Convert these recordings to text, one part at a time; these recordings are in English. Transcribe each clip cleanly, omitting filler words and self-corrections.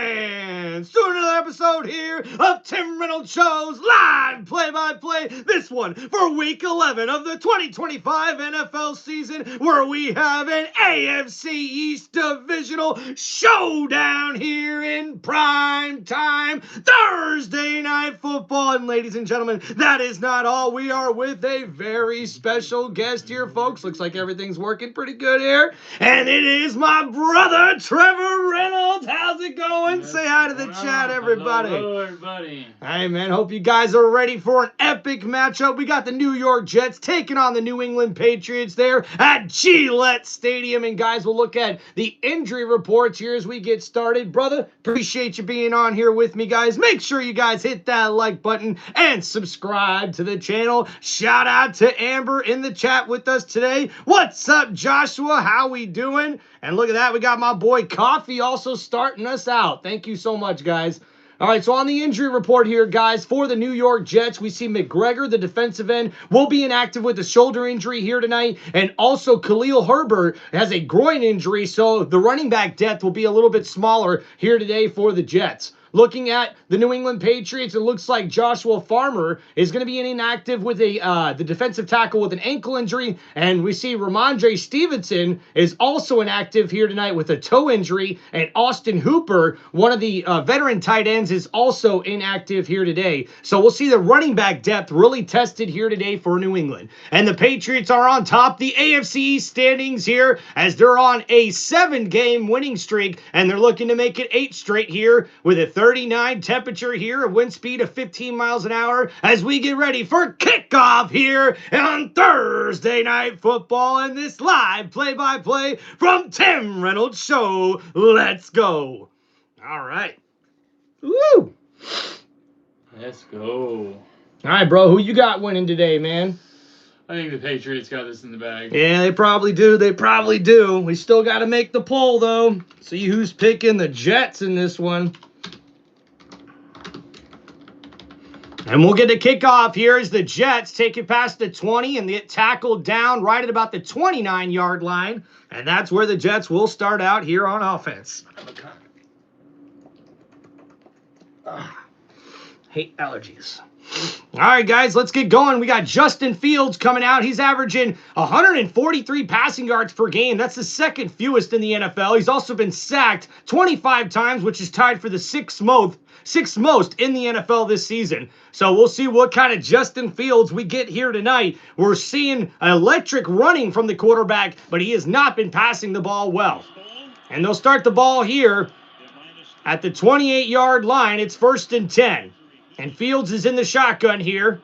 fans, to another episode here of Tim Reynolds Show's live play-by-play. This one for Week 11 of the 2025 NFL season, where we have an AFC East divisional showdown here in prime time Thursday Night Football. And ladies and gentlemen, that is not all. We are with a very special guest here, folks. Looks like everything's working pretty good here. And it is my brother, Trevor Reynolds. How's it going? Say hi to the chat, everybody. Hello, everybody. Hey, man. Hope you guys are ready for an epic matchup. We got the New York Jets taking on the New England Patriots there at Gillette Stadium. And, guys, we'll look at the injury reports here as we get started. Brother, appreciate you being on here with me, guys. Make sure you guys hit that like button and subscribe to the channel. Shout out to Amber in the chat with us today. What's up, Joshua? How we doing? And look at that, we got my boy Coffee also starting us out. Thank you so much, guys. All right, so on the injury report here, guys, for the New York Jets, we see McGregor, the defensive end, will be inactive with a shoulder injury here tonight. And also Khalil Herbert has a groin injury, so the running back depth will be a little bit smaller here today for the Jets. Looking at the New England Patriots, it looks like Joshua Farmer is going to be inactive with the defensive tackle with an ankle injury. And we see Ramondre Stevenson is also inactive here tonight with a toe injury. And Austin Hooper, one of the veteran tight ends, is also inactive here today. So we'll see the running back depth really tested here today for New England. And the Patriots are on top the AFC standings here as they're on a 7-game winning streak. And they're looking to make it 8 straight here with a 39 temperature here, a wind speed of 15 miles an hour as we get ready for kickoff here on Thursday Night Football and this live play-by-play from Tim Reynolds Show. Let's go. All right. Woo! Let's go. All right, bro. Who you got winning today, man? I think the Patriots got this in the bag. Yeah, they probably do. They probably do. We still got to make the poll, though. See who's picking the Jets in this one. And we'll get the kickoff here as the Jets take it past the 20 and get tackled down right at about the 29-yard line. And that's where the Jets will start out here on offense. Hate allergies. All right, guys, let's get going. We got Justin Fields coming out. He's averaging 143 passing yards per game. That's the second fewest in the NFL. He's also been sacked 25 times, which is tied for the sixth most in the NFL this season. So we'll see what kind of Justin Fields we get here tonight. We're seeing electric running from the quarterback, but he has not been passing the ball well. And they'll start the ball here at the 28-yard line. It's 1st and 10. And Fields is in the shotgun here.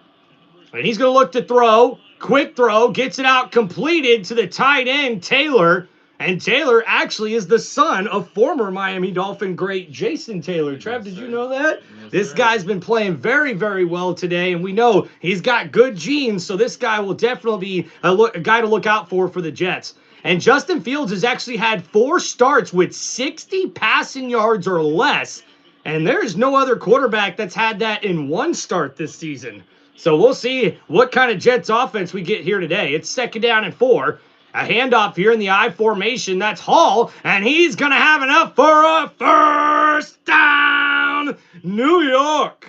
And he's going to look to throw. Quick throw. Gets it out completed to the tight end, Taylor. And Taylor actually is the son of former Miami Dolphin great Jason Taylor. Trev, did you know that? This guy's been playing very, very well today. And we know he's got good genes. So this guy will definitely be a guy to look out for the Jets. And Justin Fields has actually had 4 starts with 60 passing yards or less. And there's no other quarterback that's had that in 1 start this season. So we'll see what kind of Jets offense we get here today. It's 2nd down and 4. A handoff here in the I formation. That's Hall. And he's going to have enough for a 1st down. New York.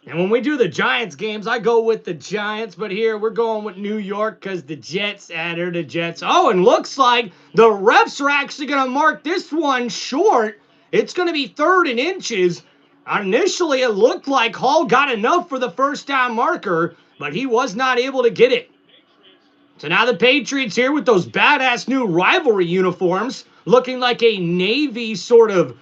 And when we do the Giants games, I go with the Giants. But here we're going with New York because the Jets are the Jets. Oh, and looks like the refs are actually going to mark this one short. It's going to be 3rd and inches. Initially, it looked like Hall got enough for the 1st down marker, but he was not able to get it. So now the Patriots here with those badass new rivalry uniforms, looking like a Navy sort of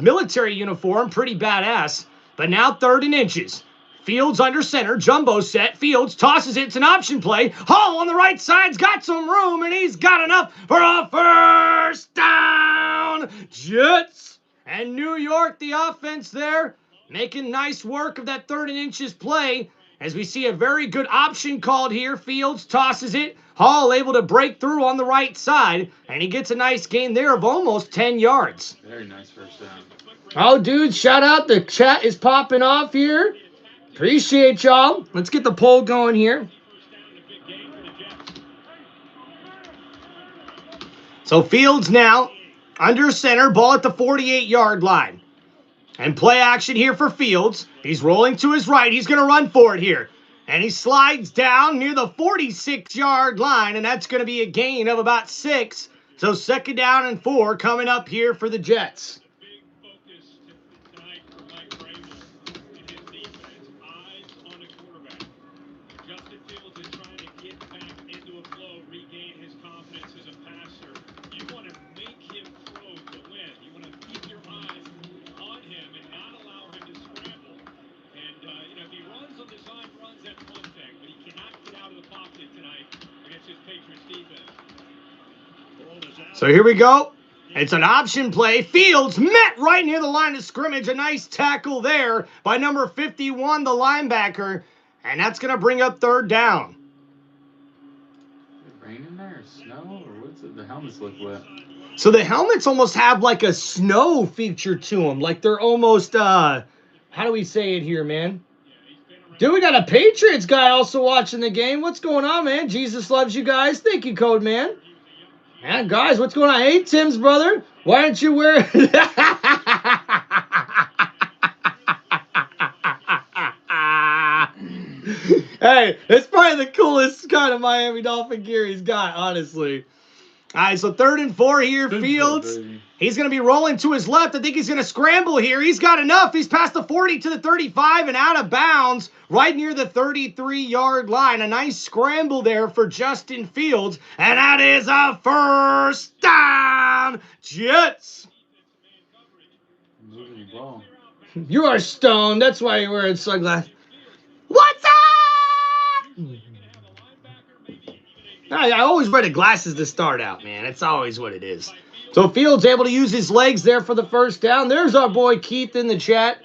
military uniform, pretty badass. But now 3rd and inches. Fields under center, jumbo set. Fields tosses it. It's an option play. Hall on the right side's got some room, and he's got enough for a 1st down. Jets. And New York, the offense there, making nice work of that 3rd and inches play. As we see a very good option called here. Fields tosses it. Hall able to break through on the right side. And he gets a nice gain there of almost 10 yards. Very nice 1st down. Oh, dude, shout out. The chat is popping off here. Appreciate y'all. Let's get the poll going here. So Fields now under center, ball at the 48-yard line. And play action here for Fields. He's rolling to his right. He's going to run for it here. And he slides down near the 46-yard line, and that's going to be a gain of about 6. So 2nd down and 4 coming up here for the Jets. So here we go. It's an option play. Fields met right near the line of scrimmage. A nice tackle there by number 51, the linebacker. And that's going to bring up 3rd down. Is it raining there or snow? Or what's it? The helmets look wet. So the helmets almost have like a snow feature to them. Like they're almost, how do we say it here, man? Dude, we got a Patriots guy also watching the game. What's going on, man? Jesus loves you guys. Thank you, Code Man. Man, guys, what's going on? Hey, Tim's brother. Why aren't you wearing... Hey, it's probably the coolest kind of Miami Dolphin gear he's got, honestly. All right, so 3rd and 4 here, Fields. He's going to be rolling to his left. I think he's going to scramble here. He's got enough. He's past the 40 to the 35 and out of bounds right near the 33-yard line. A nice scramble there for Justin Fields. And that is a 1st down, Jets. Moving the ball. You are stoned. That's why you're wearing sunglasses. What's up? I always wear the glasses to start out, man. It's always what it is. So Fields able to use his legs there for the 1st down. There's our boy Keith in the chat.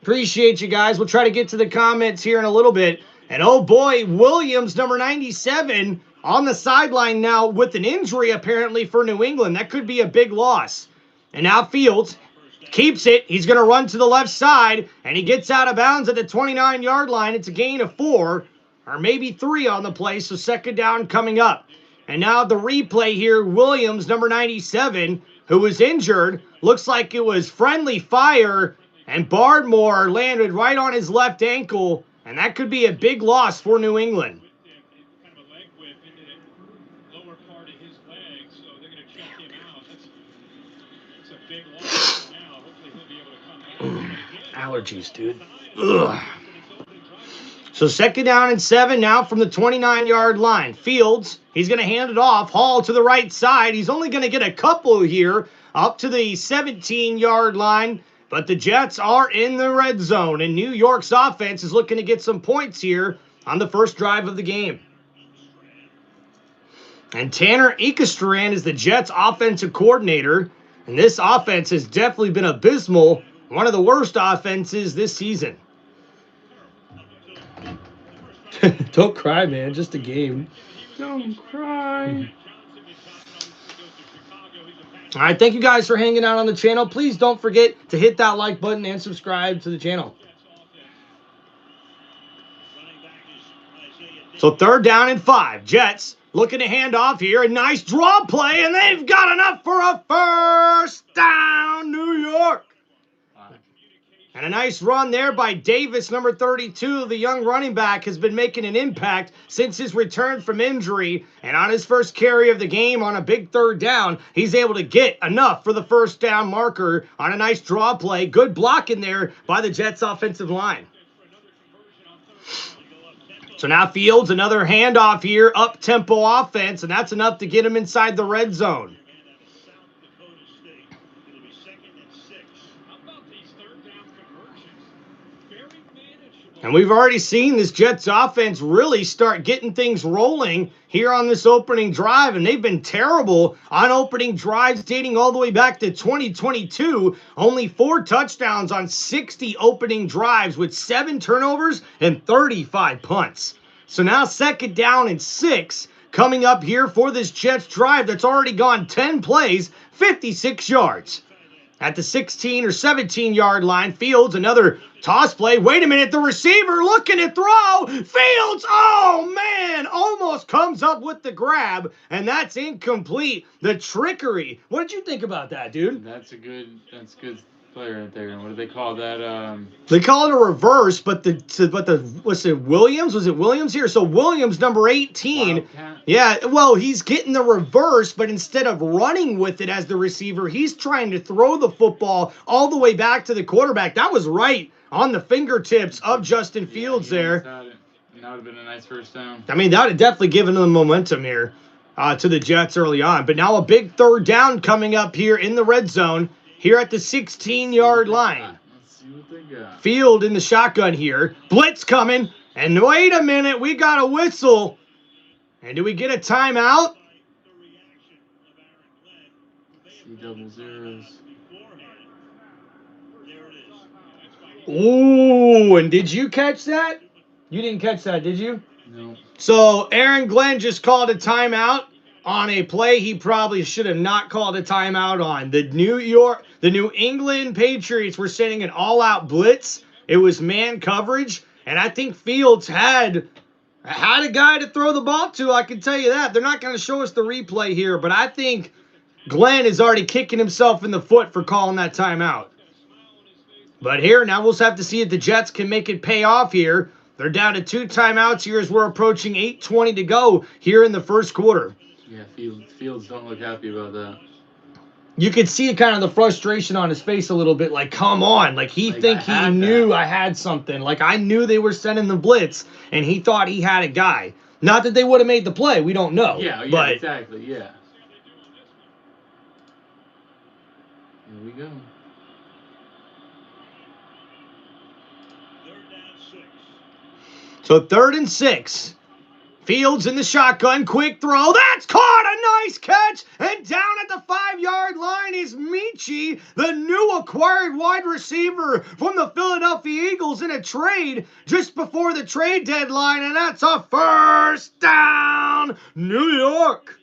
Appreciate you guys. We'll try to get to the comments here in a little bit. And oh boy, Williams, number 97, on the sideline now with an injury apparently for New England. That could be a big loss. And now Fields keeps it. He's going to run to the left side, and he gets out of bounds at the 29-yard line. It's a gain of 4. Or maybe 3 on the play, so 2nd down coming up. And now the replay here, Williams, number 97, who was injured. Looks like it was friendly fire, and Bardmore landed right on his left ankle, and that could be a big loss for New England. Allergies, dude. Ugh. So 2nd down and 7 now from the 29-yard line. Fields, he's going to hand it off. Hall to the right side. He's only going to get a couple here up to the 17-yard line. But the Jets are in the red zone, and New York's offense is looking to get some points here on the first drive of the game. And Tanner Ekestrand is the Jets' offensive coordinator. And this offense has definitely been abysmal. One of the worst offenses this season. Don't cry, man. Just a game. Don't cry. All right, thank you guys for hanging out on the channel. Please don't forget to hit that like button and subscribe to the channel. So 3rd down and 5. Jets looking to hand off here. A nice draw play, and they've got enough for a 1st down, New York. And a nice run there by Davis, number 32. The young running back has been making an impact since his return from injury. And on his first carry of the game on a big 3rd down, he's able to get enough for the 1st down marker on a nice draw play. Good blocking there by the Jets offensive line. So now Fields, another handoff here, up-tempo offense, and that's enough to get him inside the red zone. And we've already seen this Jets offense really start getting things rolling here on this opening drive, and they've been terrible on opening drives dating all the way back to 2022. Only 4 touchdowns on 60 opening drives with 7 turnovers and 35 punts. So now 2nd down and 6 coming up here for this Jets drive that's already gone 10 plays, 56 yards. At the 16 or 17-yard line, Fields, another toss play. Wait a minute, the receiver looking to throw. Fields, oh man, almost comes up with the grab, and that's incomplete. The trickery. What did you think about that, dude? That's good play right there. What do they call that? They call it a reverse, but what's it, Williams? Was it Williams here? So Williams, number 18. Wildcat? Yeah, well, he's getting the reverse, but instead of running with it as the receiver, he's trying to throw the football all the way back to the quarterback. That was right on the fingertips of Justin Fields there. That would have been a nice first down. I mean, that would have definitely given them momentum here to the Jets early on. But now a big third down coming up here in the red zone, here at the 16-yard line. Let's see what they got. Field in the shotgun here. Blitz coming. And wait a minute, we got a whistle. And do we get a timeout? See double zeros. Ooh, and did you catch that? You didn't catch that, did you? No. So Aaron Glenn just called a timeout on a play he probably should have not called a timeout on. The New England Patriots were sending an all-out blitz. It was man coverage, and I think Fields had a guy to throw the ball to. I can tell you that. They're not going to show us the replay here, but I think Glenn is already kicking himself in the foot for calling that timeout. But here, now we'll have to see if the Jets can make it pay off here. They're down to 2 timeouts here as we're approaching 8:20 to go here in the first quarter. Yeah, Fields don't look happy about that. You could see kind of the frustration on his face a little bit, like, come on. Like, he knew I had something. Like, I knew they were sending the blitz, and he thought he had a guy. Not that they would have made the play. We don't know. Yeah, but exactly, yeah. Here we go. So 3rd and 6. Fields in the shotgun, quick throw. That's caught, a nice catch. And down at the 5-yard line is Michi, the new acquired wide receiver from the Philadelphia Eagles in a trade just before the trade deadline. And that's a first down, New York.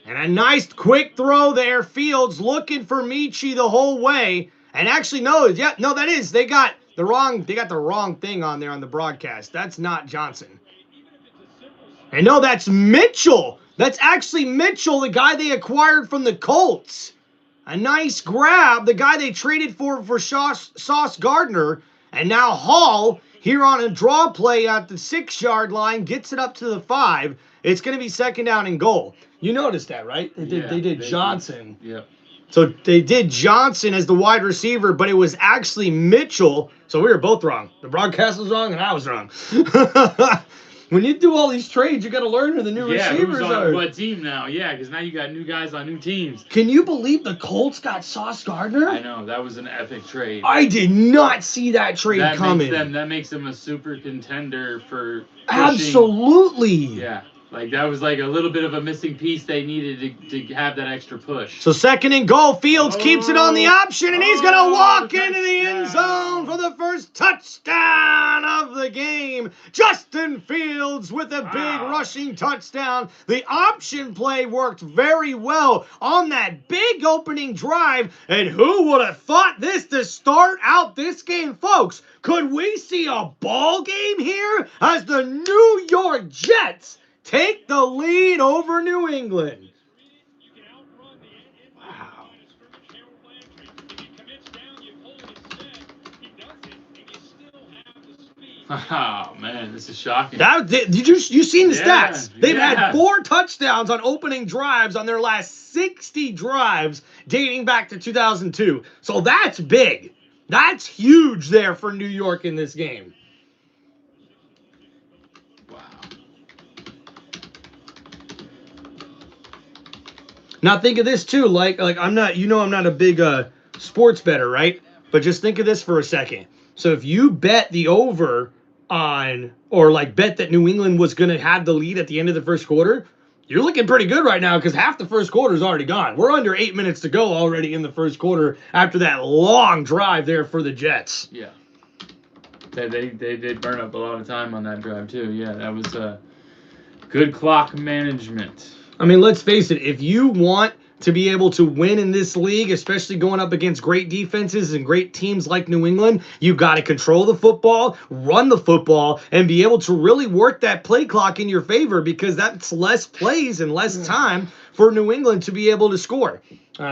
And a nice quick throw there. Fields looking for Michi the whole way. And actually, they got the wrong thing on there on the broadcast. That's not Johnson. And no, that's Mitchell. That's actually Mitchell, the guy they acquired from the Colts. A nice grab, the guy they traded for Sauce Gardner. And now Hall, here on a draw play at the 6-yard line, gets it up to the 5. It's going to be 2nd down and goal. You noticed that, right? They did Johnson. Yep. So they did Johnson as the wide receiver, but it was actually Mitchell. So we were both wrong. The broadcast was wrong, and I was wrong. When you do all these trades, you got to learn who the new receivers who's are. on what team now? Yeah, because now you got new guys on new teams. Can you believe the Colts got Sauce Gardner? I know, that was an epic trade. I did not see that trade coming. That makes them a super contender for pushing. Absolutely. Yeah. Like, that was like a little bit of a missing piece they needed to have that extra push. So 2nd and goal, Fields keeps it on the option, and he's going to walk into the end zone for the first touchdown of the game. Justin Fields with a big rushing touchdown. The option play worked very well on that big opening drive, and who would have thought this to start out this game, folks? Could we see a ball game here as the New York Jets take the lead over New England? Wow. Oh, man, this is shocking. You seen the stats? They've yeah. had 4 touchdowns on opening drives on their last 60 drives dating back to 2002. So that's big. That's huge there for New York in this game. Now think of this too, like I'm not a big sports better, right? But just think of this for a second. So if you bet the over on, or like bet that New England was going to have the lead at the end of the first quarter, you're looking pretty good right now because half the first quarter is already gone. We're under 8 minutes to go already in the first quarter after that long drive there for the Jets. Yeah. They did burn up a lot of time on that drive too. Yeah, that was good clock management. I mean, let's face it, if you want to be able to win in this league, especially going up against great defenses and great teams like New England, you've got to control the football, run the football, and be able to really work that play clock in your favor, because that's less plays and less time for New England to be able to score.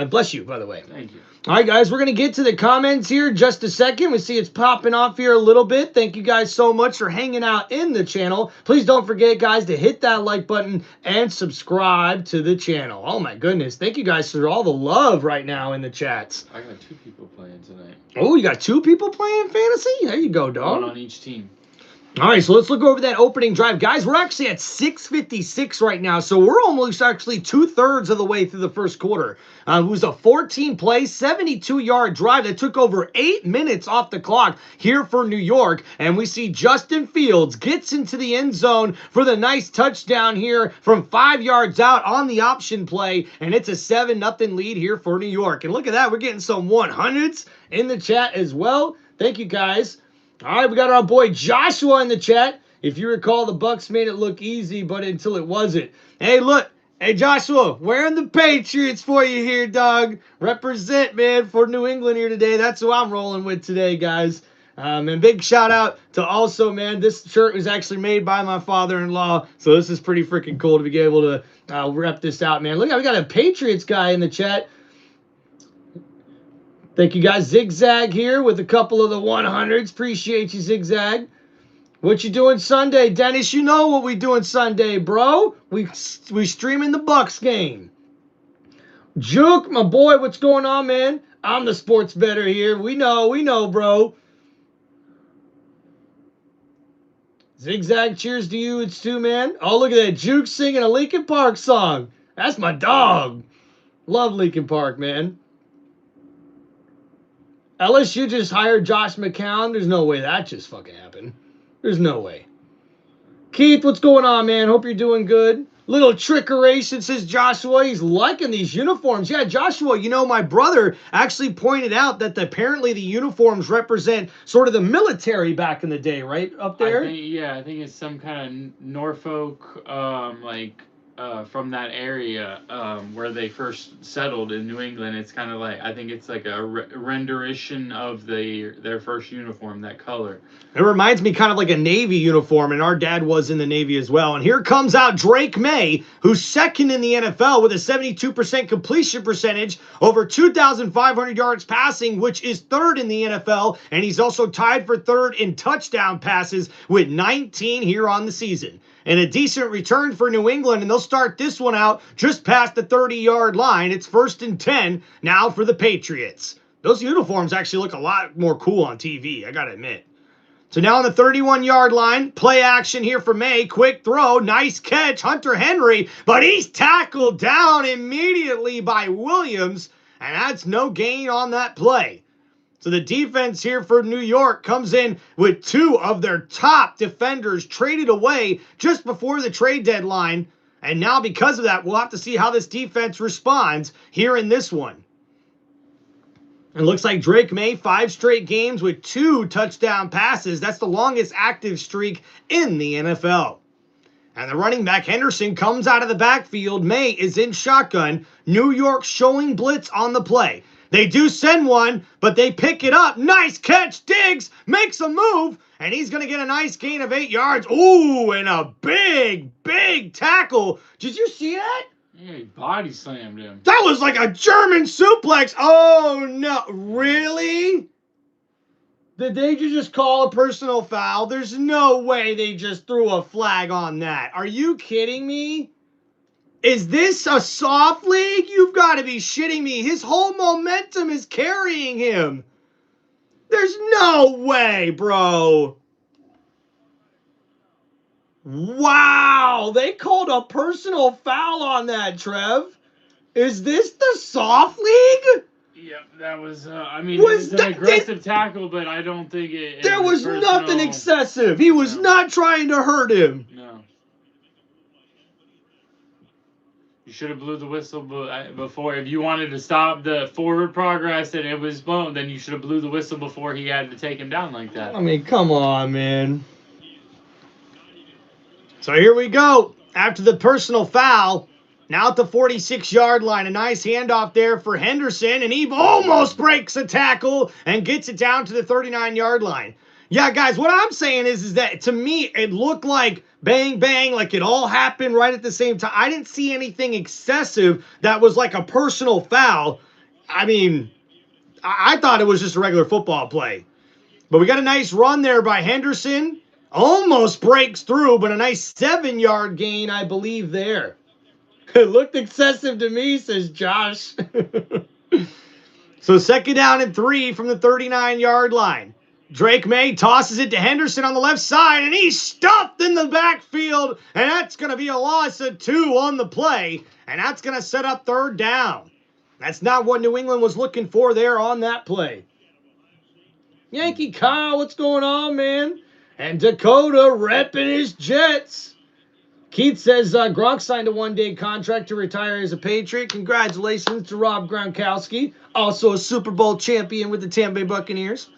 Bless you, by the way. Thank you. All right, guys, we're going to get to the comments here in just a second. We see it's popping off here a little bit. Thank you guys so much for hanging out in the channel. Please don't forget, guys, to hit that like button and subscribe to the channel. Oh, my goodness. Thank you guys for all the love right now in the chats. I got 2 people playing tonight. Oh, you got 2 people playing fantasy? There you go, dog. One on each team. All right, so let's look over that opening drive. Guys, we're actually at 6:56 right now, so we're almost actually 2/3 of the way through the first quarter. It was a 14-play, 72-yard drive that took over 8 minutes off the clock here for New York, and we see Justin Fields gets into the end zone for the nice touchdown here from 5 yards out on the option play, and it's a 7-0 lead here for New York. And look at that, we're getting some 100s in the chat as well. Thank you, guys. All right, we got our boy Joshua in the chat. If you recall, the Bucs made it look easy, but until it wasn't. Hey, look. Hey, Joshua, wearing the Patriots for you here, dog. Represent, man, for New England here today. That's who I'm rolling with today, guys. And big shout out to also, man, this shirt was actually made by my father-in-law, so this is pretty freaking cool to be able to rep this out, man. Look, we got a Patriots guy in the chat. Thank you, guys. Zigzag here with a couple of the 100s. Appreciate you, Zigzag. What you doing Sunday, Dennis? You know what we doing Sunday, bro. We streaming the Bucs game. Juke, my boy, what's going on, man? I'm the sports bettor here. We know, bro. Zigzag, cheers to you. It's too, man. Oh, look at that. Juke singing a Linkin Park song. That's my dog. Love Linkin Park, man. LSU just hired Josh McCown. There's no way that just fucking happened. There's no way. Keith, what's going on, man? Hope you're doing good. Little trickeration, says Joshua. He's liking these uniforms. Yeah, Joshua, you know, my brother actually pointed out that apparently the uniforms represent sort of the military back in the day, right? Up there? I think it's some kind of Norfolk, from that area where they first settled in New England. It's kind of like, I think it's like a rendition of their first uniform, that color. It reminds me kind of like a Navy uniform, and our dad was in the Navy as well. And here comes out Drake May, who's second in the NFL with a 72% completion percentage, over 2,500 yards passing, which is third in the NFL. And he's also tied for third in touchdown passes with 19 here on the season. And a decent return for New England, and they'll start this one out just past the 30-yard line. It's 1st and 10 now for the Patriots. Those uniforms actually look a lot more cool on TV, I gotta admit. So now on the 31-yard line, play action here for May. Quick throw, nice catch, Hunter Henry, but he's tackled down immediately by Williams, and that's no gain on that play. So the defense here for New York comes in with 2 of their top defenders traded away just before the trade deadline. And now because of that, we'll have to see how this defense responds here in this one. It looks like Drake May, 5 straight games with 2 touchdown passes. That's the longest active streak in the NFL. And the running back Henderson comes out of the backfield. May is in shotgun. New York showing blitz on the play. They do send one, but they pick it up. Nice catch. Diggs makes a move, and he's going to get a nice gain of 8 yards. Ooh, and a big, big tackle. Did you see that? Yeah, he body slammed him. That was like a German suplex. Oh, no. Really? Did they just call a personal foul? There's no way they just threw a flag on that. Are you kidding me? Is this a soft league? You've got to be shitting me. His whole momentum is carrying him. There's no way, bro. Wow. They called a personal foul on that, Trev. Is this the soft league? Yep, that was, it was an aggressive tackle, but I don't think it there was nothing excessive. He was not trying to hurt him. No. You should have blew the whistle before. If you wanted to stop the forward progress and it was blown, then you should have blew the whistle before he had to take him down like that. I mean, come on, man. So here we go. After the personal foul, now at the 46-yard line, a nice handoff there for Henderson, and he almost breaks a tackle and gets it down to the 39-yard line. Yeah, guys, what I'm saying is that to me, it looked like bang, bang, like it all happened right at the same time. I didn't see anything excessive that was like a personal foul. I mean, I thought it was just a regular football play. But we got a nice run there by Henderson. Almost breaks through, but a nice 7-yard gain, I believe, there. It looked excessive to me, says Josh. So 2nd down and 3 from the 39-yard line. Drake May tosses it to Henderson on the left side, and he's stuffed in the backfield, and that's going to be a loss of 2 on the play, and that's going to set up 3rd down. That's not what New England was looking for there on that play. Yankee Kyle, what's going on, man? And Dakota repping his Jets. Keith says Gronk signed a 1-day contract to retire as a Patriot. Congratulations to Rob Gronkowski, also a Super Bowl champion with the Tampa Bay Buccaneers.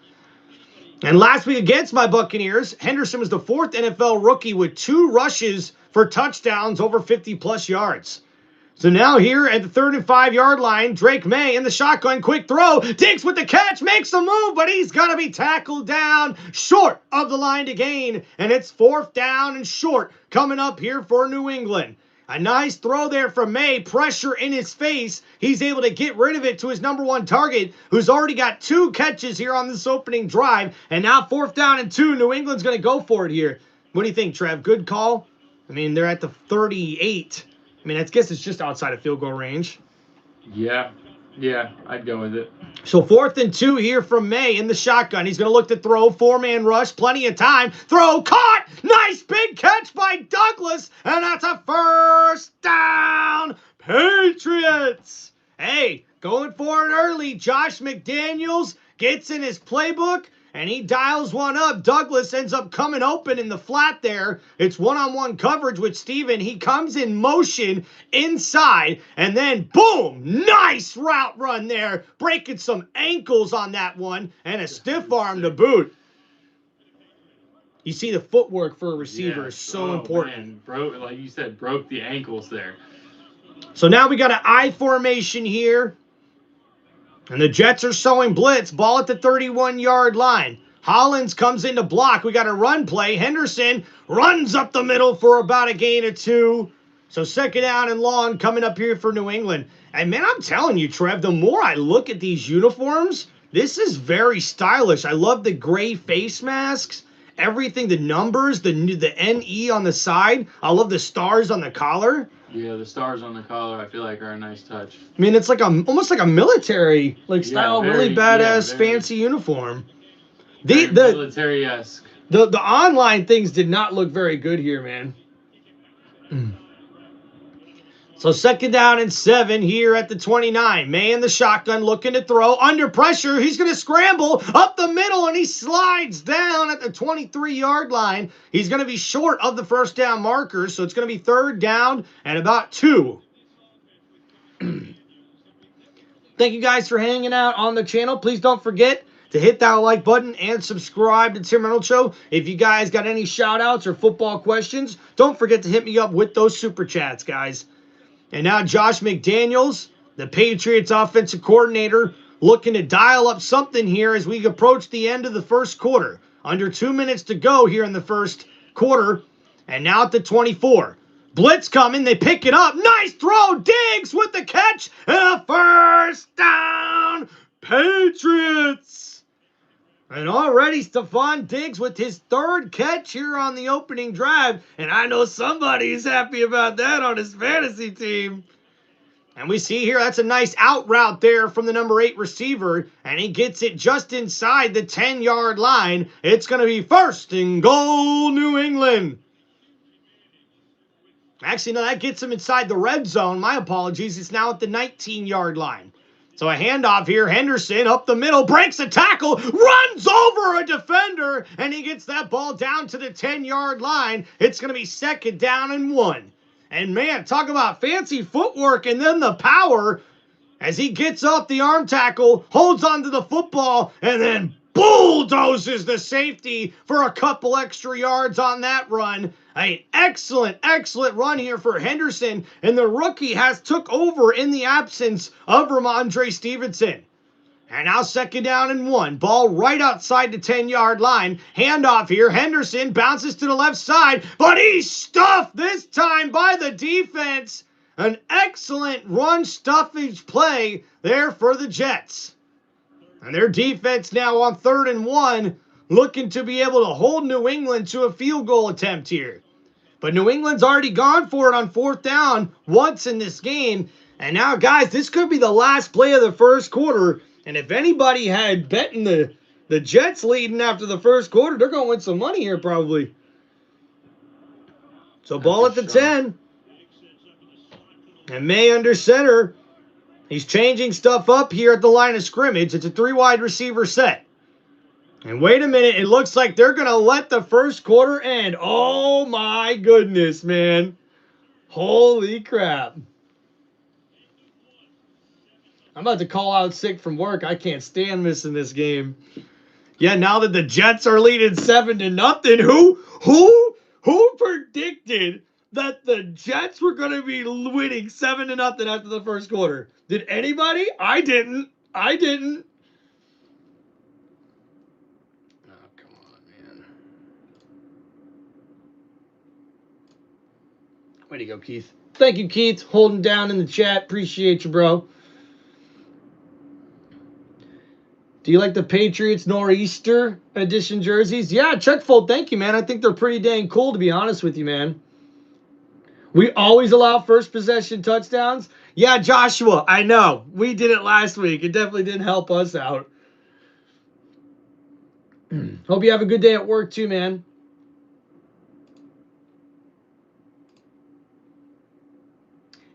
And last week against my Buccaneers, Henderson was the 4th NFL rookie with 2 rushes for touchdowns over 50-plus yards. So now here at the 3rd and 5-yard line, Drake May in the shotgun, quick throw, Diggs with the catch, makes the move, but he's going to be tackled down short of the line to gain, and it's 4th down and short coming up here for New England. A nice throw there from May, pressure in his face. He's able to get rid of it to his number 1 target, who's already got 2 catches here on this opening drive, and now 4th down and 2, New England's going to go for it here. What do you think, Trev? Good call? I mean, they're at the 38. I mean, I guess it's just outside of field goal range. Yeah, I'd go with it. So 4th and 2 here from May in the shotgun. He's going to look to throw, 4-man rush, plenty of time. Throw, caught! Nice big catch by Douglas, and that's a 1st down, Patriots! Hey, going for it early. Josh McDaniels gets in his playbook, and he dials one up. Douglas ends up coming open in the flat there. It's one-on-one coverage with Steven. He comes in motion inside, and then boom, nice route run there. Breaking some ankles on that one, and a stiff arm to boot. You see the footwork for a receiver is so important. Man. Like you said, broke the ankles there. So now we got an I formation here. And the Jets are showing blitz. Ball at the 31-yard line. Hollins comes in to block. We got a run play. Henderson runs up the middle for about a gain of 2. So 2nd down and long coming up here for New England. And man, I'm telling you, Trev, the more I look at these uniforms, this is very stylish. I love the gray face masks. Everything, the numbers, the NE on the side. I love the stars on the collar. Yeah, the stars on the collar, I feel like, are a nice touch. I mean, it's like almost like a military style, really badass, fancy uniform. The military-esque. The online things did not look very good here, man. So 2nd down and 7 here at the 29. May in the shotgun looking to throw. Under pressure, he's going to scramble up the middle, and he slides down at the 23-yard line. He's going to be short of the 1st down marker, so it's going to be 3rd down and about 2. Thank you guys for hanging out on the channel. Please don't forget to hit that like button and subscribe to Tim Reynolds Show. If you guys got any shout-outs or football questions, don't forget to hit me up with those super chats, guys. And now Josh McDaniels, the Patriots offensive coordinator, looking to dial up something here as we approach the end of the 1st quarter. Under 2 minutes to go here in the 1st quarter. And now at the 24. Blitz coming. They pick it up. Nice throw. Diggs with the catch. And a 1st down. Patriots. And already Stephon Diggs with his 3rd catch here on the opening drive. And I know somebody's happy about that on his fantasy team. And we see here, that's a nice out route there from the number 8 receiver. And he gets it just inside the 10-yard line. It's going to be 1st and goal, New England. Actually, no, that gets him inside the red zone. My apologies. It's now at the 19-yard line. So a handoff here. Henderson up the middle, breaks a tackle, runs over a defender, and he gets that ball down to the 10-yard line. It's going to be 2nd down and 1. And man, talk about fancy footwork and then the power as he gets off the arm tackle, holds onto the football, and then bulldozes the safety for a couple extra yards on that run. An excellent run here for Henderson, and the rookie has took over in the absence of Ramondre Stevenson. And now 2nd down and 1. Ball right outside the 10-yard line. Handoff here. Henderson bounces to the left side, but he's stuffed this time by the defense. An excellent run stuffage play there for the Jets. And their defense now on 3rd and 1, looking to be able to hold New England to a field goal attempt here. But New England's already gone for it on 4th down once in this game. And now, guys, this could be the last play of the first quarter. And if anybody had betting the Jets leading after the first quarter, they're going to win some money here probably. So ball at the 10. And May under center. He's changing stuff up here at the line of scrimmage. It's a 3-wide receiver set. And wait a minute, it looks like they're going to let the first quarter end. Oh my goodness, man. Holy crap. I'm about to call out sick from work. I can't stand missing this game. Yeah, now that the Jets are leading 7-0, who predicted that the Jets were going to be winning 7-0 after the first quarter? Did anybody? I didn't. Oh, come on, man. Way to go, Keith. Thank you, Keith. Holding down in the chat. Appreciate you, bro. Do you like the Patriots Nor'easter edition jerseys? Yeah, Checkfold, thank you, man. I think they're pretty dang cool, to be honest with you, man. We always allow first possession touchdowns. Yeah, Joshua, I know. We did it last week. It definitely didn't help us out. Hope you have a good day at work, too, man.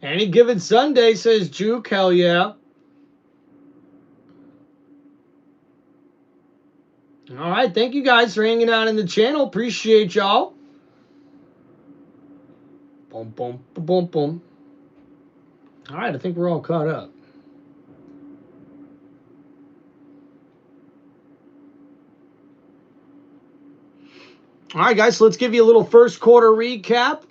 Any given Sunday, says Juke. Hell yeah. All right, thank you guys for hanging out in the channel. Appreciate y'all. Boom, boom, boom, boom. All right, I think we're all caught up. All right, guys, so let's give you a little first quarter recap.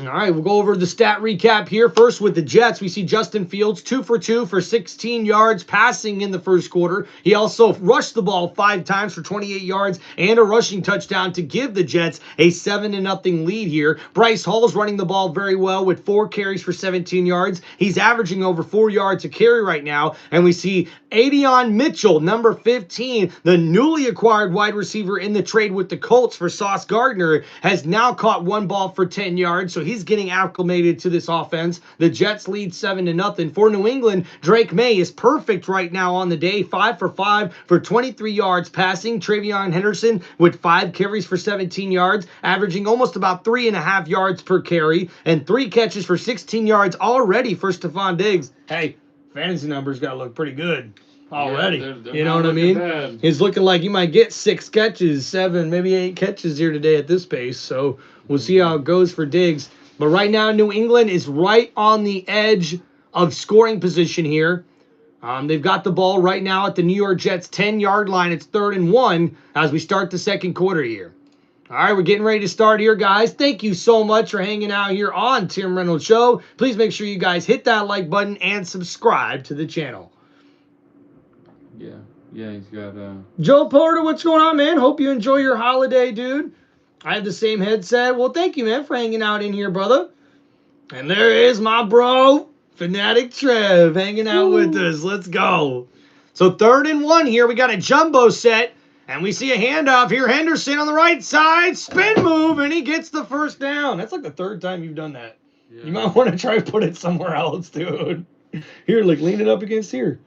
All right, we'll go over the stat recap here. First with the Jets, we see Justin Fields 2 for 2 for 16 yards passing in the first quarter. He also rushed the ball 5 times for 28 yards and a rushing touchdown to give the Jets a 7-0 lead here. Bryce Hall's running the ball very well with 4 carries for 17 yards. He's averaging over 4 yards a carry right now. And we see Adion Mitchell, number 15, the newly acquired wide receiver in the trade with the Colts for Sauce Gardner, has now caught 1 ball for 10 yards. So he's getting acclimated to this offense. The Jets lead 7-0. For New England, Drake May is perfect right now on the day. 5 for 5 for 23 yards passing. Travion Henderson with 5 carries for 17 yards, averaging almost about 3.5 yards per carry, and 3 catches for 16 yards already for Stephon Diggs. Hey, fantasy numbers got to look pretty good already. Yeah, they're you know what I mean? Bad. It's looking like you might get 6 catches, 7, maybe 8 catches here today at this pace. So we'll see how it goes for Diggs. But right now, New England is right on the edge of scoring position here. They've got the ball right now at the New York Jets 10-yard line. It's 3rd and 1 as we start the second quarter here. All right, we're getting ready to start here, guys. Thank you so much for hanging out here on Tim Reynolds Show. Please make sure you guys hit that like button and subscribe to the channel. Yeah, he's got... Joe Porter, what's going on, man? Hope you enjoy your holiday, dude. I have the same headset. Well, thank you, man, for hanging out in here, brother. And there is my bro, Fanatic Trev, hanging out with us. Let's go. So 3rd and 1 here. We got a jumbo set, and we see a handoff here. Henderson on the right side, spin move, and he gets the first down. That's like the 3rd time you've done that. Yeah. You might want to try to put it somewhere else, dude. Here, like, lean it up against here.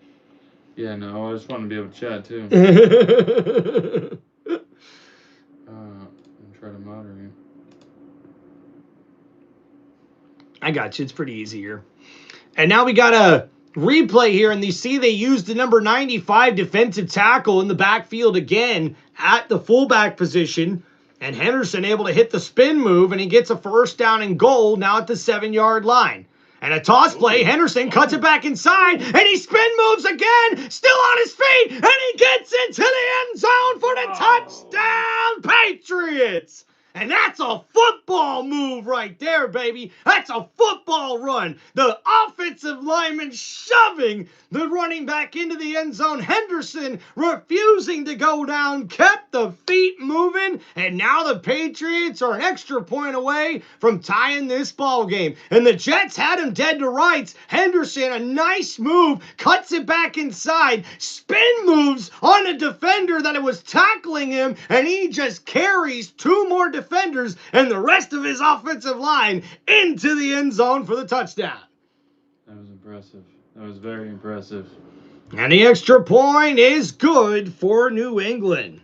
Yeah, no, I just want to be able to chat, too. Try to monitor you. I got you. It's pretty easy here. And now we got a replay here, and you see they used the number 95 defensive tackle in the backfield again at the fullback position. And Henderson able to hit the spin move, and he gets a 1st down and goal now at the 7-yard line. And a toss play, Henderson cuts it back inside, and he spin moves again, still on his feet, and he gets into the end zone for the touchdown, Patriots! And that's a football move right there, baby. That's a football run. The offensive lineman shoving the running back into the end zone. Henderson refusing to go down, kept the feet moving, and now the Patriots are an extra point away from tying this ball game. And the Jets had him dead to rights. Henderson, a nice move, cuts it back inside, spin moves on a defender that was tackling him, and he just carries two more defenders and the rest of his offensive line into the end zone for the touchdown. That was impressive. That was very impressive. And the extra point is good for New England.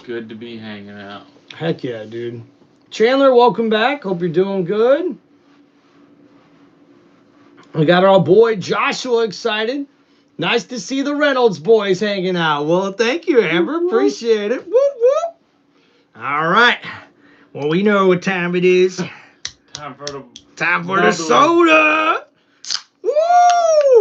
Good to be hanging out. Heck yeah, dude. Chandler, welcome back. Hope you're doing good. We got our boy Joshua excited. Nice to see the Reynolds boys hanging out. Well, thank you, Amber. Appreciate it. Whoop, whoop. All right. Well, we know what time it is. Time for the soda. Woo!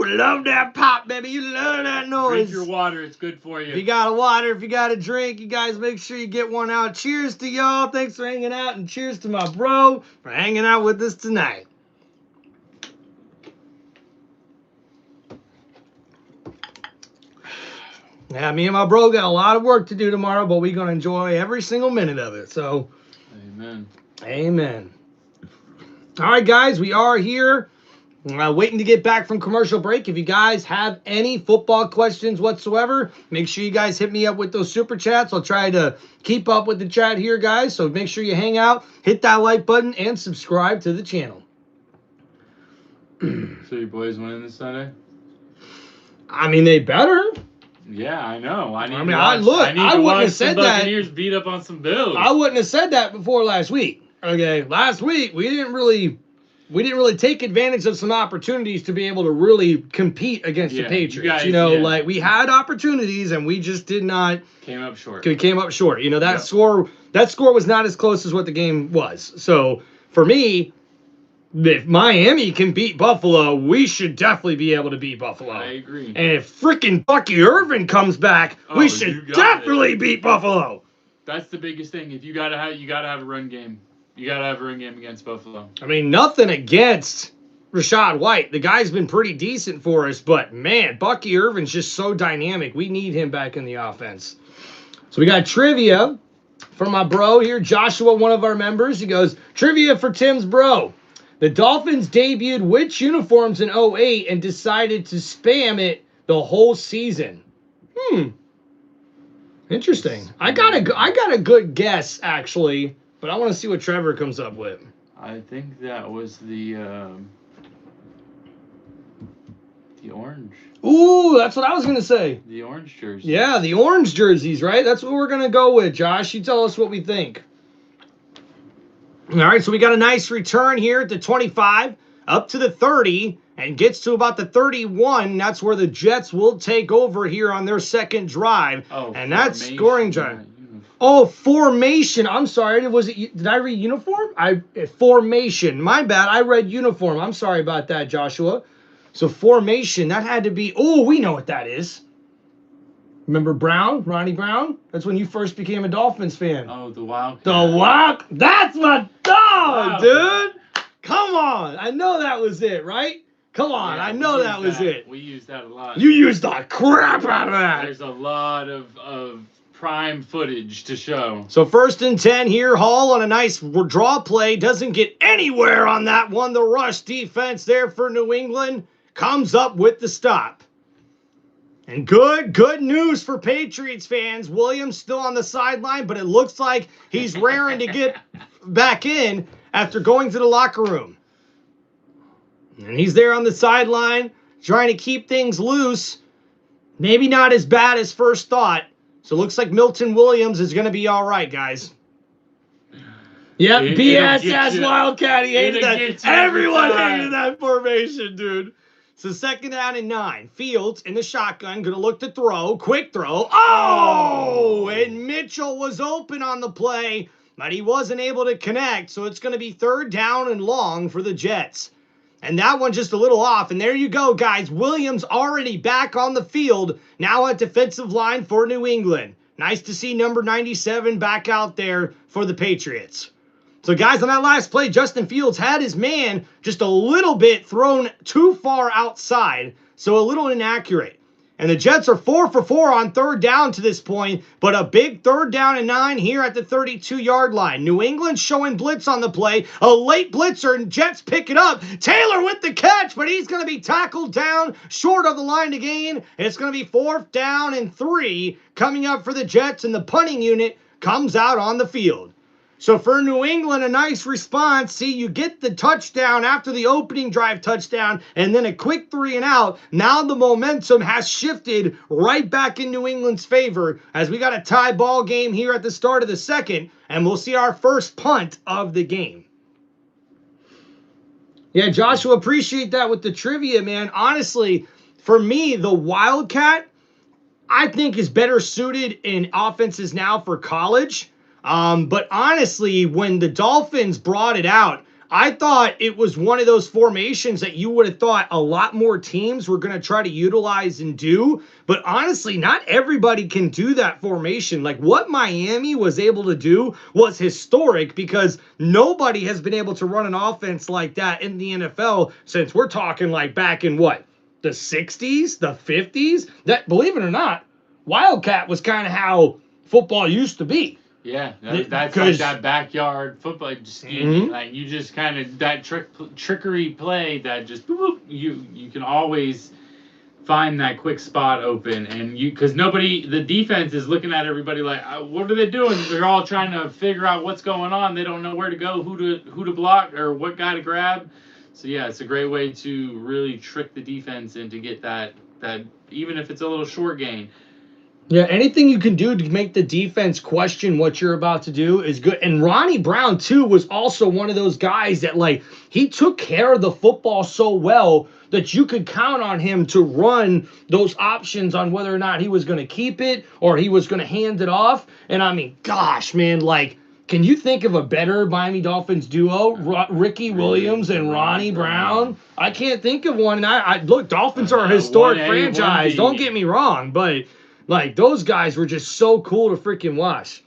Love that pop, baby. You love that noise. Drink your water. It's good for you. If you got a water, if you got a drink, you guys make sure you get one out. Cheers to y'all. Thanks for hanging out. And cheers to my bro for hanging out with us tonight. Yeah, me and my bro got a lot of work to do tomorrow, but we're going to enjoy every single minute of it. So, amen. Amen. All right, guys, we are here. Waiting to get back from commercial break. If you guys have any football questions whatsoever, make sure you guys hit me up with those super chats. I'll try to keep up with the chat here, guys. So make sure you hang out, hit that like button, and subscribe to the channel. So your boys winning this Sunday? I mean, they better. Yeah, I know. I wouldn't have said that. Buccaneers beat up on some Bills. I wouldn't have said that before last week. Okay, last week we didn't really take advantage of some opportunities to be able to really compete against the Patriots. Like we had opportunities and we just did not. Came up short. That score was not as close as what the game was. So for me, if Miami can beat Buffalo, we should definitely be able to beat Buffalo. I agree. And if freaking Bucky Irvin comes back, we should definitely beat Buffalo. That's the biggest thing. If you gotta have a run game. You got to have a run game against Buffalo. I mean, nothing against Rachaad White. The guy's been pretty decent for us, but, man, Bucky Irvin's just so dynamic. We need him back in the offense. So we got trivia from my bro here, Joshua, one of our members. He goes, trivia for Tim's bro. The Dolphins debuted which uniforms in 2008 and decided to spam it the whole season? Interesting. I got a good guess, actually. But I want to see what Trevor comes up with. I think that was the orange. Ooh, that's what I was going to say. The orange jersey. Yeah, the orange jerseys, right? That's what we're going to go with, Josh. You tell us what we think. All right, so we got a nice return here at the 25, up to the 30, and gets to about the 31. That's where the Jets will take over here on their second drive. And that's scoring drive. Oh, formation. I'm sorry. Did I read uniform? Formation. My bad. I read uniform. I'm sorry about that, Joshua. So formation, that had to be. Oh, we know what that is. Remember Brown, Ronnie Brown? That's when you first became a Dolphins fan. Oh, the Wildcat. The Wild. That's my dog, dude. Come on. I know that was it, right? Come on. I know that was it. We used that a lot. You used the crap out of that. There's a lot of prime footage to show. So 1st and 10 here. Hall on a nice draw play. Doesn't get anywhere on that one. The rush defense there for New England comes up with the stop. And good news for Patriots fans. Williams still on the sideline, but it looks like he's raring to get back in after going to the locker room. And he's there on the sideline trying to keep things loose. Maybe not as bad as first thought. So it looks like Milton Williams is going to be all right, guys. Yep, BSS Wildcat. He hated that. Everyone hated that formation, dude. So 2nd down and 9. Fields in the shotgun, going to look to throw. Quick throw. Oh! And Mitchell was open on the play, but he wasn't able to connect. So it's going to be 3rd down and long for the Jets. And that one just a little off. And there you go, guys. Williams already back on the field, now at defensive line for New England. Nice to see number 97 back out there for the Patriots. So, guys, on that last play, Justin Fields had his man just a little bit thrown too far outside, so a little inaccurate. And the Jets are 4 for 4 on 3rd down to this point, but a big 3rd down and 9 here at the 32-yard line. New England showing blitz on the play, a late blitzer, and Jets pick it up. Taylor with the catch, but he's going to be tackled down short of the line to gain. It's going to be 4th down and 3 coming up for the Jets, and the punting unit comes out on the field. So for New England, a nice response. See, you get the touchdown after the opening drive touchdown and then a quick 3 and out. Now the momentum has shifted right back in New England's favor as we got a tie ball game here at the start of the 2nd, and we'll see our first punt of the game. Yeah, Joshua, appreciate that with the trivia, man. Honestly, for me, the Wildcat, I think, is better suited in offenses now for college. But honestly, when the Dolphins brought it out, I thought it was one of those formations that you would have thought a lot more teams were going to try to utilize and do. But honestly, not everybody can do that formation. Like what Miami was able to do was historic because nobody has been able to run an offense like that in the NFL since we're talking like back in what? The 60s, the 50s? That, believe it or not, Wildcat was kind of how football used to be. Yeah, that's like that backyard football scheme. Like you just kind of that trickery play that just you can always find that quick spot open, and because the defense is looking at everybody like, what are they doing? They're all trying to figure out what's going on. They don't know where to go, who to block, or what guy to grab. So yeah, it's a great way to really trick the defense and to get that even if it's a little short gain. Yeah, anything you can do to make the defense question what you're about to do is good. And Ronnie Brown, too, was also one of those guys that, like, he took care of the football so well that you could count on him to run those options on whether or not he was going to keep it or he was going to hand it off. And, I mean, gosh, man, like, can you think of a better Miami Dolphins duo? Ricky Williams and Ronnie Brown? I can't think of one. And look, Dolphins are a historic franchise. Don't get me wrong, but... like, those guys were just so cool to freaking watch.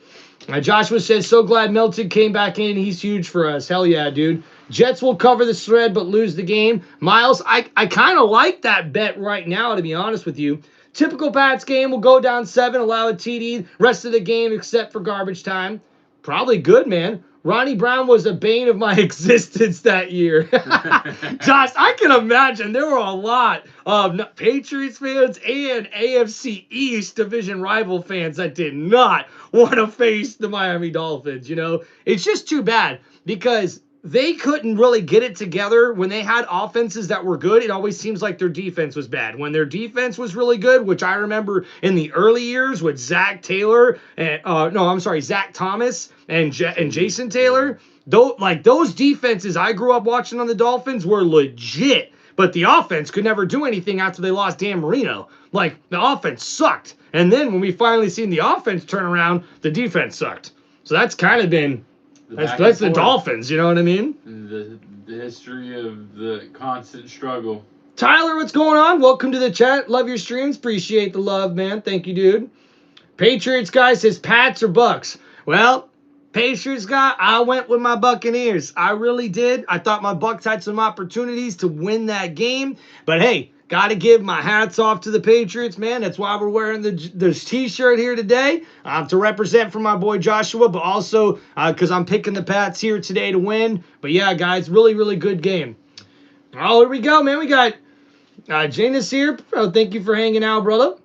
Joshua says, so glad Melton came back in. He's huge for us. Hell yeah, dude. Jets will cover the spread but lose the game. Miles, I kind of like that bet right now, to be honest with you. Typical Pats game will go down 7, allow a TD. Rest of the game except for garbage time. Probably good, man. Ronnie Brown was a bane of my existence that year. Josh, I can imagine there were a lot of Patriots fans and AFC East division rival fans that did not want to face the Miami Dolphins, you know? It's just too bad because they couldn't really get it together. When they had offenses that were good, it always seems like their defense was bad. When their defense was really good, which I remember in the early years with Zach Thomas and Jason Taylor, those defenses I grew up watching on the Dolphins were legit. But the offense could never do anything after they lost Dan Marino. Like, the offense sucked. And then when we finally seen the offense turn around, the defense sucked. So that's kind of been... That's the Dolphins, you know what I mean? The history of the constant struggle. Tyler, what's going on? Welcome to the chat. Love your streams. Appreciate the love, man. Thank you, dude. Patriots guy says Pats or Bucks. Well, Patriots guy, I went with my Buccaneers. I really did. I thought my Bucks had some opportunities to win that game. But hey, got to give my hats off to the Patriots, man. That's why we're wearing this T-shirt here today to represent for my boy Joshua, but also because I'm picking the Pats here today to win. But yeah, guys, really, really good game. Oh, here we go, man. We got Janus here. Thank you for hanging out, brother.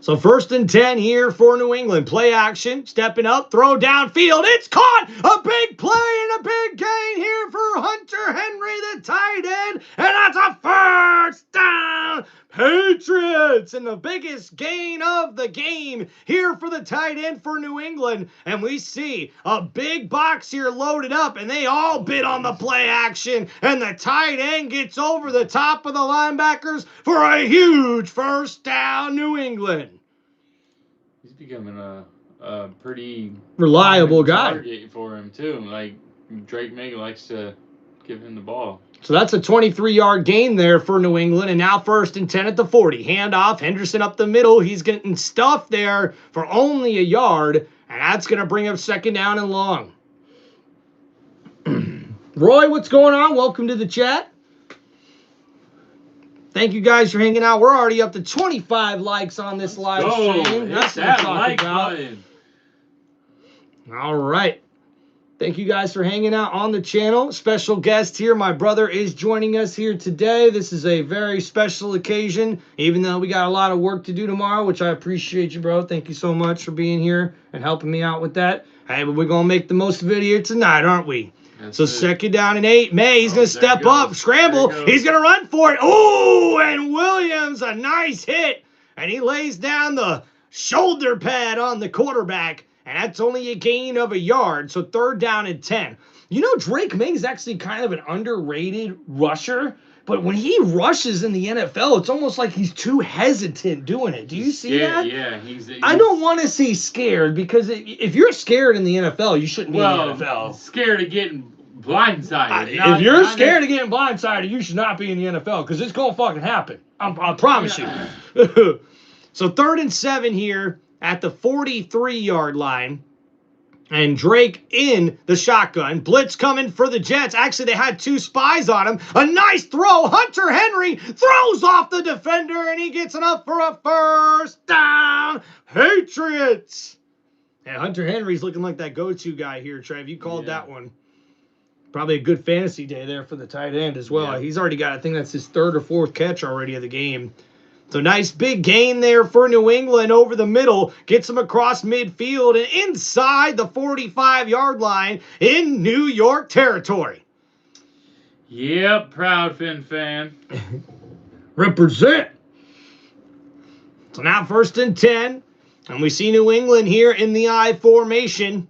So 1st and 10 here for New England. Play action, stepping up, throw downfield. It's caught! A big play and a big gain here for Hunter Henry, the tight end. And that's a 1st down. Patriots. And the biggest gain of the game here for the tight end for New England. And we see a big box here loaded up, and they all bid on the play action. And the tight end gets over the top of the linebackers for a huge first down, New England. He's becoming a pretty reliable guy target for him too. Like Drake May likes to give him the ball. So that's a 23-yard gain there for New England, and now 1st and 10 at the 40. Handoff, Henderson up the middle. He's getting stuffed there for only a yard, and that's going to bring up 2nd down and long. Roy, what's going on? Welcome to the chat. Thank you guys for hanging out. We're already up to 25 likes on this live stream. That's what I'm talking about. Button. All right. Thank you guys for hanging out on the channel. Special guest here. My brother is joining us here today. This is a very special occasion, even though we got a lot of work to do tomorrow, which I appreciate you, bro. Thank you so much for being here and helping me out with that. Hey, but we're going to make the most of it here tonight, aren't we? That's so it. 2nd down and 8. May, he's going to step up, scramble. He's going to run for it. Oh, and Williams, a nice hit. And he lays down the shoulder pad on the quarterback. And that's only a gain of a yard. So 3rd down and 10. You know, Drake May is actually kind of an underrated rusher. But when he rushes in the NFL, it's almost like he's too hesitant doing it. Do you see that? Yeah, I don't want to say scared, because if you're scared in the NFL, you shouldn't be in the NFL. Scared of getting blindsided. If you're scared of getting blindsided, you should not be in the NFL, because it's going to fucking happen. I promise you. So 3rd and 7 here at the 43-yard line. And Drake in the shotgun. Blitz coming for the Jets. Actually, they had 2 spies on him. A nice throw. Hunter Henry throws off the defender, and he gets it up for a 1st down. Patriots. And Hunter Henry's looking like that go-to guy here, Trev. You called that one. Probably a good fantasy day there for the tight end as well. Yeah. He's already got, I think that's his 3rd or 4th catch already of the game. So nice big gain there for New England over the middle. Gets him across midfield and inside the 45-yard line in New York territory. Yep, proud Finn fan. Represent. So now 1st and 10. And we see New England here in the I formation.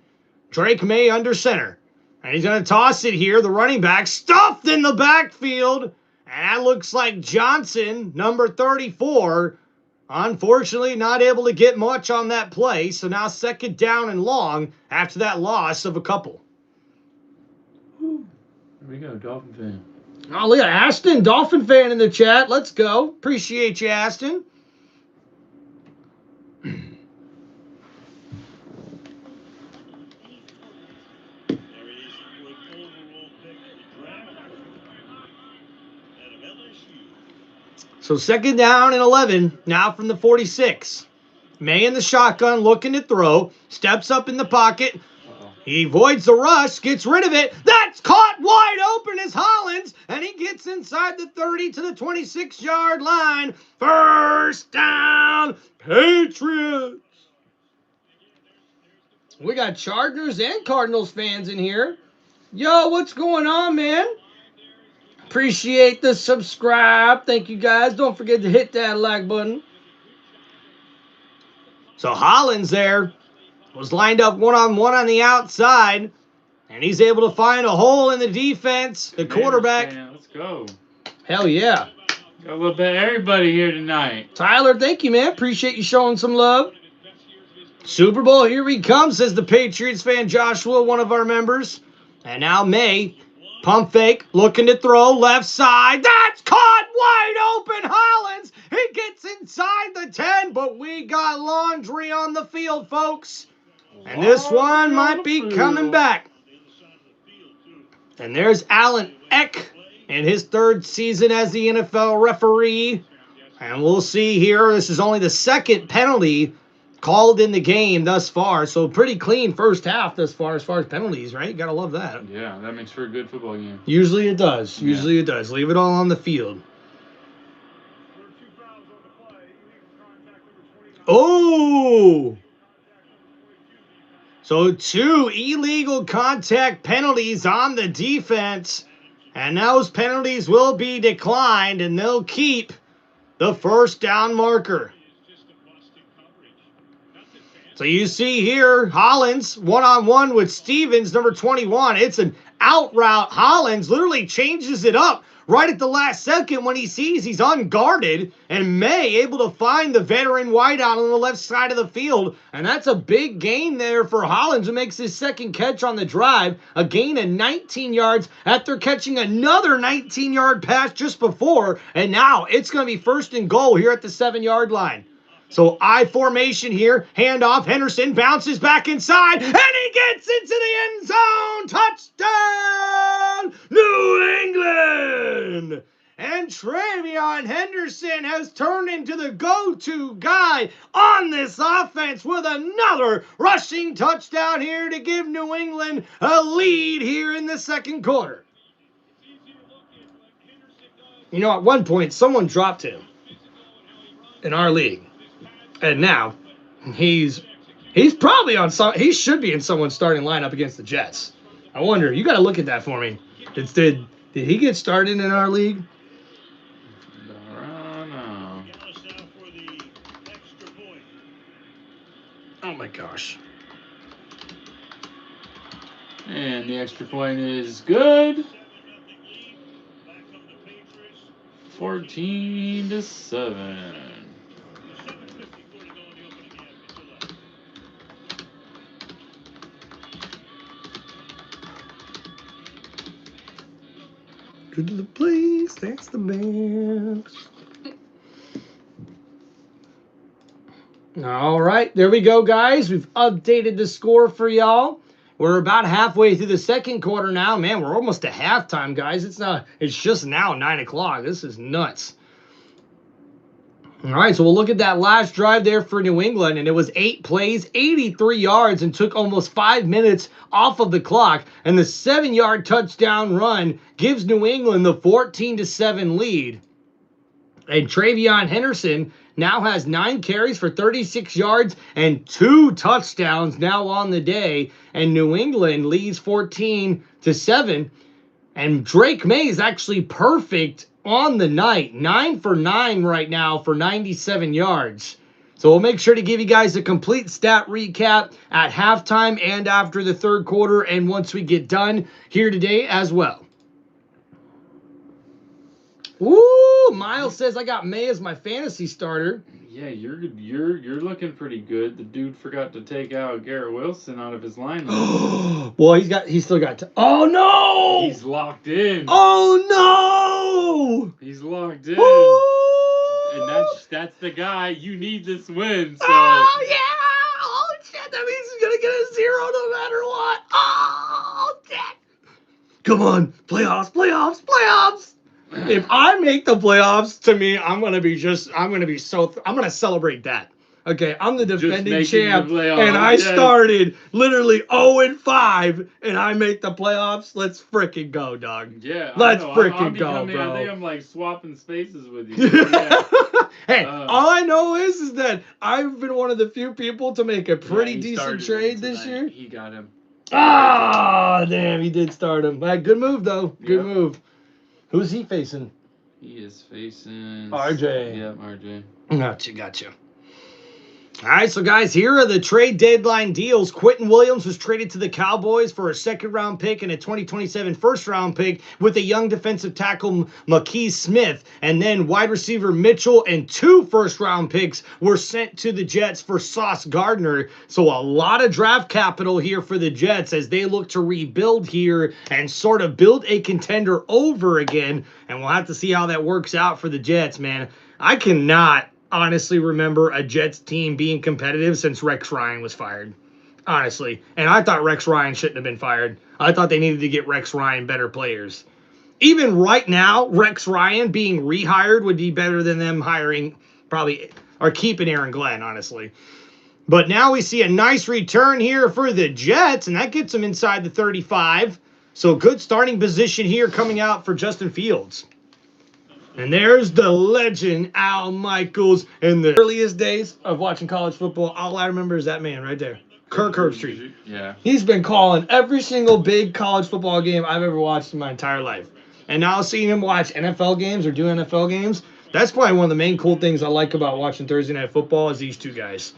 Drake May under center. And he's going to toss it here. The running back stuffed in the backfield. And that looks like Johnson, number 34, unfortunately not able to get much on that play. So now 2nd down and long after that loss of a couple. Here we go, Dolphin fan. Oh, look at Ashton, Dolphin fan in the chat. Let's go. Appreciate you, Ashton. So 2nd down and 11, now from the 46. May in the shotgun, looking to throw, steps up in the pocket. He avoids the rush, gets rid of it. That's caught wide open as Hollins, and he gets inside the 30 to the 26-yard line. 1st down, Patriots. We got Chargers and Cardinals fans in here. Yo, what's going on, man? Appreciate the subscribe. Thank you, guys. Don't forget to hit that like button. So Hollins there was lined up one-on-one on the outside, and he's able to find a hole in the defense. The quarterback. Man, let's go. Hell yeah. Got a little bit of everybody here tonight. Tyler, thank you, man. Appreciate you showing some love. Super Bowl, here we come, says the Patriots fan Joshua, one of our members. And now May. Pump fake, looking to throw, left side. That's caught wide open, Hollins. He gets inside the 10, but we got laundry on the field, folks. And this one might be coming back. And there's Alan Eck in his 3rd season as the NFL referee. And we'll see here, this is only the 2nd penalty called in the game thus far. So pretty clean first half as far as penalties, right? Gotta love that. Yeah, that makes for a good football game. Usually it does. Usually it does. Leave it all on the field. Oh! So 2 illegal contact penalties on the defense. And those penalties will be declined, and they'll keep the first down marker. So you see here, Hollins one-on-one with Stevens, number 21. It's an out route. Hollins literally changes it up right at the last second when he sees he's unguarded, and May able to find the veteran wideout on the left side of the field. And that's a big gain there for Hollins, who makes his second catch on the drive, a gain of 19 yards after catching another 19-yard pass just before. And now it's going to be first and goal here at the 7-yard line. So I formation here, handoff, Henderson bounces back inside, and he gets into the end zone. Touchdown, New England! And Travion Henderson has turned into the go-to guy on this offense with another rushing touchdown here to give New England a lead here in the second quarter. You know, at one point, someone dropped him in our league. And now he's probably on some. He should be in someone's starting lineup against the Jets. I wonder. You got to look at that for me. Did he get started in our league? No. Oh my gosh. And the extra point is good. 14-7. Go to the place, that's the band. All right, there we go, guys. We've updated the score for y'all. We're about halfway through the second quarter now. Man, we're almost to halftime, guys. It's just now 9 o'clock. This is nuts. All right, so we'll look at that last drive there for New England, and it was 8 plays, 83 yards, and took almost 5 minutes off of the clock. And the 7-yard touchdown run gives New England the 14-7 lead. And Travion Henderson now has 9 carries for 36 yards and 2 touchdowns now on the day. And New England leads 14-7. And Drake May is actually perfect on the night. 9 for 9 right now for 97 yards. So we'll make sure to give you guys a complete stat recap at halftime and after the third quarter and once we get done here today as well. Woo! Miles says I got May as my fantasy starter. Yeah, you're looking pretty good. The dude forgot to take out Garrett Wilson out of his lineup. Well, he's still got oh no! He's locked in. Oh no! He's locked in. Woo! And that's the guy. You need this win. So oh yeah! Oh shit! That means he's gonna get a 0 no matter what. Oh shit! Come on, playoffs! If I make the playoffs, to me, I'm gonna celebrate that. Okay, I'm the defending champ, and I started literally 0-5, and I make the playoffs. Let's freaking go, dog. Yeah, let's freaking go, bro. I think I'm like swapping spaces with you. Yeah. Hey, all I know is that I've been one of the few people to make a pretty decent trade this year. He got him. Ah, damn, he did start him. Good move though. Good move. Who's he facing? He is facing RJ. Yep, RJ. Gotcha. All right, so guys, here are the trade deadline deals. Quentin Williams was traded to the Cowboys for a second-round pick and a 2027 first-round pick with a young defensive tackle, McKee Smith. And then wide receiver Mitchell and 2 first-round picks were sent to the Jets for Sauce Gardner. So a lot of draft capital here for the Jets as they look to rebuild here and sort of build a contender over again. And we'll have to see how that works out for the Jets, man. I cannot honestly remember a Jets team being competitive since Rex Ryan was fired. Honestly. And I thought Rex Ryan shouldn't have been fired. I thought they needed to get Rex Ryan better players. Even right now, Rex Ryan being rehired would be better than them hiring probably or keeping Aaron Glenn, honestly. But now we see a nice return here for the Jets, and that gets them inside the 35. So good starting position here coming out for Justin Fields. And there's the legend, Al Michaels. In the earliest days of watching college football, all I remember is that man right there, Kirk Herbstreit. Yeah. He's been calling every single big college football game I've ever watched in my entire life. And now seeing him watch NFL games or do NFL games, That's probably one of the main cool things I like about watching Thursday Night Football is these two guys.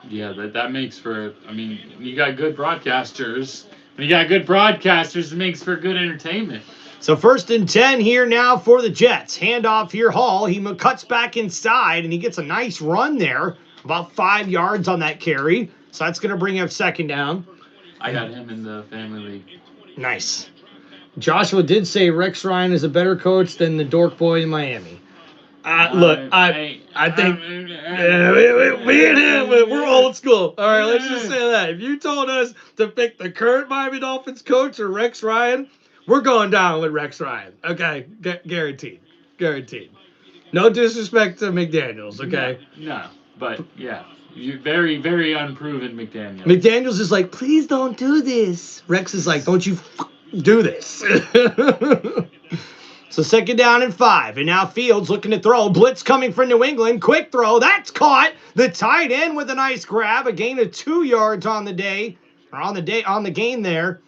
Yeah, that makes for. I mean, you got good broadcasters. When you got good broadcasters, it makes for good entertainment. So 1st and 10 here now for the Jets. Handoff here, Hall. He cuts back inside, and he gets a nice run there. About 5 yards on that carry. So that's going to bring up 2nd down. I got him in the family league. Nice. Joshua did say Rex Ryan is a better coach than the dork boy in Miami. Look, I think me and him, we're old school. All right, let's just say that. If you told us to pick the current Miami Dolphins coach or Rex Ryan, we're going down with Rex Ryan. Okay, guaranteed. No disrespect to McDaniels, okay? No, but yeah. You very, very unproven McDaniels. McDaniels is like, please don't do this. Rex is like, don't you do this. So 2nd down and 5. And now Fields looking to throw. Blitz coming from New England. Quick throw. That's caught. The tight end with a nice grab. A gain of 2 yards on the day. Or on the gain there.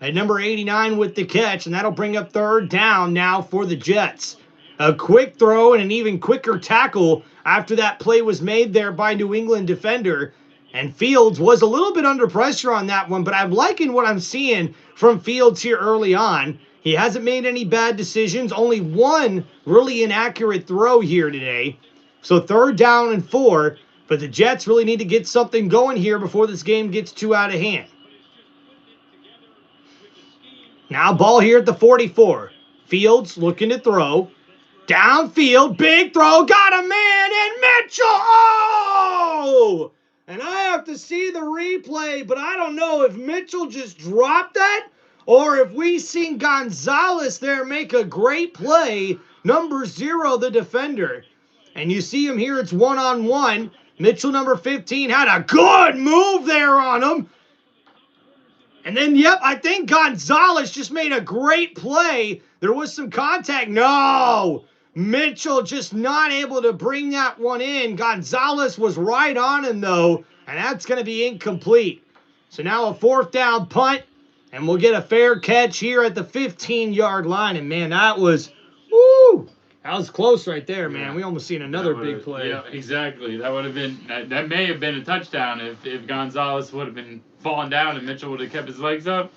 At number 89 with the catch. And that'll bring up 3rd down now for the Jets. A quick throw and an even quicker tackle after that play was made there by New England defender. And Fields was a little bit under pressure on that one, but I'm liking what I'm seeing from Fields here early on. He hasn't made any bad decisions, only one really inaccurate throw here today. So 3rd down and 4, but the Jets really need to get something going here before this game gets too out of hand. Now ball here at the 44. Fields looking to throw. Downfield, big throw, got a man, and Mitchell, oh! And I have to see the replay, but I don't know if Mitchell just dropped that or if we seen Gonzalez there make a great play. Number 0, the defender. And you see him here, it's 1-on-1. Mitchell, number 15, had a good move there on him. And then, yep, I think Gonzalez just made a great play. There was some contact. No! Mitchell just not able to bring that one in. Gonzalez was right on him, though, and that's going to be incomplete. So now a 4th down punt, and we'll get a fair catch here at the 15-yard line. And, man, that was close right there, man. We almost seen another big play. Yeah, exactly. That would have been that may have been a touchdown if Gonzalez would have been falling down and Mitchell would have kept his legs up.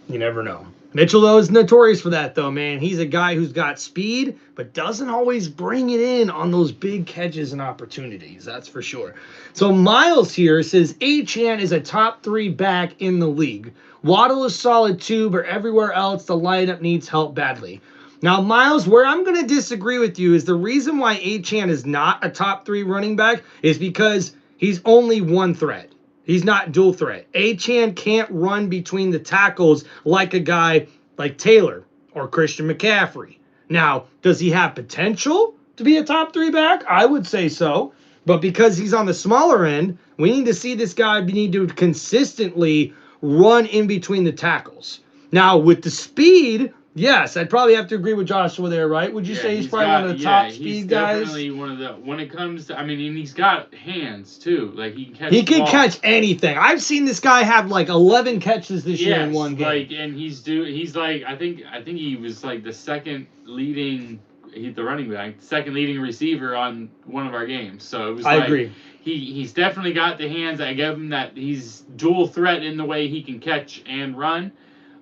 You never know. Mitchell, though, is notorious for that, though, man. He's a guy who's got speed, but doesn't always bring it in on those big catches and opportunities. That's for sure. So Miles here says Achane is a top 3 back in the league. Waddle is solid too, but everywhere else the lineup needs help badly. Now, Miles, where I'm going to disagree with you is the reason why Achane is not a top 3 running back is because he's only one threat. He's not dual threat. Achane can't run between the tackles like a guy like Taylor or Christian McCaffrey. Now, does he have potential to be a top 3 back? I would say so. But because he's on the smaller end, we need to see this guy need to consistently run in between the tackles. Now, with the speed, yes, I'd probably have to agree with Joshua there, right? Would you say he's probably one of the top speed guys? He's definitely one of the, when it comes to, I mean, and he's got hands too. Like he can catch. He can catch anything. I've seen this guy have like 11 catches this year in one game. Like, and he's like, I think he was like the second leading, the running back, second leading receiver on one of our games. So it was. I agree. He's definitely got the hands. I give him that. He's dual threat in the way he can catch and run.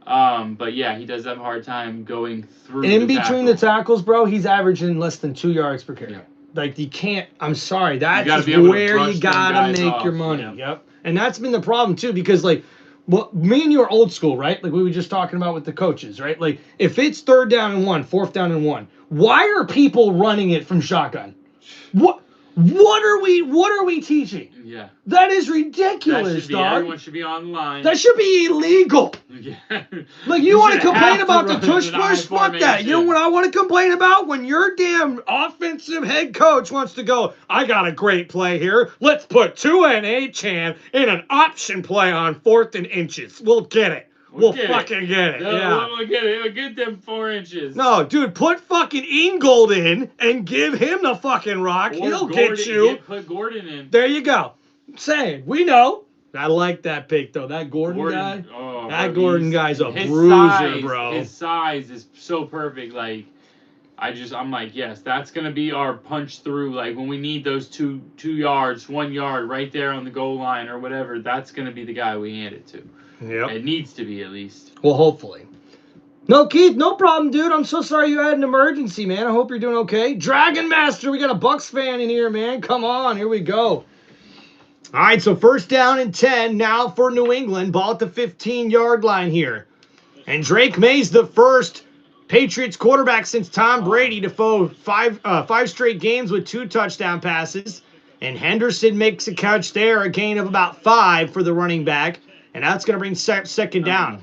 But yeah, he does have a hard time going through. In between the tackles, bro, he's averaging less than 2 yards per carry. Yeah. Like you can't. I'm sorry, that's where you gotta make your money. Yeah. Yep. And that's been the problem too, because like, well, me and you are old school, right? Like we were just talking about with the coaches, right? Like if it's 3rd down and 1, 4th down and 1, why are people running it from shotgun? What are we teaching? Yeah. That is ridiculous, dog. Everyone should be on the line. That should be illegal. Yeah. Like, you want to complain about the tush push? Fuck that. You know what I want to complain about? When your damn offensive head coach wants to go, I got a great play here. Let's put Tua and Achane in an option play on 4th and inches. We'll get it. We'll fucking get it. Yeah. We'll get it. We'll get them 4 inches. No, dude, put fucking Ingold in and give him the fucking rock. He'll get you. Put Gordon in. There you go. Saying, we know. I like that pick, though. That Gordon guy. Oh, that Gordon guy's a bruiser, bro. His size is so perfect. Like, I'm like, yes, that's gonna be our punch through. Like when we need those 2 yards, 1 yard right there on the goal line or whatever, that's gonna be the guy we hand it to. Yep. It needs to be at least. Well, hopefully. No, Keith, no problem, dude. I'm so sorry you had an emergency, man. I hope you're doing okay. Dragon Master, we got a Bucks fan in here, man. Come on, here we go. All right, so 1st down and 10 now for New England. Ball at the 15-yard line here. And Drake May's the first Patriots quarterback since Tom Brady to throw five straight games with 2 touchdown passes. And Henderson makes a catch there, a gain of about 5 for the running back. And that's going to bring second down.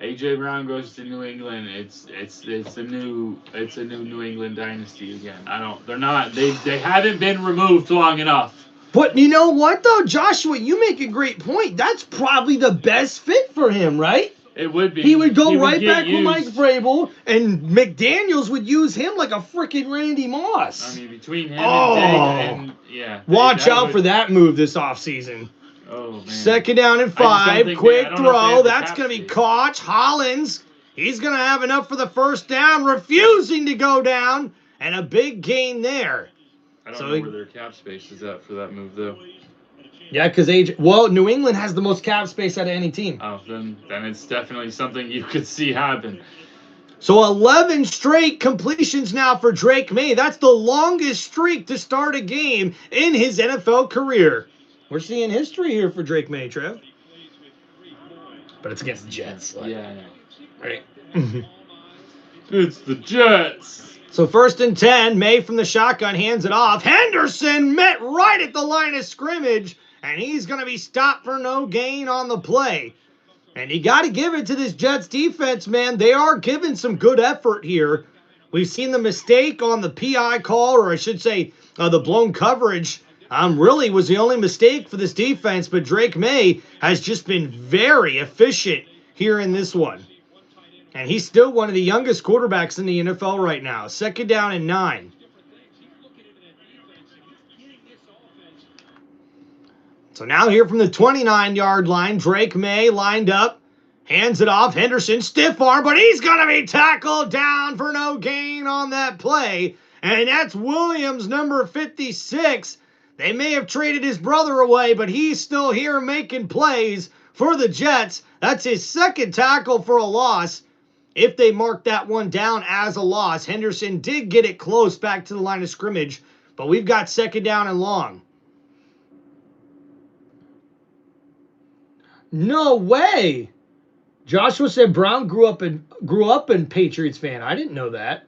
AJ Brown goes to New England. It's a new New England dynasty again. They haven't been removed long enough. But you know what though, Joshua, you make a great point. That's probably the best fit for him, right? It would be. He would go right back with Mike Vrabel, and McDaniels would use him like a freaking Randy Moss. I mean, between him and Diggs, yeah. Watch out for that move this offseason. Oh, man. 2nd down and 5. Quick throw. That's going to be caught. Hollins, he's going to have enough for the 1st down, refusing to go down, and a big gain there. I don't know where their cap space is at for that move, though. Yeah, because New England has the most cap space out of any team. Oh, then it's definitely something you could see happen. So 11 straight completions now for Drake May. That's the longest streak to start a game in his NFL career. We're seeing history here for Drake May, Trev. But it's against the Jets. Yeah. Right. It's the Jets. So 1st and 10, May from the shotgun hands it off. Henderson met right at the line of scrimmage, and he's going to be stopped for no gain on the play. And you got to give it to this Jets defense, man. They are giving some good effort here. We've seen the mistake on the PI call, or I should say the blown coverage. Really was the only mistake for this defense, but Drake May has just been very efficient here in this one. And he's still one of the youngest quarterbacks in the NFL right now. 2nd down and 9. So now here from the 29-yard line, Drake May lined up, hands it off. Henderson, stiff arm, but he's going to be tackled down for no gain on that play. And that's Williams, number 56. They may have traded his brother away, but he's still here making plays for the Jets. That's his 2nd tackle for a loss. If they mark that one down as a loss, Henderson did get it close back to the line of scrimmage, but we've got 2nd down and long. No way. Joshua said Brown grew up in Patriots fan. I didn't know that.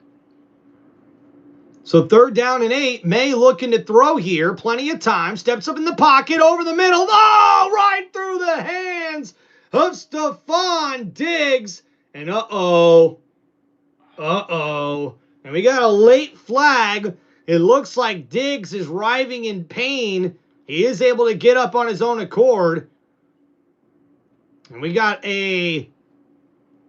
So 3rd down and 8. May looking to throw here. Plenty of time. Steps up in the pocket over the middle. Oh, right through the hands of Stephon Diggs. And uh-oh. And we got a late flag. It looks like Diggs is writhing in pain. He is able to get up on his own accord. And we got a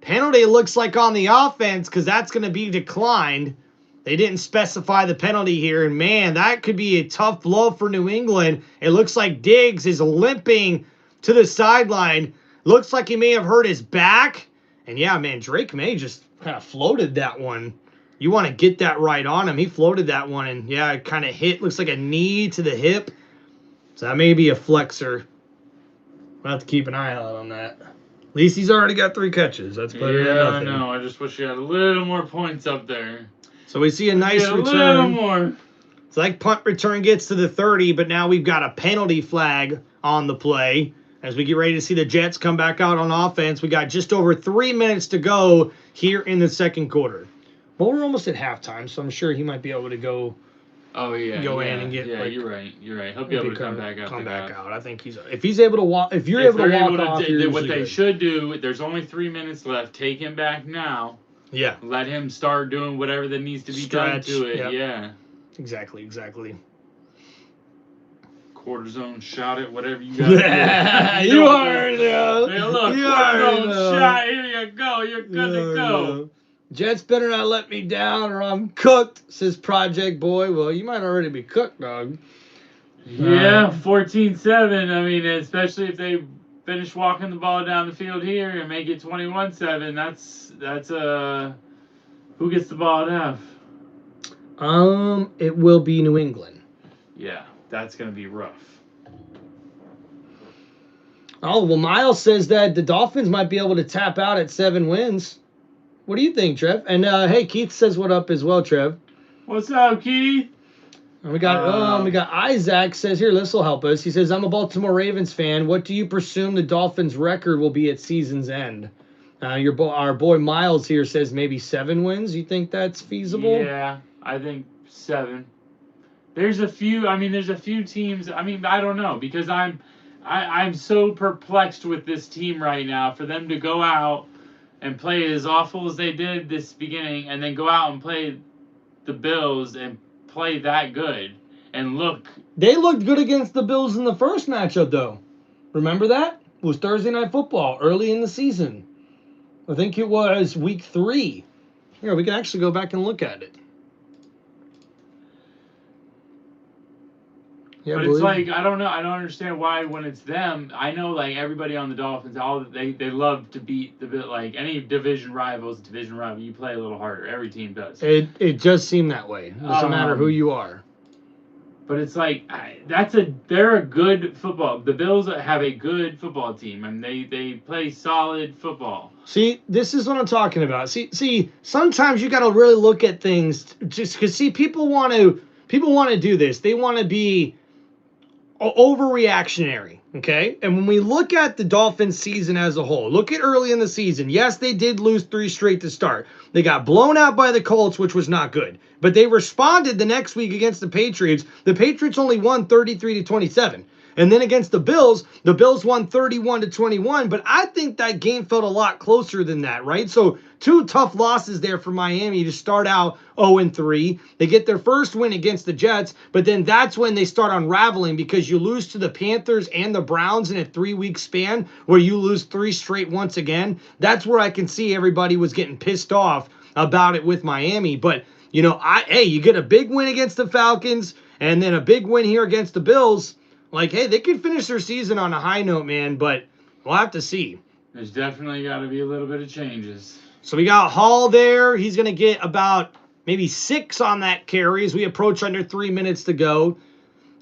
penalty, it looks like, on the offense, because that's going to be declined. They didn't specify the penalty here. And, man, that could be a tough blow for New England. It looks like Diggs is limping to the sideline. Looks like he may have hurt his back. And, yeah, man, Drake May just kind of floated that one. You want to get that right on him. He floated that one, and, yeah, it kind of hit. Looks like a knee to the hip. So that may be a flexor. We'll have to keep an eye out on that. At least he's already got 3 catches. That's better than nothing. Yeah, I know. I just wish he had a little more points up there. So we see a nice return. A little more. It's like punt return gets to the 30, but now we've got a penalty flag on the play. As we get ready to see the Jets come back out on offense, we got just over 3 minutes to go here in the 2nd quarter. Well, we're almost at halftime, so I'm sure he might be able to go. Oh yeah, go in and get. Yeah, you're right. He'll be able to come back out. I think if he's able to walk. If you're able to walk off, what they should do. There's only 3 minutes left. Take him back now. Yeah. Let him start doing whatever that needs to be done to it. Yep. Yeah. Exactly. Quarter zone shot it, whatever you got. You already know. Hey, look, quarter zone shot. Here you go. You're good to go. Jets better not let me down or I'm cooked, says Project Boy. Well, you might already be cooked, dog. Yeah, 14-7. I mean, especially if they finish walking the ball down the field here and make it 21-7. That's who gets the ball at half? It will be New England. Yeah, that's going to be rough. Oh, well, Miles says that the Dolphins might be able to tap out at 7 wins. What do you think, Trev? And hey, Keith says what up as well, Trev. What's up, Keith? And we got Isaac says here, this will help us. He says, I'm a Baltimore Ravens fan. What do you presume the Dolphins' record will be at season's end? Our boy Miles here says maybe 7 wins. You think that's feasible? Yeah, I think 7. There's a few teams. I mean, I don't know, because I'm so perplexed with this team right now. For them to go out and play as awful as they did this beginning, and then go out and play the Bills and play that good and look. They looked good against the Bills in the first matchup, though. Remember that? It was Thursday Night Football early in the season. I think it was week 3. Here, we can actually go back and look at it. Yeah, but it's like, I don't know. I don't understand why when it's them. I know, like, everybody on the Dolphins, they love to beat like any division rival, you play a little harder. Every team does. It does seem that way. It doesn't matter who you are. But it's like they're a good football. The Bills have a good football team, and they play solid football. See, this is what I'm talking about. See, sometimes you got to really look at things just because people want to do this. They want to be overreactionary, okay? And when we look at the Dolphins season as a whole, look at early in the season. Yes, they did lose 3 straight to start. They got blown out by the Colts, which was not good. But they responded the next week against the Patriots. The Patriots only won 33-27. And then against the Bills won 31-21. But I think that game felt a lot closer than that, right? So 2 tough losses there for Miami to start out 0-3. They get their first win against the Jets, but then that's when they start unraveling because you lose to the Panthers and the Browns in a 3-week span where you lose 3 straight once again. That's where I can see everybody was getting pissed off about it with Miami. But, you get a big win against the Falcons and then a big win here against the Bills. Like, hey, they could finish their season on a high note, man, but we'll have to see. There's definitely got to be a little bit of changes. So we got Hall there. He's going to get about maybe 6 on that carry as we approach under 3 minutes to go.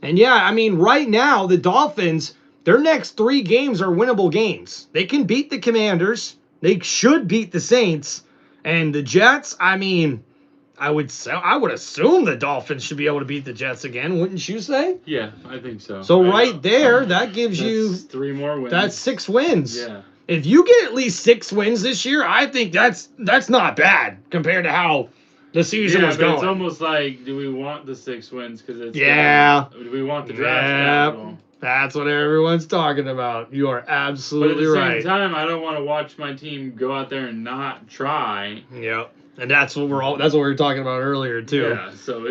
And yeah, I mean, right now, the Dolphins, their next 3 games are winnable games. They can beat the Commanders. They should beat the Saints. And the Jets, I mean, I would assume the Dolphins should be able to beat the Jets again, wouldn't you say? Yeah, I think so. So right there, that gives you 3 more wins. That's 6 wins. Yeah. If you get at least 6 wins this year, I think that's not bad compared to how the season was going. It's almost like, do we want the 6 wins? Because it's do we want the draft capital? That's what everyone's talking about. You are absolutely right. But at the same time, I don't want to watch my team go out there and not try. Yep. And that's what we were talking about earlier too. Yeah, so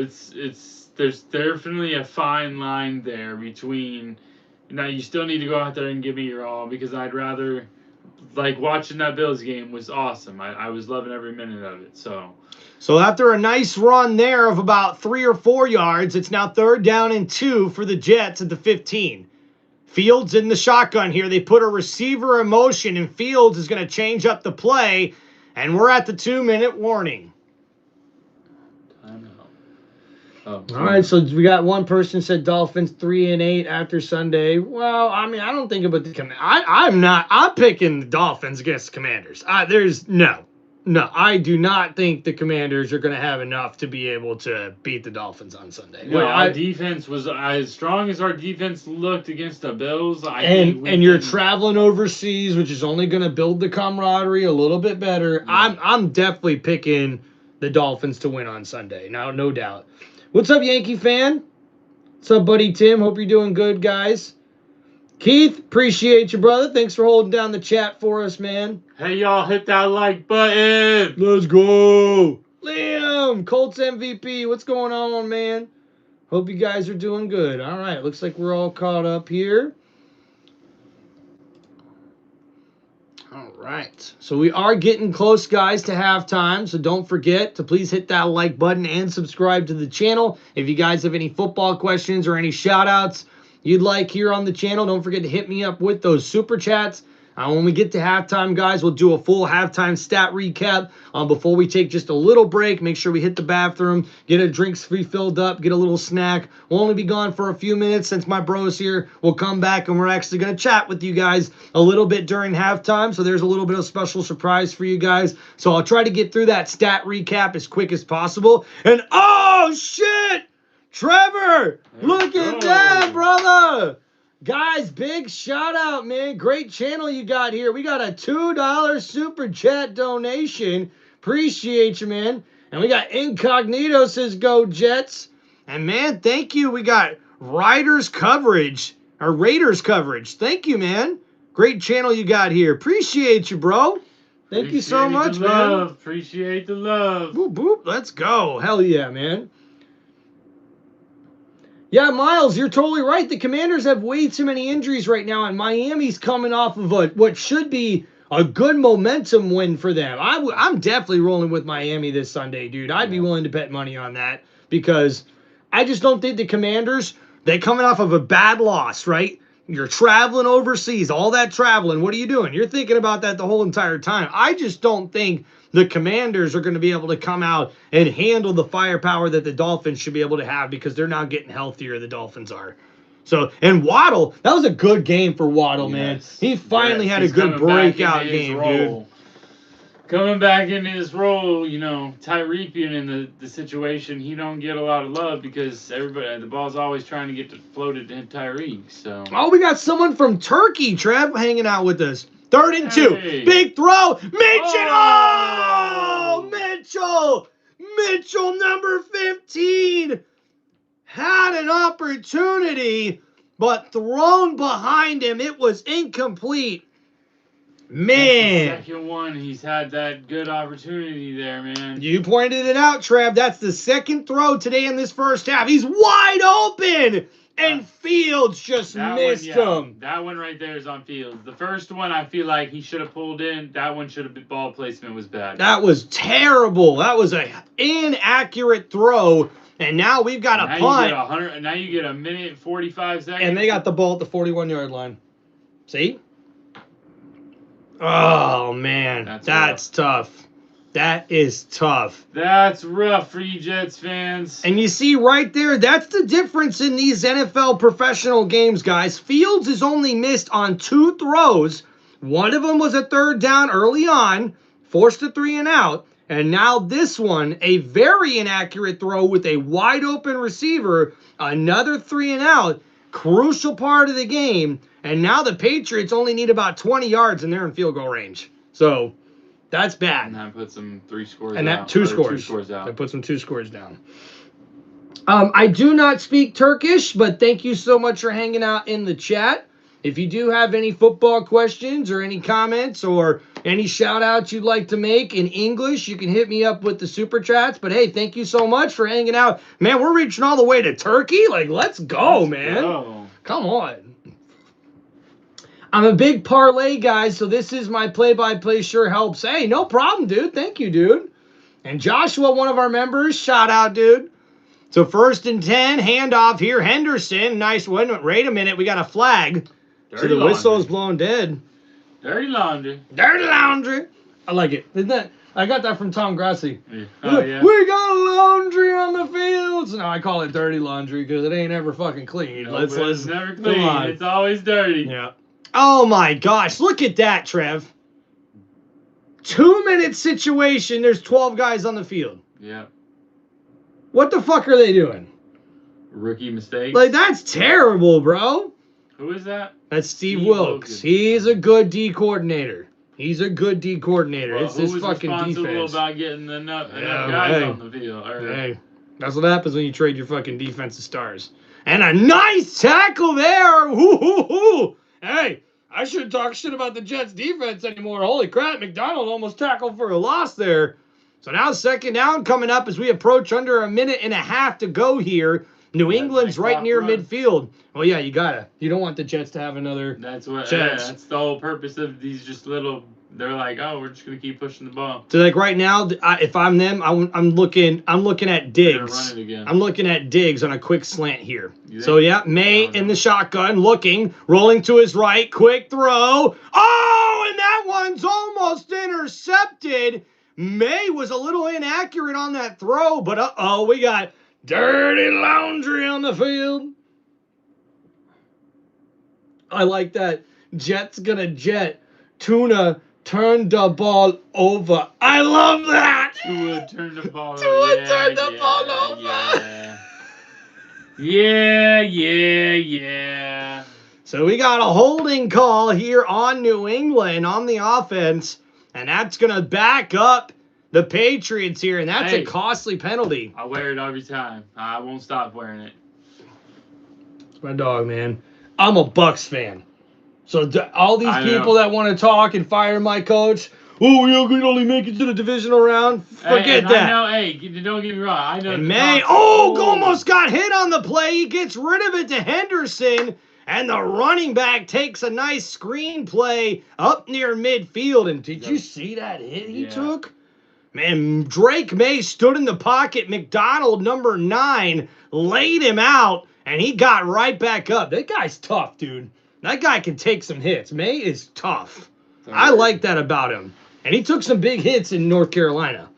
there's definitely a fine line there between, now you still need to go out there and give me your all, because I'd rather, like, watching that Bills game was awesome. I was loving every minute of it. So after a nice run there of about 3 or 4 yards, it's now 3rd down and 2 for the Jets at the 15. Fields in the shotgun here. They put a receiver in motion, and Fields is going to change up the play. And we're at the 2-minute warning. All right, so we got one person said Dolphins 3-8 after Sunday. Well, I mean, I don't think about the I'm picking the Dolphins against the Commanders. No, I do not think the Commanders are going to have enough to be able to beat the Dolphins on Sunday. No, our defense was as strong as our defense looked against the Bills. And you're traveling overseas, which is only going to build the camaraderie a little bit better. Yeah. I'm definitely picking the Dolphins to win on Sunday. Now, no doubt. What's up, Yankee fan? What's up, buddy Tim? Hope you're doing good, guys. Keith, appreciate you, brother. Thanks for holding down the chat for us, man. Hey, y'all, hit that like button. Let's go. Liam, Colts MVP. What's going on, man? Hope you guys are doing good. All right, looks like we're all caught up here. All right. So we are getting close, guys, to halftime. So don't forget to please hit that like button and subscribe to the channel. If you guys have any football questions or any shout-outs you'd like here on the channel, don't forget to hit me up with those super chats. When we get to halftime, guys, we'll do a full halftime stat recap before we take just a little break. Make sure we hit the bathroom, get our drinks refilled up, get a little snack. We'll only be gone for a few minutes since my bro's here. We'll come back and we're actually going to chat with you guys a little bit during halftime. So there's a little bit of special surprise for you guys. So I'll try to get through that stat recap as quick as possible. And oh, shit! Trevor, look at that, brother! Guys, big shout out, man. Great channel you got here. We got a $2 super chat donation. Appreciate you, man. And we got Incognito says go Jets. And man, thank you. We got Raiders coverage. Thank you, man. Great channel you got here. Appreciate you, bro. Thank you so much, man. Appreciate the love. Boop, boop. Let's go. Hell yeah, man. Yeah, Miles, you're totally right. The Commanders have way too many injuries right now, and Miami's coming off of what should be a good momentum win for them. I'm definitely rolling with Miami this Sunday, dude. I'd be willing to bet money on that because I just don't think the Commanders, they're coming off of a bad loss, right? You're traveling overseas, all that traveling. What are you doing? You're thinking about that the whole entire time. I just don't think the Commanders are going to be able to come out and handle the firepower that the Dolphins should be able to have because they're now getting healthier, the Dolphins are. So, and Waddle, that was a good game for Waddle, man. He finally had a good breakout game, dude. Coming back into his role, you know, Tyreek being in the situation, he don't get a lot of love because the ball's always trying to get floated to Tyreek. So. Oh, we got someone from Turkey, Trev, hanging out with us. 3rd and 2. Hey. Big throw. Mitchell! Oh, Mitchell! Mitchell, number 15, had an opportunity, but thrown behind him. It was incomplete. Man. That's the second one. He's had that good opportunity there, man. You pointed it out, Trev. That's the second throw today in this first half. He's wide open. And Fields just missed him. That one right there is on Fields. The first one, I feel like he should have pulled in. That one should have been, ball placement was bad. That was terrible. That was an inaccurate throw. And now we've got a punt. Now you get a minute and 45 seconds. And they got the ball at the 41-yard line. See? Oh, man. That's tough. That is tough. That's rough for you Jets fans. And you see right there, that's the difference in these NFL professional games, guys. Fields is only missed on 2 throws. One of them was a 3rd down early on, forced a 3 and out. And now this one, a very inaccurate throw with a wide open receiver, another 3 and out, crucial part of the game. And now the Patriots only need about 20 yards and they're in field goal range. So that's bad. And that puts them 3 scores and out. That 2 scores. 2 scores out. That puts them 2 scores down. I do not speak Turkish, but thank you so much for hanging out in the chat. If you do have any football questions or any comments or any shout-outs you'd like to make in English, you can hit me up with the super chats. But, hey, thank you so much for hanging out. Man, we're reaching all the way to Turkey. Like, let's go, man. Go. Come on. I'm a big parlay guy, so this is my play-by-play sure helps. Hey, no problem, dude. Thank you, dude. And Joshua, one of our members, shout out, dude. So 1st and 10, handoff here. Henderson, nice one. Wait a minute, we got a flag. So the whistle is blown dead. Dirty laundry. Dirty laundry. I like it. Isn't that? I got that from Tom Grassi. Yeah. Oh, yeah. We got laundry on the fields. No, I call it dirty laundry because it ain't ever fucking clean. No, it's never clean. It's always dirty. Yeah. Oh my gosh, look at that, Trev. 2-minute situation, there's 12 guys on the field. Yeah. What the fuck are they doing? Rookie mistake. Like, that's terrible, bro. Who is that? That's Steve Wilkes. He's a good D coordinator. He's a good D coordinator. Well, it's his fucking defense. Who was responsible about getting enough guys on the field? Hey, that's what happens when you trade your fucking defensive stars. And a nice tackle there. Woo-hoo-hoo. Hey, I shouldn't talk shit about the Jets defense anymore. Holy crap, McDonald almost tackled for a loss there. So now 2nd down coming up as we approach under a minute and a half to go here. New That's England's my right clock near run. midfield. Well, yeah, you gotta. You don't want the Jets to have another. That's what. Jets. Yeah, that's the whole purpose of these just little. They're like, oh, we're just gonna keep pushing the ball. So like right now, if I'm them, I'm looking at They're gonna Diggs. run it again. I'm looking at Diggs on a quick slant here. You So think? yeah, May I don't in know. the shotgun, looking, rolling to his right, quick throw. Oh, and that one's almost intercepted. May was a little inaccurate on that throw, but uh-oh, we got dirty laundry on the field. I like that. Jet's gonna jet. Tuna turned the ball over. I love that. Tua turned the ball over. Tua turned the ball over. Yeah. So we got a holding call here on New England on the offense, and that's gonna back up the Patriots here, and that's a costly penalty. I wear it every time. I won't stop wearing it. It's my dog, man. I'm a Bucks fan. So all these I people know. that want to talk and fire my coach, oh, we can only make it to the divisional round. Forget that. I know, don't get me wrong. I know. And May, almost got hit on the play. He gets rid of it to Henderson, and the running back takes a nice screen play up near midfield. And did you see that hit he took? Man, Drake May stood in the pocket. McDonald, number 9, laid him out, and he got right back up. That guy's tough, dude. That guy can take some hits. May is tough. I like that about him. And he took some big hits in North Carolina.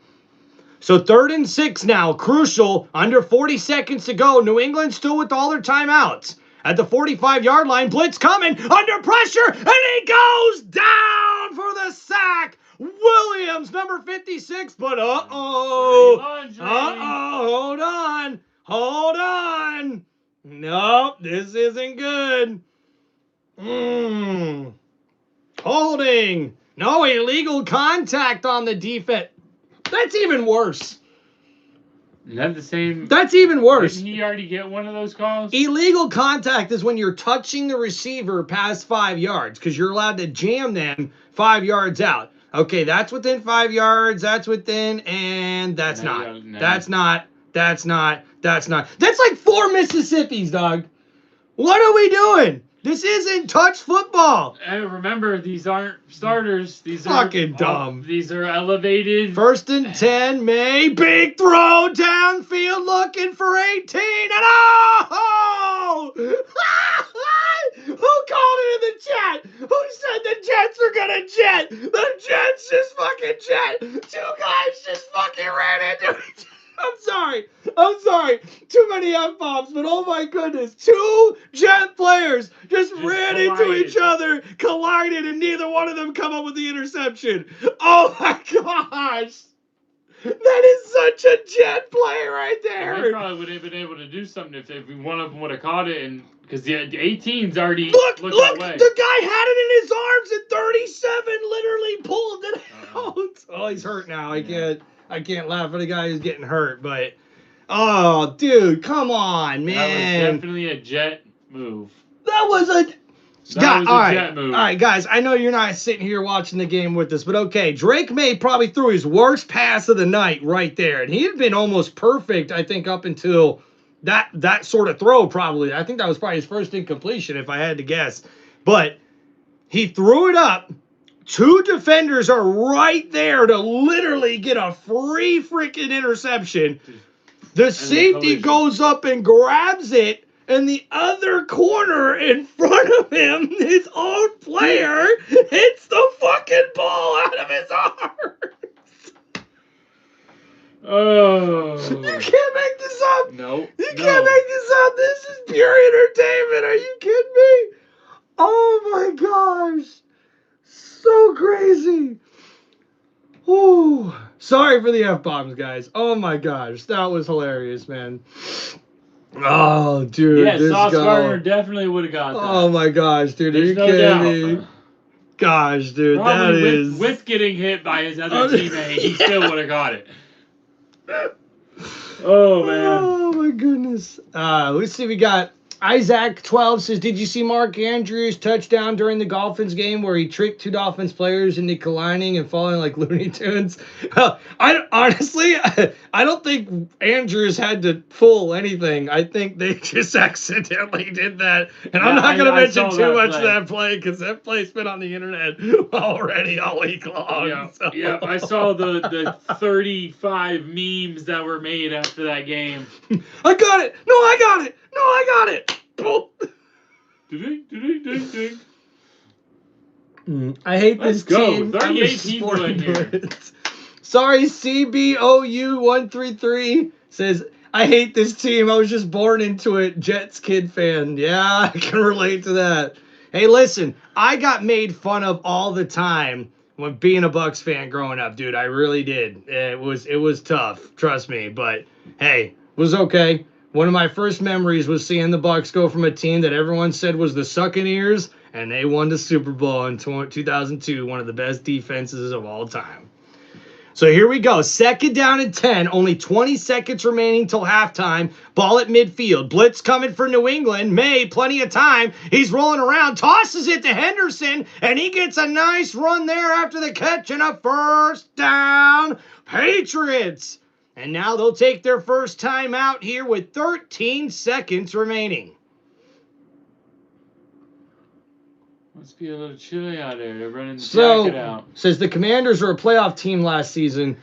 So 3rd and 6 now. Crucial. Under 40 seconds to go. New England still with all their timeouts. At the 45-yard line. Blitz coming. Under pressure. And he goes down for the sack. Williams, number 56. But hold on. Nope, this isn't good. Holding. No, illegal contact on the defense. That's even worse. Is that the same? That's even worse. Didn't he already get one of those calls? Illegal contact is when you're touching the receiver past 5 yards because you're allowed to jam them 5 yards out. Okay, that's within 5 yards. That's within, and that's not. That's not. That's like 4 Mississippis, dog. What are we doing? This isn't touch football. And remember, these aren't starters. These fucking are dumb. These are elevated. 1st and 10, May. Big throw downfield looking for 18. And oh! Who called it in the chat? Who said the Jets are going to jet? The Jets just fucking jet. 2 guys just fucking ran into each other. I'm sorry. Too many F-bombs, but oh my goodness. 2 Jet players just ran into each other, collided, and neither one of them come up with the interception. Oh my gosh. That is such a Jet play right there. They probably would have been able to do something if one of them would have caught it, and because the 18's already look, that way. The guy had it in his arms at 37, literally pulled it out. Oh, he's hurt now. I can't laugh at a guy who's getting hurt, but oh, dude, come on, man. That was definitely a Jet move. That was a Jet move. All right, guys, I know you're not sitting here watching the game with us, but okay, Drake May probably threw his worst pass of the night right there, and he had been almost perfect, I think, up until that sort of throw probably. I think that was probably his first incompletion, if I had to guess. But he threw it up. 2 defenders are right there to literally get a free freaking interception. The safety goes up and grabs it, and the other corner in front of him, his own player, hits the fucking ball out of his arms. Oh. You can't make this up. No. You can't make this up. This is pure entertainment. Are you kidding me? Oh my gosh. So crazy. Oh, sorry for the F-bombs, guys. Oh my gosh, that was hilarious, man. Oh, dude. Yeah, Sauce Gardner definitely would have got that. Oh my gosh, dude. Are you kidding me? Gosh, dude, probably that is... with getting hit by his other teammate, he still would have got it. Oh, man. Oh, my goodness. Let's see. We got Isaac12 says, did you see Mark Andrews' touchdown during the Dolphins game where he tricked 2 Dolphins players into colliding and falling like Looney Tunes? I don't think Andrews had to pull anything. I think they just accidentally did that. And I'm not going to mention too much of that play because that play's been on the internet already all week long. Yeah, so. Yeah, I saw the 35 memes that were made after that game. I got it. No, I got it. No, I got it. I hate this team. 38 people in here. Sorry, CBOU133 says, I hate this team. I was just born into it. Jets kid fan. Yeah, I can relate to that. Hey, listen, I got made fun of all the time when being a Bucs fan growing up, dude. I really did. It was tough, trust me. But hey, it was okay. One of my first memories was seeing the Bucs go from a team that everyone said was the Succaneers, and they won the Super Bowl in 2002, one of the best defenses of all time. So here we go. 2nd down and 10. Only 20 seconds remaining till halftime. Ball at midfield. Blitz coming for New England. May, plenty of time. He's rolling around. Tosses it to Henderson. And he gets a nice run there after the catch and a 1st down. Patriots. And now they'll take their first time out here with 13 seconds remaining. Must be a little chilly out there. They're running the jacket out. Says the Commanders were a playoff team last season.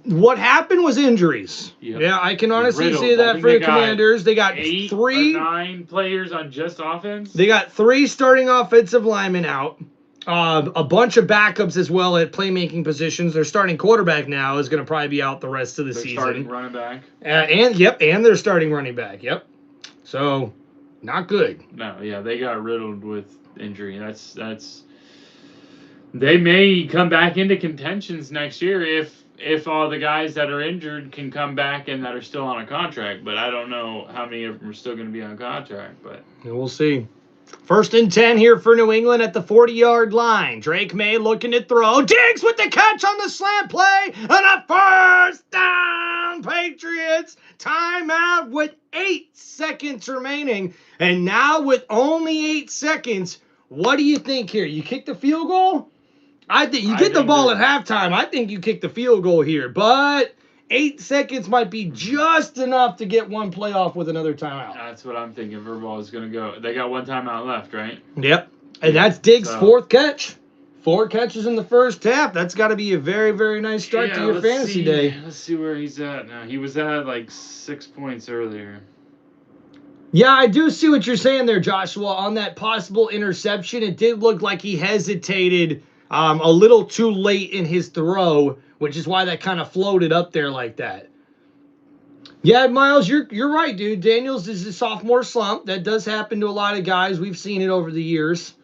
What happened was injuries. Yep. Yeah, I can honestly say that for the Commanders. They got 8 or 9 players on just offense. They got 3 starting offensive linemen out. A bunch of backups as well at playmaking positions. Their starting quarterback now is going to probably be out the rest of the season. Starting running back. And their starting running back. Yep. So, not good. No, yeah, they got riddled with injury. That's. They may come back into contentions next year if all the guys that are injured can come back and that are still on a contract. But I don't know how many of them are still going to be on contract. But we'll see. 1st and 10 here for New England at the 40-yard line. Drake May looking to throw. Diggs with the catch on the slant play. And a 1st down. Patriots. Timeout with 8 seconds remaining. And now with only 8 seconds, what do you think here? You kick the field goal? I think you get the ball at halftime. I think you kick the field goal here. But 8 seconds might be just enough to get one play off with another timeout. That's what I'm thinking. Verbaal is going to go. They got one timeout left, right? Yep. And that's Diggs' 4th catch. 4 catches in the first half. That's got to be a very, very nice start to your fantasy day. Let's see where he's at now. He was at like 6 points earlier. Yeah, I do see what you're saying there, Joshua. On that possible interception, it did look like he hesitated a little too late in his throw, which is why that kind of floated up there like that. Yeah, Miles, you're right, dude. Daniels is a sophomore slump. That does happen to a lot of guys. We've seen it over the years.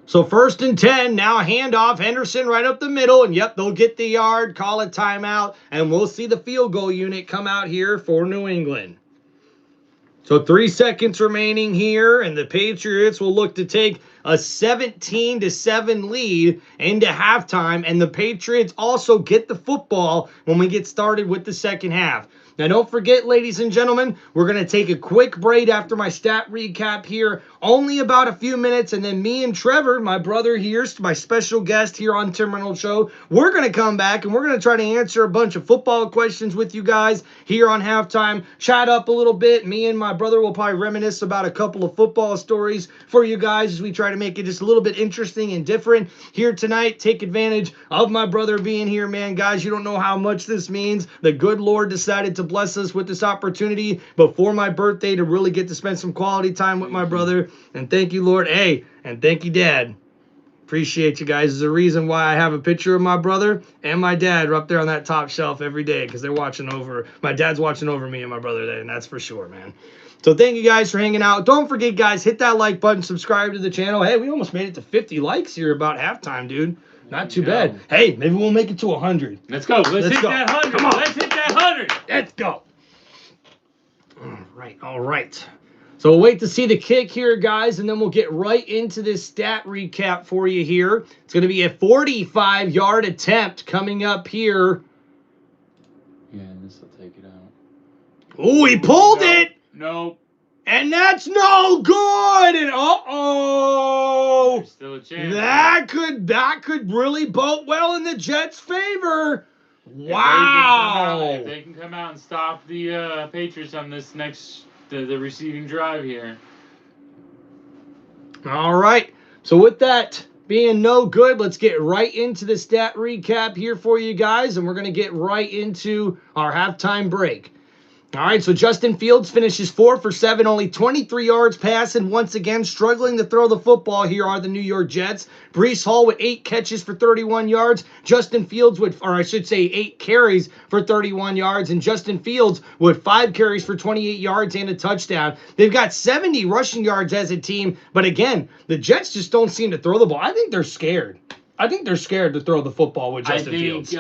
So 1st and 10, now a handoff. Henderson right up the middle, and yep, they'll get the yard, call a timeout, and we'll see the field goal unit come out here for New England. So 3 seconds remaining here, and the Patriots will look to take a 17-7 lead into halftime, and the Patriots also get the football when we get started with the second half. Now, don't forget, ladies and gentlemen, we're going to take a quick break after my stat recap here. Only about a few minutes, and then me and Trevor, my brother here, my special guest here on Tim Reynolds Show, we're going to come back, and we're going to try to answer a bunch of football questions with you guys here on halftime. Chat up a little bit. Me and my brother will probably reminisce about a couple of football stories for you guys as we try to make it just a little bit interesting and different here tonight. Take advantage of my brother being here, man. Guys, you don't know how much this means. The good Lord decided to bless us with this opportunity before my birthday to really get to spend some quality time with my brother. And thank you, Lord. Hey, and thank you, Dad. Appreciate you guys. There's a reason why I have a picture of my brother and my dad up there on that top shelf every day, because they're watching over. My dad's watching over me and my brother there, and that's for sure, man. So thank you guys for hanging out. Don't forget, guys, hit that like button, subscribe to the channel. Hey, we almost made it to 50 likes here about halftime, dude. Not too bad. Hey, maybe we'll make it to 100. Let's go. Let's hit that 100. Come on. Let's hit that 100. Let's go. All right. So we'll wait to see the kick here, guys, and then we'll get right into this stat recap for you here. It's going to be a 45-yard attempt coming up here. Yeah, this will take it out. Oh, he pulled it. Nope. And that's no good. And There's still a chance. that could really bode well in the Jets' favor. Wow. If they can come out and stop the Patriots on this the receiving drive here. All right. So with that being no good, let's get right into the stat recap here for you guys, and we're going to get right into our halftime break. All right, so Justin Fields finishes 4 for 7, only 23 yards passing. Once again, struggling to throw the football here are the New York Jets. Breece Hall with 8 catches for 31 yards. Justin Fields with, or I should say 8 carries for 31 yards. And Justin Fields with 5 carries for 28 yards and a touchdown. They've got 70 rushing yards as a team. But again, the Jets just don't seem to throw the ball. I think they're scared. I think they're scared to throw the football with Justin Fields.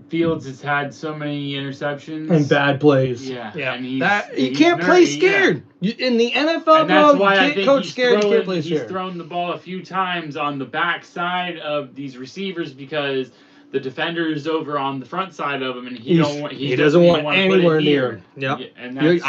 Fields has had so many interceptions and bad plays. Yeah. And you can't play scared. In the NFL, and that's why you can't coach scared. You can't play scared. He's thrown the ball a few times on the back side of these receivers because the defender is over on the front side of him, and he doesn't want anywhere near him. Yep. And that's,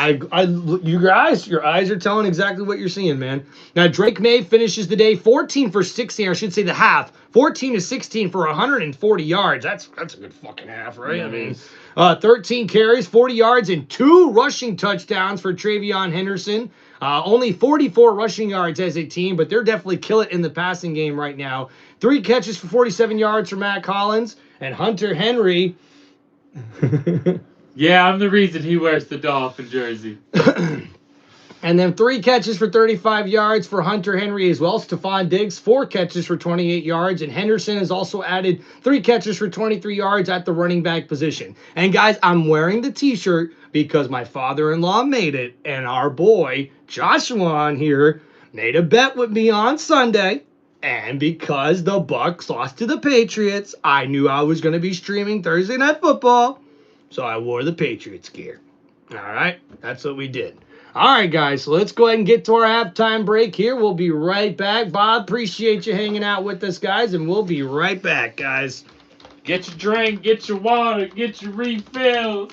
your eyes are telling exactly what you're seeing, man. Now Drake May finishes the day 14 for 16. I should say the half 14 to 16 for 140 yards. That's a good fucking half, right? Yeah, I mean, 13 carries, 40 yards, and 2 rushing touchdowns for Travion Henderson. Only 44 rushing yards as a team, but they're definitely killing it in the passing game right now. 3 catches for 47 yards for Matt Collins and Hunter Henry. Yeah, I'm the reason he wears the Dolphin jersey. And then 3 catches for 35 yards for Hunter Henry as well. Stephon Diggs, 4 catches for 28 yards. And Henderson has also added 3 catches for 23 yards at the running back position. And guys, I'm wearing the t-shirt because my father-in-law made it. And our boy, Joshua on here, made a bet with me on Sunday. And because the Bucs lost to the Patriots, I knew I was going to be streaming Thursday Night Football. So I wore the Patriots gear. All right, that's what we did. All right, guys, so let's go ahead and get to our halftime break here. We'll be right back. Bob, appreciate you hanging out with us, guys, and we'll be right back, guys. Get your drink, get your water, get your refills.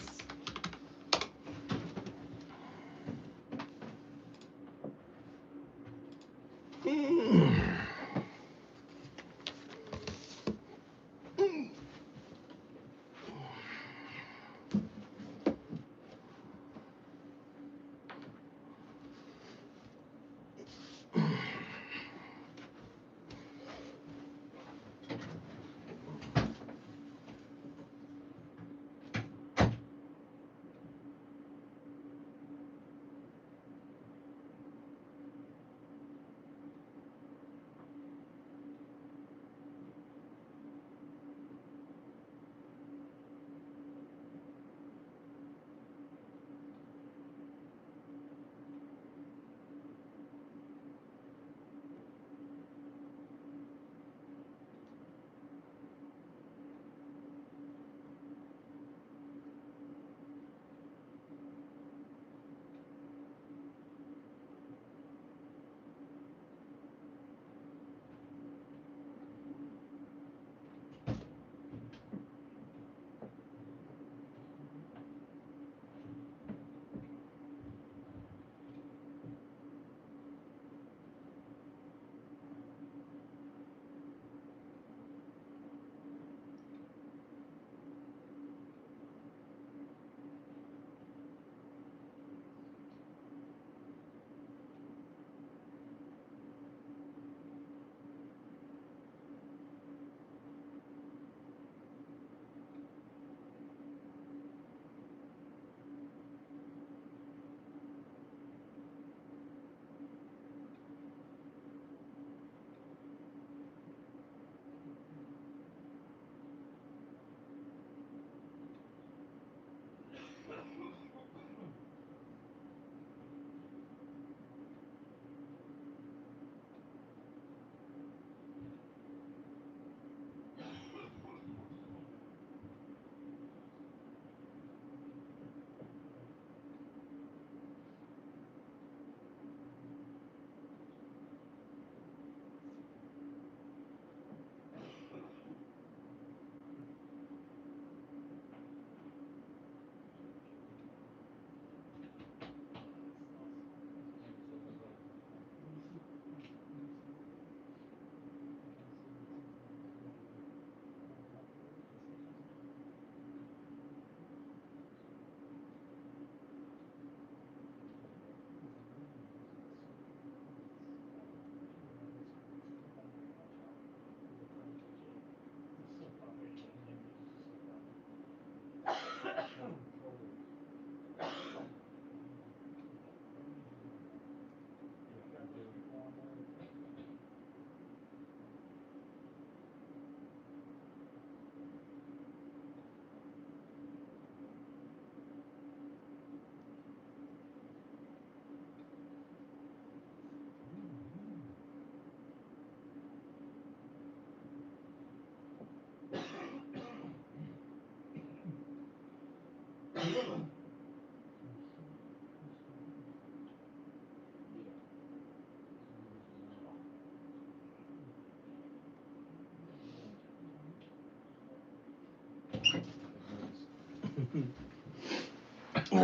All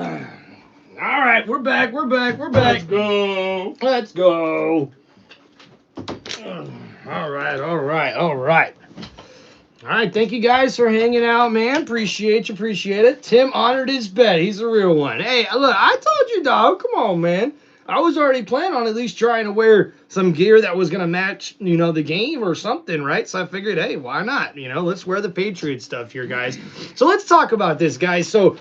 right, we're back. Let's go. Let's go. All right. All right, thank you guys for hanging out, man. Appreciate it. Tim honored his bet. He's a real one. Hey, look, I told you, dog. Come on, man. I was already planning on at least trying to wear some gear that was going to match, the game or something, right? So I figured, hey, why not? Let's wear the Patriots stuff here, guys. So let's talk about this, guys. So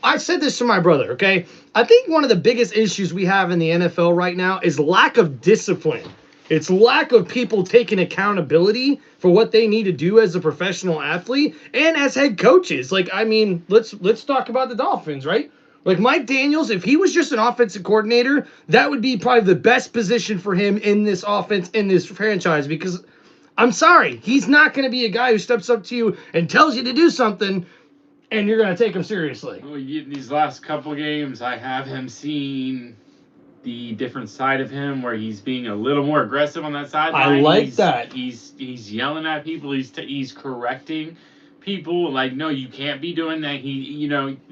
I said this to my brother, okay? I think one of the biggest issues we have in the NFL right now is lack of discipline. It's lack of people taking accountability for what they need to do as a professional athlete and as head coaches. Like, I mean, let's talk about the Dolphins, right? Like Mike Daniels, if he was just an offensive coordinator, that would be probably the best position for him in this offense, in this franchise, because I'm sorry, he's not going to be a guy who steps up to you and tells you to do something and you're going to take him seriously. Well, these last couple games, I have him seeing the different side of him where he's being a little more aggressive on that sideline. I like that. He's yelling at people. He's correcting people. Like, no, you can't be doing that.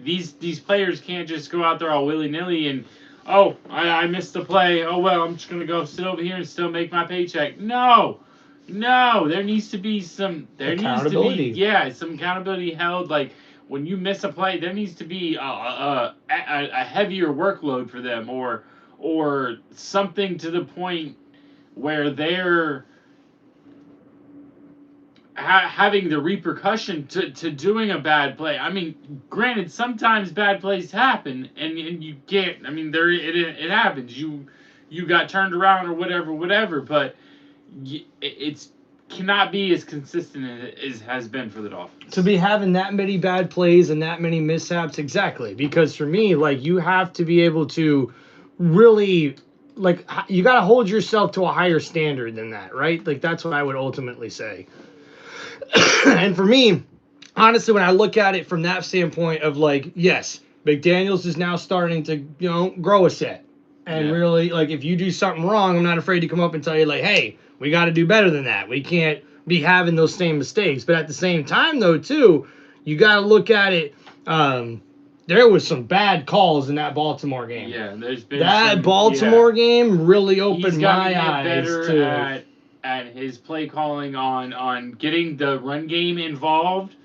These players can't just go out there all willy-nilly and, oh, I missed the play. Oh, well, I'm just going to go sit over here and still make my paycheck. No, there needs to be some accountability. Some accountability held. Like, when you miss a play, there needs to be a heavier workload for them or something to the point where they're having the repercussion to doing a bad play. I mean, granted, sometimes bad plays happen, and you can't. I mean, it happens. You got turned around or whatever. But it's cannot be as consistent as has been for the Dolphins. To be having that many bad plays and that many mishaps, exactly. Because for me, like, you have to be able to really, like, you got to hold yourself to a higher standard than that, right? Like, that's what I would ultimately say. And for me, honestly, when I look at it from that standpoint of, like, yes, McDaniels is now starting to, grow a set. And really, like, if you do something wrong, I'm not afraid to come up and tell you, like, hey, we got to do better than that. We can't be having those same mistakes. But at the same time, though, too, you got to look at it. There was some bad calls in that Baltimore game. Yeah, there's been that Baltimore game really opened my eyes to at his play calling on getting the run game involved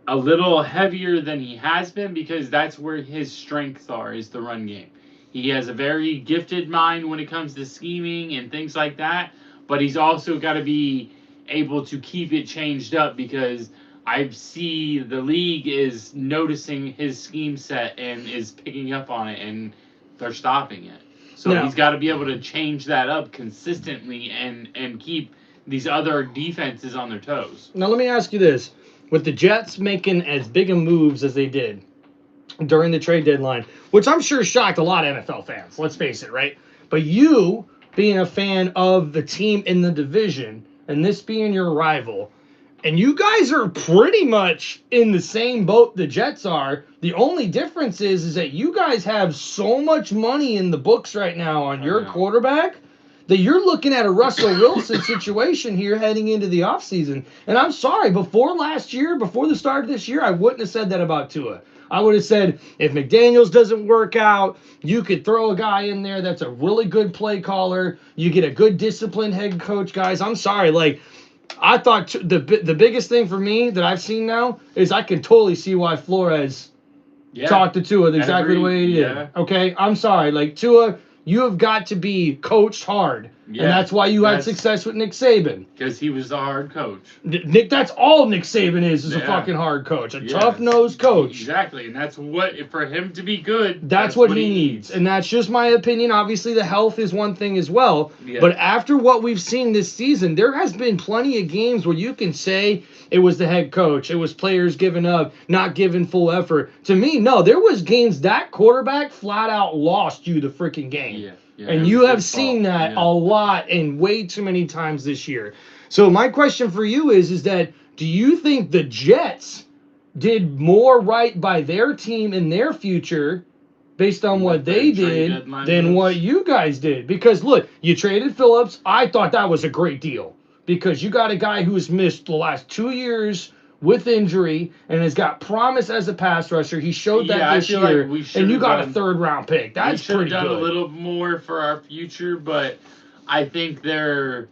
a little heavier than he has been, because that's where his strengths are, is the run game. He has a very gifted mind when it comes to scheming and things like that, but he's also got to be able to keep it changed up, because I see the league is noticing his scheme set and is picking up on it, and they're stopping it. So he's got to be able to change that up consistently and keep these other defenses on their toes. Now, let me ask you this. With the Jets making as big a moves as they did during the trade deadline, which I'm sure shocked a lot of NFL fans, let's face it, right? But you, being a fan of the team in the division, and this being your rival, and you guys are pretty much in the same boat the Jets are. The only difference is that you guys have so much money in the books right now on your quarterback that you're looking at a Russell Wilson situation here heading into the offseason. And I'm sorry, before the start of this year, I wouldn't have said that about Tua. I would have said, if McDaniels doesn't work out, you could throw a guy in there that's a really good play caller. You get a good disciplined head coach, guys. I'm sorry, like, I thought the biggest thing for me that I've seen now is I can totally see why Flores talked to Tua exactly the way he did. Okay? I'm sorry. Like, Tua, you have got to be coached hard. Yeah, and that's why you had success with Nick Saban. Because he was the hard coach. Nick, that's all Nick Saban is a fucking hard coach. A tough-nosed coach. Exactly. And that's what, for him to be good, that's what he needs. And that's just my opinion. Obviously, the health is one thing as well. Yeah. But after what we've seen this season, there has been plenty of games where you can say it was the head coach. It was players giving up, not giving full effort. To me, no. There was games that quarterback flat out lost you the freaking game. Yeah. Yeah, and you have seen that a lot and way too many times this year. So my question for you is that do you think the Jets did more right by their team and their future based on what they did than what you guys did? Because, look, you traded Phillips. I thought that was a great deal because you got a guy who's missed the last 2 years with injury and has got promise as a pass rusher. He showed that I this feel year, like we and you got a done, 3rd round pick. That's pretty good. We should have done a little more for our future, but I think this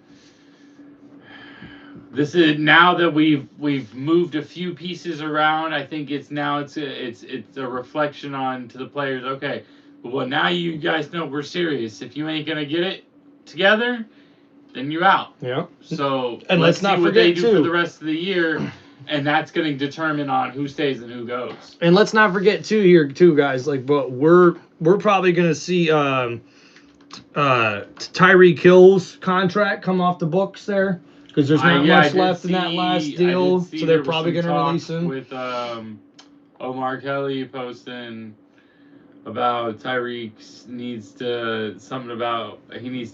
is now that we've moved a few pieces around. I think it's a reflection on to the players. Okay, well now you guys know we're serious. If you ain't gonna get it together, then you're out. Yeah. So and let's not see what forget they do too, for the rest of the year, and that's going to determine on who stays and who goes. And let's not forget too here too, guys. Like, but we're probably gonna see Tyreek Hill's contract come off the books there because there's not much left in that last deal, so they're probably gonna release him. With Omar Kelly posting about Tyreek needs to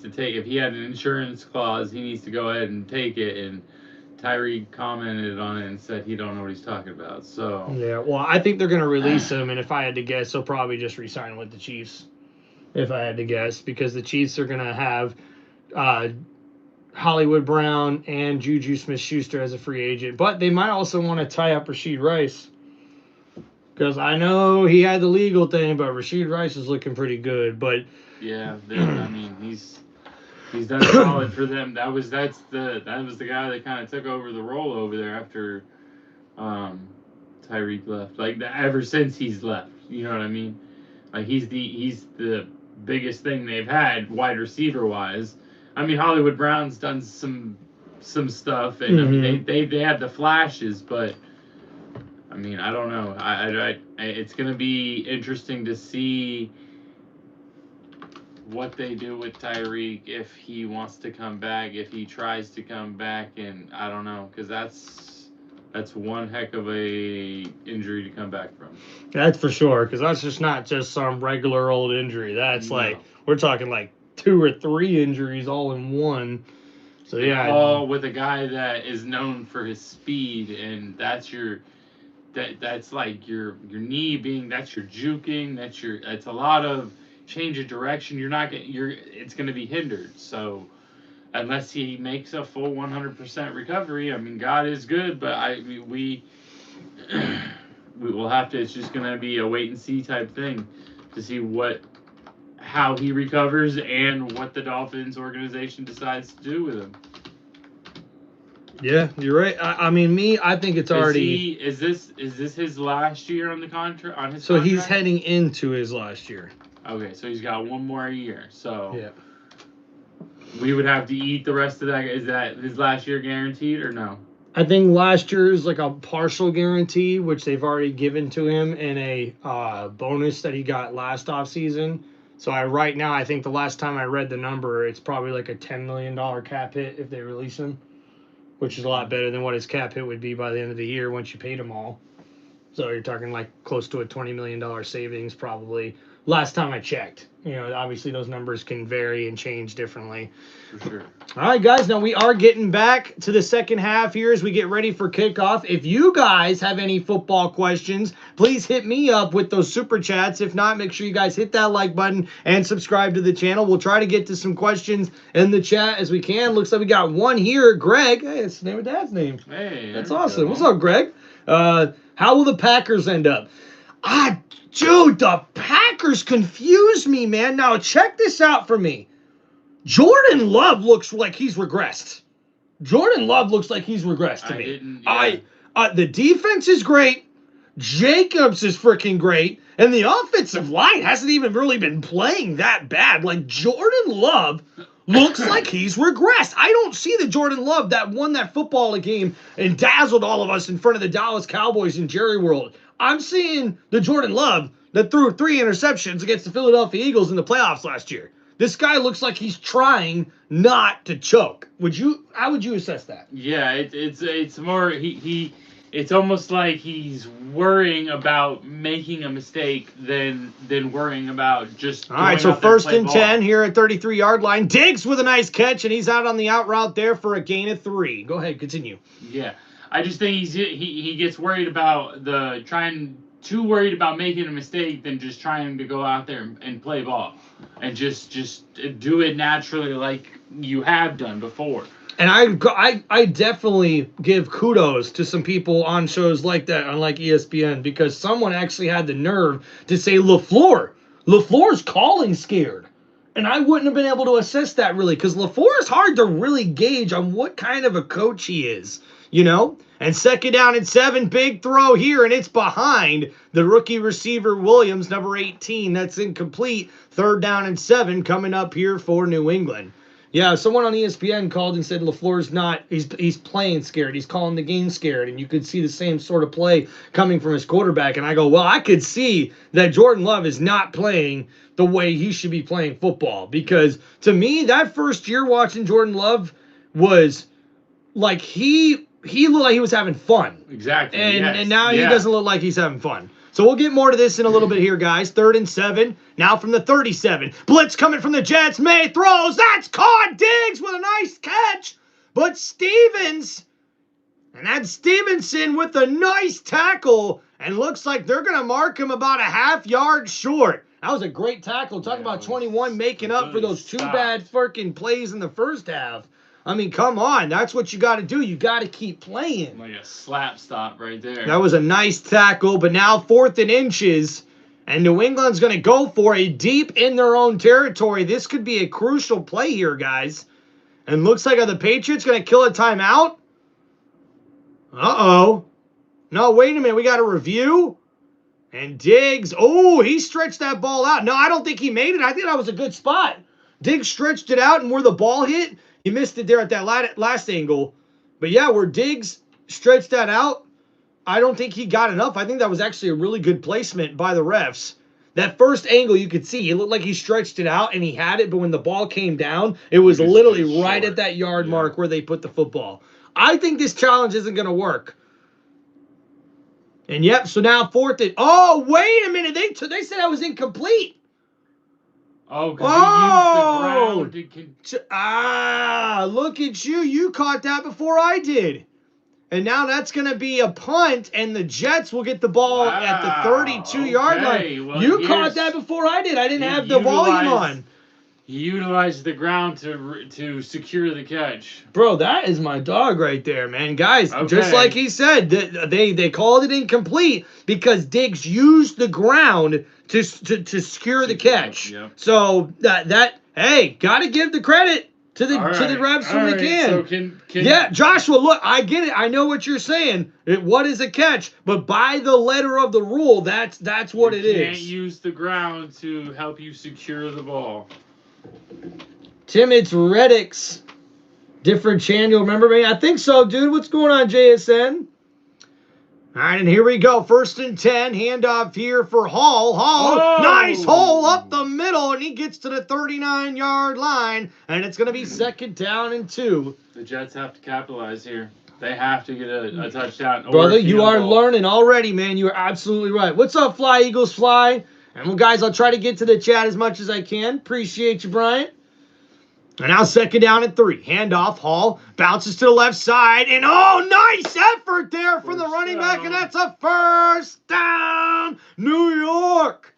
take, if he had an insurance clause, he needs to go ahead and take it, and Tyreek commented on it and said he don't know what he's talking about. So yeah, well, I think they're gonna release him, and if I had to guess, they'll probably just re-sign with the Chiefs. If I had to guess, because the Chiefs are gonna have Hollywood Brown and Juju Smith-Schuster as a free agent, but they might also want to tie up Rashid Rice. Because I know he had the legal thing, but Rashid Rice is looking pretty good. But yeah, I mean he's done solid for them. That was the guy that kind of took over the role over there after Tyreek left. Like ever since he's left, you know what I mean? Like he's the biggest thing they've had wide receiver wise. I mean Hollywood Brown's done some stuff, and I mean they have the flashes, but. I mean, I don't know. It's going to be interesting to see what they do with Tyreek, if he wants to come back, if he tries to come back, and I don't know, because that's one heck of a injury to come back from. That's for sure, because that's just not just some regular old injury. That's like, we're talking like 2 or 3 injuries all in one. So yeah, all with a guy that is known for his speed, and that's like your knee being, that's your juking, it's a lot of change of direction. It's going to be hindered. So unless he makes a full 100% recovery, I mean, God is good, but we will have to. It's just going to be a wait and see type thing to see how he recovers and what the Dolphins organization decides to do with him. Yeah, you're right. I mean, I think it's already. Is this his last year on the contract? So he's heading into his last year. Okay, so he's got one more year. So yeah, we would have to eat the rest of that. Is that his last year guaranteed or no? I think last year is like a partial guarantee, which they've already given to him in a bonus that he got last offseason. So right now, I think the last time I read the number, it's probably like a $10 million cap hit if they release him, which is a lot better than what his cap hit would be by the end of the year once you paid him all. So you're talking like close to a $20 million savings probably. Last time I checked. You know, obviously those numbers can vary and change differently. For sure. All right, guys. Now we are getting back to the second half here as we get ready for kickoff. If you guys have any football questions, please hit me up with those super chats. If not, make sure you guys hit that like button and subscribe to the channel. We'll try to get to some questions in the chat as we can. Looks like we got one here. Greg. Hey, it's the name of Dad's name. Hey. That's awesome. What's up, Greg? How will the Packers end up? Dude, the Packers confuse me, man. Now, check this out for me. Jordan Love looks like he's regressed. To me. The defense is great. Jacobs is freaking great. And the offensive line hasn't even really been playing that bad. Like, Jordan Love looks like he's regressed. I don't see the Jordan Love that won that football game and dazzled all of us in front of the Dallas Cowboys in Jerry World. I'm seeing the Jordan Love that threw 3 interceptions against the Philadelphia Eagles in the playoffs last year. This guy looks like he's trying not to choke. How would you assess that? Yeah, it's more it's almost like he's worrying about making a mistake than worrying about just. All right, so 1st and 10 here at 33-yard line. Diggs with a nice catch, and he's out on the out route there for a gain of 3. Go ahead, continue. Yeah. I just think he gets worried about trying too worried about making a mistake than just trying to go out there and play ball and just do it naturally like you have done before. And I definitely give kudos to some people on shows like that, on like ESPN, because someone actually had the nerve to say LaFleur's calling scared. And I wouldn't have been able to assess that really, because LaFleur is hard to really gauge on what kind of a coach he is, you know? And 2nd down and 7, big throw here, and it's behind the rookie receiver Williams, number 18. That's incomplete. 3rd down and 7 coming up here for New England. Yeah, someone on ESPN called and said LaFleur's not, he's playing scared. He's calling the game scared. And you could see the same sort of play coming from his quarterback. And I go, well, I could see that Jordan Love is not playing the way he should be playing football. Because to me, that first year watching Jordan Love was like he looked like he was having fun. Exactly. And now he doesn't look like he's having fun. So we'll get more to this in a little bit here, guys. 3rd and 7. Now from the 37. Blitz coming from the Jets. May throws. That's caught. Diggs with a nice catch. But Stevens, and that's Stevenson with a nice tackle. And looks like they're going to mark him about a half yard short. That was a great tackle. Talk about 21 making up for those 2 bad freaking plays in the first half. I mean, come on. That's what you got to do. You got to keep playing. Like a slap stop right there. That was a nice tackle, but now 4th and inches, and New England's going to go for a deep in their own territory. This could be a crucial play here, guys. And looks like the Patriots going to kill a timeout. Uh-oh. No, wait a minute. We got a review. And Diggs, oh, he stretched that ball out. No, I don't think he made it. I think that was a good spot. Diggs stretched it out, and where the ball hit, he missed it there at that last angle. But yeah, where Diggs stretched that out, I don't think he got enough. I think that was actually a really good placement by the refs. That first angle you could see, it looked like he stretched it out and he had it, but when the ball came down, it was literally right at that yard mark where they put the football. I think this challenge isn't going to work. And yep, so now 4th and... Oh, wait a minute. They said I was incomplete. Oh, because he used the ground. Look at you. You caught that before I did. And now that's going to be a punt, and the Jets will get the ball at the 32-yard line. Well, you caught that before I did. I didn't have the volume on. He utilized the ground to secure the catch. Bro, that is my dog right there, man. Guys, just like he said, they called it incomplete because Diggs used the ground to secure the catch. Yep. So hey, got to give the credit to the refs when they can. So can yeah, Joshua, look, I get it. I know what you're saying. What is a catch? But by the letter of the rule, that's what it is. You can't use the ground to help you secure the ball. Tim, it's Reddick's different channel. Remember me? I think so, dude. What's going on, JSN? All right, and here we go. 1st and 10. Handoff here for Hall. Nice hole up the middle, and he gets to the 39-yard line, and it's going to be 2nd down and 2. The Jets have to capitalize here. They have to get a touchdown. Brother, you are learning already, man. You are absolutely right. What's up, Fly Eagles Fly? And well, guys, I'll try to get to the chat as much as I can. Appreciate you, Bryant. And now 2nd down and 3. Handoff. Hall bounces to the left side. And nice effort there from the running back. And that's a 1st down, New York.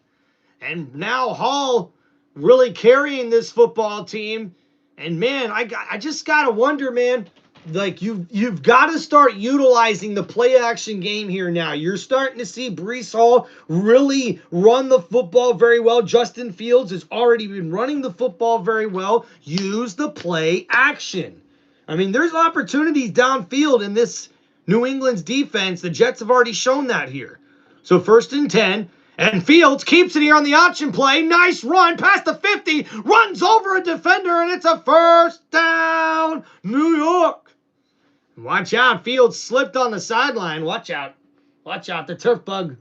And now Hall really carrying this football team. And man, I just gotta wonder, man. Like you've got to start utilizing the play action game here now. You're starting to see Breece Hall really run the football very well. Justin Fields has already been running the football very well. Use the play action. I mean, there's opportunities downfield in this New England's defense. The Jets have already shown that here. So 1st and 10. And Fields keeps it here on the option play. Nice run past the 50. Runs over a defender, and it's a 1st down, New York. Watch out. Fields slipped on the sideline. Watch out. Watch out. The turf bug.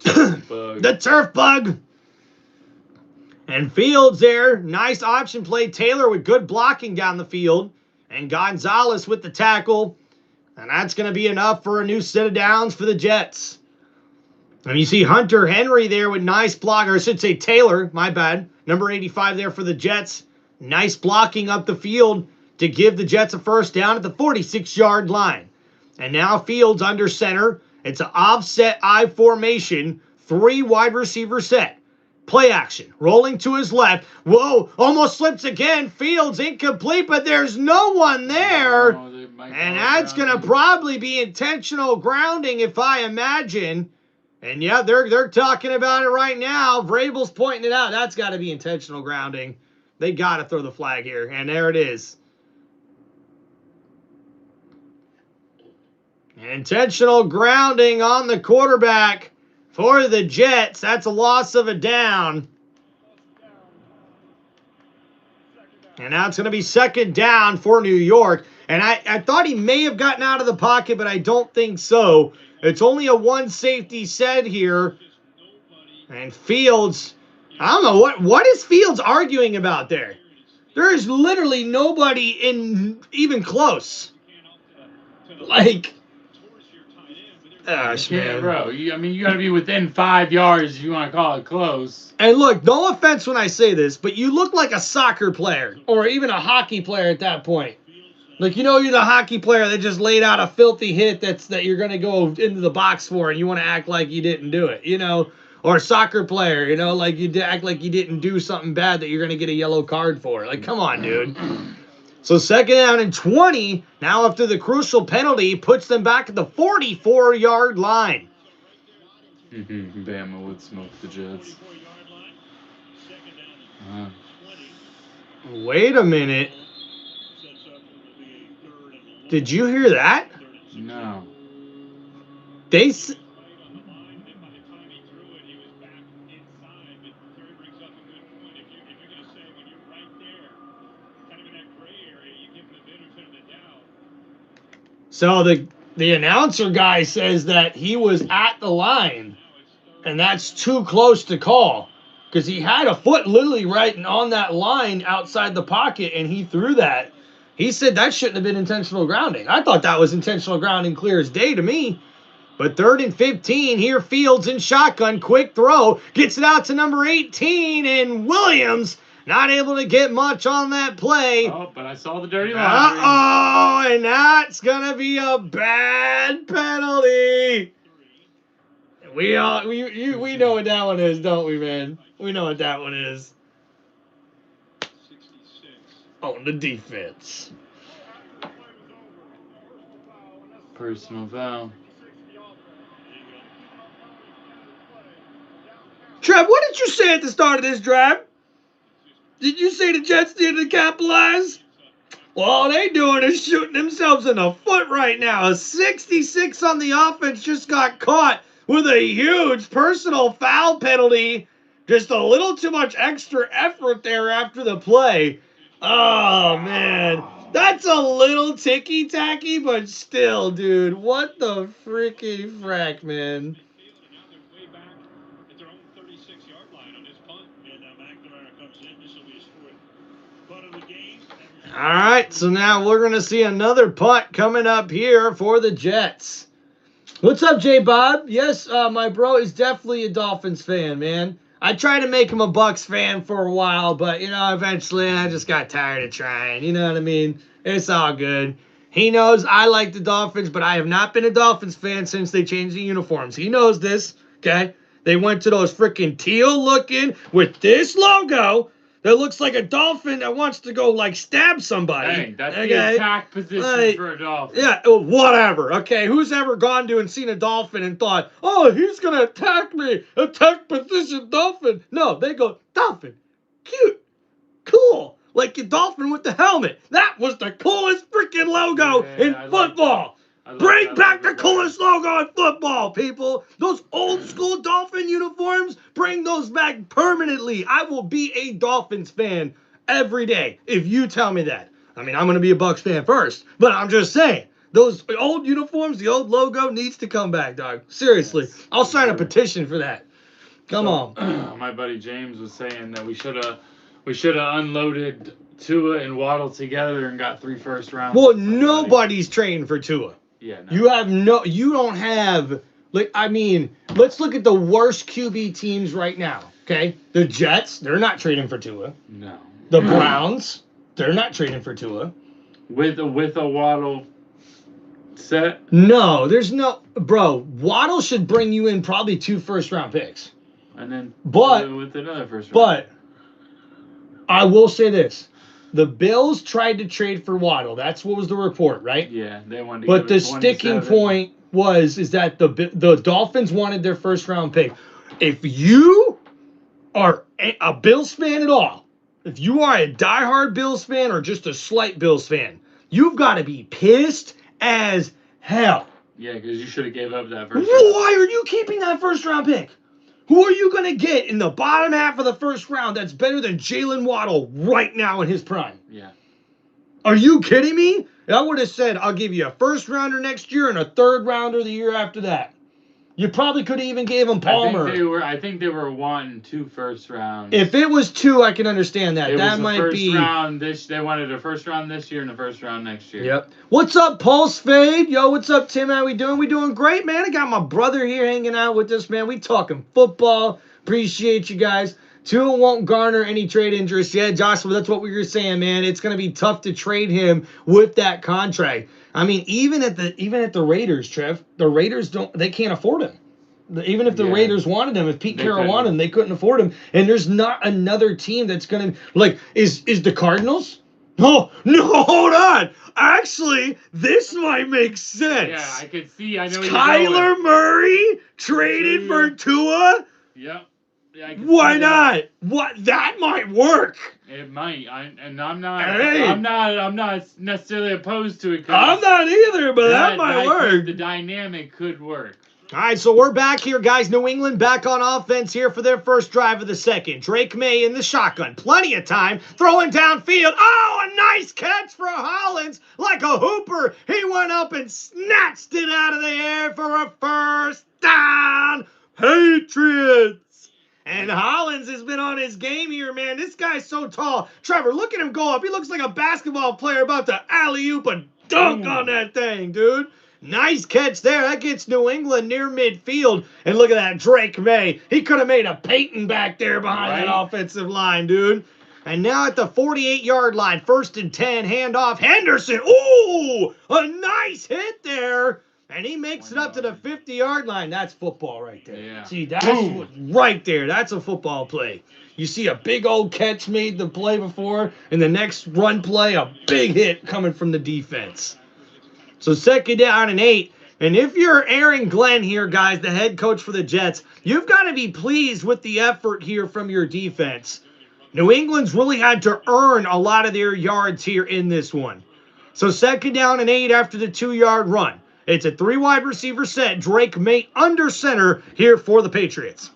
The turf bug. And Fields there. Nice option play. Taylor with good blocking down the field. And Gonzalez with the tackle. And that's going to be enough for a new set of downs for the Jets. And you see Hunter Henry there with nice block. Or I should say Taylor. My bad. Number 85 there for the Jets. Nice blocking up the field to give the Jets a 1st down at the 46-yard line. And now Fields under center. It's an offset I formation, 3 wide receiver set. Play action, rolling to his left. Whoa, almost slips again. Fields incomplete, but there's no one there. Oh, and that's going to probably be intentional grounding, if I imagine. And yeah, they're talking about it right now. Vrabel's pointing it out. That's got to be intentional grounding. They got to throw the flag here, and there it is. Intentional grounding on the quarterback for the Jets. That's a loss of a down. And now it's going to be second down for New York. And I thought he may have gotten out of the pocket, but I don't think so. It's only a 1 safety set here. And Fields, I don't know, what is Fields arguing about there? There is literally nobody in even close. Like, gosh, man. Bro, you got to be within 5 yards if you want to call it close. And look, no offense when I say this, but you look like a soccer player or even a hockey player at that point. Like, you're the hockey player that just laid out a filthy hit that you're going to go into the box for, and you want to act like you didn't do it, Or a soccer player, like you act like you didn't do something bad that you're going to get a yellow card for. Like, come on, dude. So second down and 20. Now after the crucial penalty, puts them back at the 44-yard line. Bama would smoke the Jets. Wait a minute. Did you hear that? No. So the announcer guy says that he was at the line, and that's too close to call, because he had a foot literally right on that line outside the pocket, and he threw that. He said that shouldn't have been intentional grounding. I thought that was intentional grounding clear as day to me. But 3rd and 15, here Fields in shotgun, quick throw, gets it out to number 18, and Williams not able to get much on that play. Oh, but I saw the dirty line. Uh-oh, and that's going to be a bad penalty. We know what that one is, don't we, man? We know what that one is. On the defense. Personal foul. Trev, what did you say at the start of this drive? Did you say the Jets needed to capitalize? Well, all they doing is shooting themselves in the foot right now. A 66 on the offense just got caught with a huge personal foul penalty. Just a little too much extra effort there after the play. Oh, man. That's a little ticky-tacky, but still, dude. What the freaking frack, man? All right, so now we're going to see another punt coming up here for the Jets. What's up, J-Bob? Yes, my bro is definitely a Dolphins fan, man. I tried to make him a Bucks fan for a while, but, eventually I just got tired of trying. You know what I mean? It's all good. He knows I like the Dolphins, but I have not been a Dolphins fan since they changed the uniforms. He knows this, okay? They went to those freaking teal looking with this logo that looks like a dolphin that wants to go, stab somebody. Hey, that's the attack position for a dolphin. Yeah, whatever. Okay, who's ever gone to and seen a dolphin and thought, oh, he's going to attack me. Attack position dolphin. No, they go, dolphin. Cute. Cool. Like your dolphin with the helmet. That was the coolest freaking logo in football. Bring back the coolest logo in football, people. Those old school Dolphin uniforms, bring those back permanently. I will be a Dolphins fan every day if you tell me that. I mean, I'm going to be a Bucks fan first, but I'm just saying. Those old uniforms, the old logo needs to come back, dog. Seriously. I'll sign a petition for that. Come on. My buddy James was saying that we should have unloaded Tua and Waddle together and got 3 first rounds. Well, nobody's trained for Tua. Yeah, no. You don't have, let's look at the worst QB teams right now, okay? The Jets, they're not trading for Tua. No. The Browns, they're not trading for Tua. With a Waddle. set? No, there's no, bro. Waddle should bring you in probably 2 first-round picks. And then with another first round. But I will say this. The Bills tried to trade for Waddle. That's what was the report, right? Yeah, they wanted to But the sticking point is that the Dolphins wanted their first-round pick. If you are a Bills fan at all, if you are a diehard Bills fan or just a slight Bills fan, you've got to be pissed as hell. Yeah, because you should have gave up that first round. Why are you keeping that first-round pick? Who are you going to get in the bottom half of the first round that's better than Jalen Waddle right now in his prime? Yeah. Are you kidding me? I would have said, I'll give you a first-rounder next year and a third-rounder the year after that. You probably could have even gave him Palmer. I think they were wanting 2 first rounds. If it was 2, I can understand that. That might be. They wanted a first round this year and a first round next year. Yep. What's up, Pulse Fade? Yo, what's up, Tim? How we doing? We doing great, man. I got my brother here hanging out with us, man. We talking football. Appreciate you guys. Tua won't garner any trade interest yet. Joshua, that's what we were saying, man. It's going to be tough to trade him with that contract. I mean, even at the Raiders, Trev, the Raiders they can't afford him. Even if the Raiders wanted him, if Pete Carroll wanted him, they couldn't afford him. And there's not another team that's going to, like, is the Cardinals? Oh, no, hold on. Actually, this might make sense. Yeah, I could see. I know Kyler Murray traded for Tua? Yep. Yeah, why not? That might work. It might. I'm not necessarily opposed to it. I'm not either, but that might work. The dynamic could work. All right, so we're back here, guys. New England back on offense here for their first drive of the second. Drake May in the shotgun. Plenty of time. Throwing downfield. Oh, a nice catch for Hollins. Like a hooper. He went up and snatched it out of the air for a first down. Patriots. And Hollins has been on his game here, man. This guy's so tall. Trevor, look at him go up. He looks like a basketball player about to alley-oop and dunk on that thing, dude. Nice catch there. That gets New England near midfield. And look at that, Drake May. He could have made a Peyton back there behind that offensive line, dude. And now at the 48-yard line, 1st and 10, handoff. Henderson. Ooh, a nice hit there. And he makes it up to the 50-yard line. That's football right there. Yeah. See, that's right there. That's a football play. You see a big old catch made the play before, and the next run play, a big hit coming from the defense. So 2nd down and 8. And if you're Aaron Glenn here, guys, the head coach for the Jets, you've got to be pleased with the effort here from your defense. New England's really had to earn a lot of their yards here in this one. So 2nd down and 8 after the 2-yard run. It's a 3 wide receiver set. Drake May under center here for the Patriots.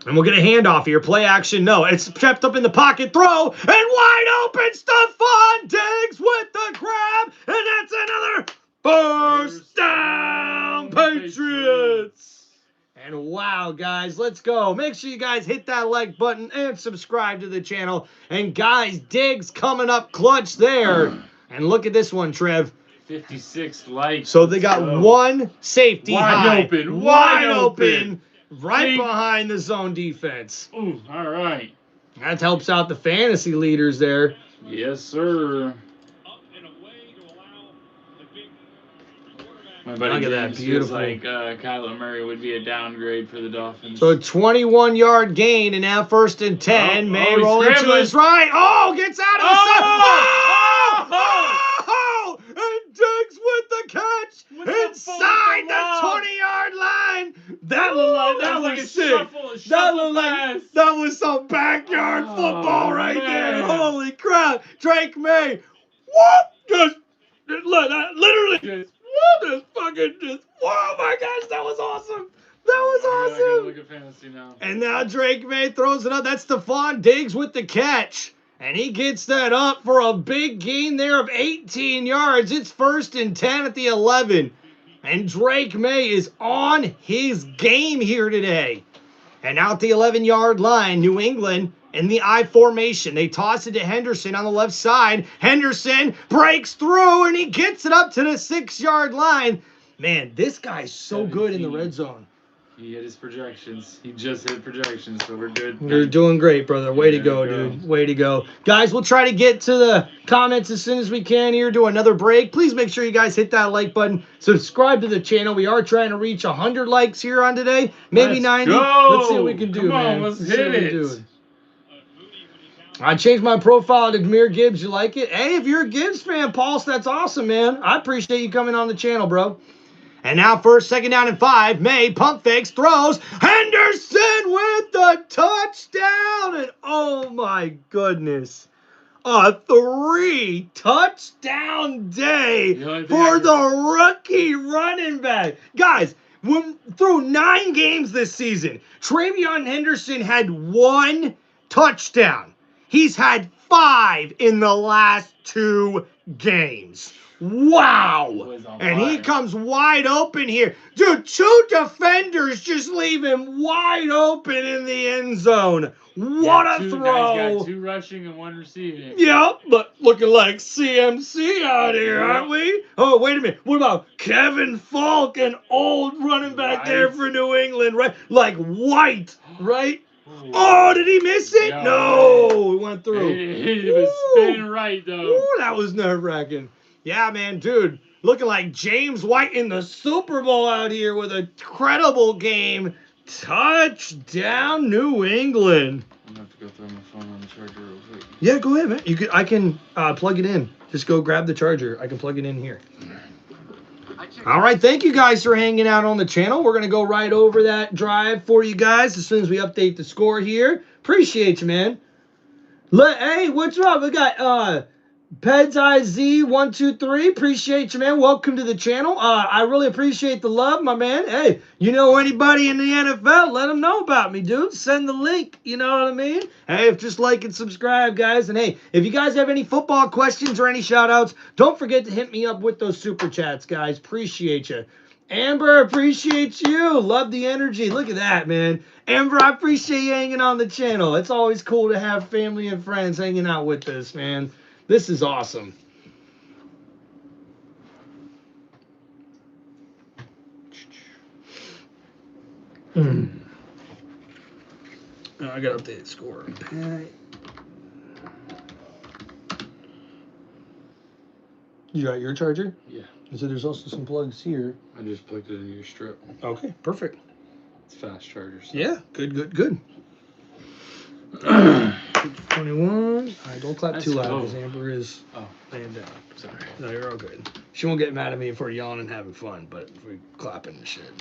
And we'll get a handoff here. Play action. No, it's kept up in the pocket. Throw. And wide open. Stephon Diggs with the grab. And that's another first down, Patriots. And wow, guys, let's go. Make sure you guys hit that like button and subscribe to the channel. And guys, Diggs coming up clutch there. And look at this one, Trev. 56 likes. So they got one safety wide open. Right behind the zone defense. Ooh, all right. That helps out the fantasy leaders there. Yes, sir. My buddy Look at that, James beautiful. feels like Kyler Murray would be a downgrade for the Dolphins. So 21-yard gain, and now 1st and 10. May rolling to his right. Oh, gets out of the side. Oh! And Diggs with the catch inside the 20-yard line. That was sick. That was some backyard football right there. Holy crap. Drake May. Whoop! Literally. Oh my gosh, that was awesome. That was awesome. Look at fantasy now. And now Drake May throws it up. That's Stephon Diggs with the catch. And he gets that up for a big gain there of 18 yards. It's 1st and 10 at the 11. And Drake May is on his game here today. And out the 11-yard line, New England in the I formation. They toss it to Henderson on the left side. Henderson breaks through, and he gets it up to the 6-yard line. Man, this guy's so good in the red zone. He hit his projections. He just hit projections, so we're good. You're doing great, brother. Way to go, dude. Way to go. Guys, we'll try to get to the comments as soon as we can here. Do another break. Please make sure you guys hit that like button. Subscribe to the channel. We are trying to reach 100 likes here on today. Maybe 90. Go. Let's see what we can do, Come on, man. let's hit it. I changed my profile to Demir Gibbs. You like it? Hey, if you're a Gibbs fan, Pulse, that's awesome, man. I appreciate you coming on the channel, bro. And now first, second down and 5. May pump fakes, throws. Henderson with the touchdown. And oh my goodness. A 3-touchdown day for the rookie running back. Guys, through 9 games this season, TreVeyon Henderson had 1 touchdown. He's had 5 in the last 2 games. Wow. And he comes wide open here. Dude, 2 defenders just leave him wide open in the end zone. What a throw. Guys got 2 rushing and 1 receiving. Yep, but looking like CMC out here, aren't we? Oh, wait a minute. What about Kevin Falk, an old running back there for New England, right? Like White, right? Oh, did he miss it? No, it went through. It was spinning right, though. Ooh, that was nerve-wracking. Yeah, man, dude, looking like James White in the Super Bowl out here with a credible game. Touchdown, New England. I'm gonna have to go throw my phone on the charger real quick. Yeah, go ahead, man. I can plug it in. Just go grab the charger. I can plug it in here. All right, thank you guys for hanging out on the channel. We're gonna go right over that drive for you guys as soon as we update the score here. Appreciate you, man. Hey, what's up? We got Peds IZ123, appreciate you, man. Welcome to the channel. I really appreciate the love, my man. Hey, you know anybody in the NFL, let them know about me, dude. Send the link, you know what I mean? Hey, just like and subscribe, guys. And hey, if you guys have any football questions or any shout-outs, don't forget to hit me up with those super chats, guys. Appreciate you. Amber, appreciate you. Love the energy. Look at that, man. Amber, I appreciate you hanging on the channel. It's always cool to have family and friends hanging out with us, man. This is awesome. I got to update the score. You got your charger? Yeah. So there's also some plugs here. I just plugged it in your strip. Okay, perfect. It's fast charger. So. Yeah, good. 21. All right, don't clap too loud because Amber is laying down. Sorry. No, you're all good. She won't get mad at me if we're yelling and having fun, but if we're clapping and shit.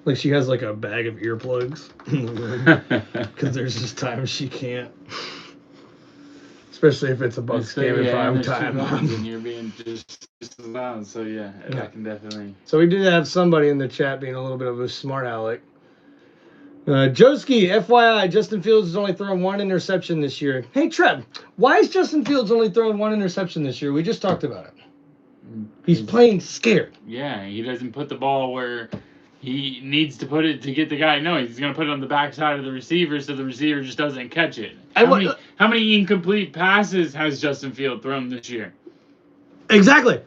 Like she has like a bag of earplugs in the room because there's just times she can't. Especially if it's above scamming prime time. And you're being just loud, so yeah, I can definitely. So we did have somebody in the chat being a little bit of a smart aleck. Joski, FYI, Justin Fields has only thrown 1 interception this year. Hey, Trev, why is Justin Fields only throwing 1 interception this year? We just talked about it. He's playing scared. Yeah, he doesn't put the ball where he needs to put it to get the guy. No, he's going to put it on the backside of the receiver so the receiver just doesn't catch it. How many incomplete passes has Justin Fields thrown this year? Exactly.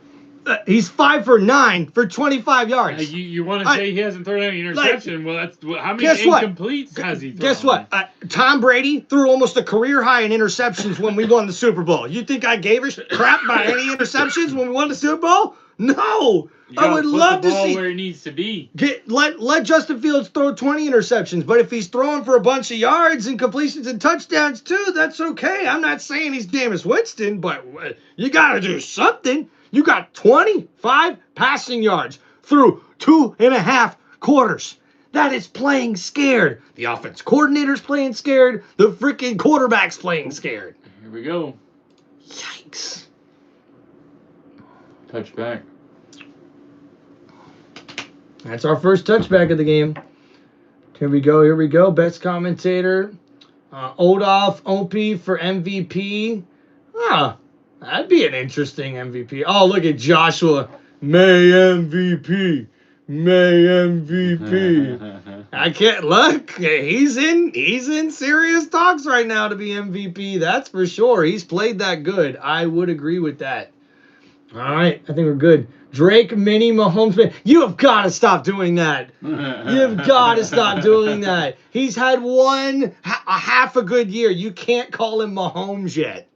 He's 5 for 9 for 25 yards. You want to say he hasn't thrown any interception? Well, that's how many incompletes has he thrown? Guess what? Tom Brady threw almost a career high in interceptions when we won the Super Bowl. You think I gave a crap about any interceptions when we won the Super Bowl? No. I would love to see where it needs to be. Let Justin Fields throw 20 interceptions, but if he's throwing for a bunch of yards and completions and touchdowns too, that's okay. I'm not saying he's Jameis Winston, but you got to do something. You got 25 passing yards through 2.5 quarters. That is playing scared. The offense coordinator's playing scared. The freaking quarterback's playing scared. Here we go. Yikes. Touchback. That's our first touchback of the game. Here we go. Best commentator. Odolph OP for MVP. That'd be an interesting MVP. Oh, look at Joshua. May MVP. May MVP. I can't look. He's in serious talks right now to be MVP. That's for sure. He's played that good. I would agree with that. All right, I think we're good. Drake, Mini, Mahomes. You have got to stop doing that. You've got to stop doing that. He's had a half a good year. You can't call him Mahomes yet.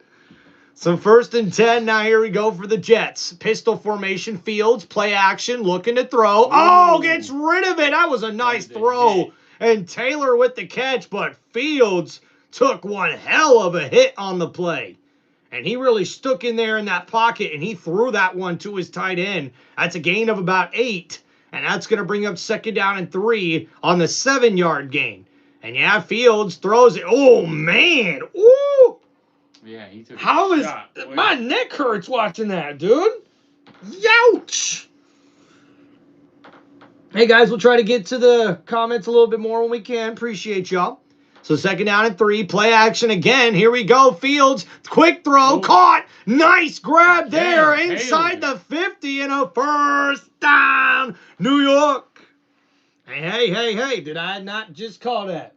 So 1st and 10. Now here we go for the Jets. Pistol formation, Fields, play action, looking to throw. Oh, gets rid of it. That was a nice throw. And Taylor with the catch, but Fields took one hell of a hit on the play. And he really stuck in there in that pocket, and he threw that one to his tight end. That's a gain of about 8. And that's going to bring up 2nd down and 3 on the 7-yard gain. And yeah, Fields throws it. Oh, man. Ooh. Yeah, he took a shot. My neck hurts watching that, dude. Youch. Hey, guys, we'll try to get to the comments a little bit more when we can. Appreciate y'all. So 2nd down and 3, play action again. Here we go. Fields, quick throw, caught. Nice grab there inside the 50 and a 1st down. New York. Hey. Did I not just call that?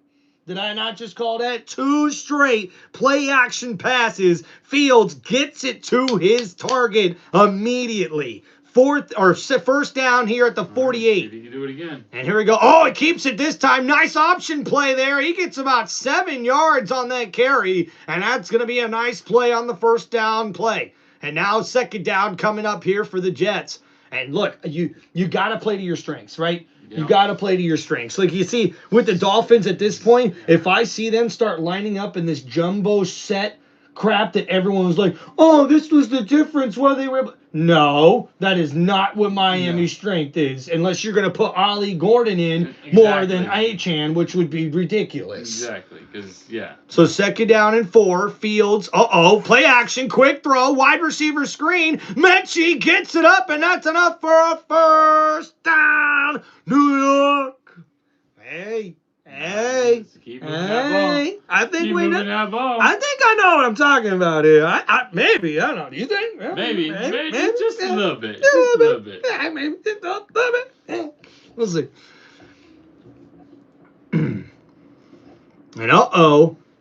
2 straight play action passes. Fields gets it to his target immediately. 1st down here at the 48. He can do it again. And here we go. Oh, he keeps it this time. Nice option play there. He gets about 7 yards on that carry, and that's going to be a nice play on the 1st down play. And now 2nd down coming up here for the Jets. And look, you got to play to your strengths, right? Yep. You got to play to your strengths. Like you see with the Dolphins at this point, if I see them start lining up in this jumbo set crap that everyone was like, oh, this was the difference where they were. No, that is not what Miami's strength is, unless you're going to put Ollie Gordon in more than Achane, which would be ridiculous. Exactly, because, yeah. So 2nd down and 4, Fields, play action, quick throw, wide receiver screen, Mechie gets it up, and that's enough for a 1st down, New York. Hey. Keep moving that ball. I think we know. That ball. I think I know what I'm talking about here. Maybe, I don't know. Do you think? Maybe just a little bit. Just a little bit. Yeah, maybe just a little bit. Yeah. We'll see. And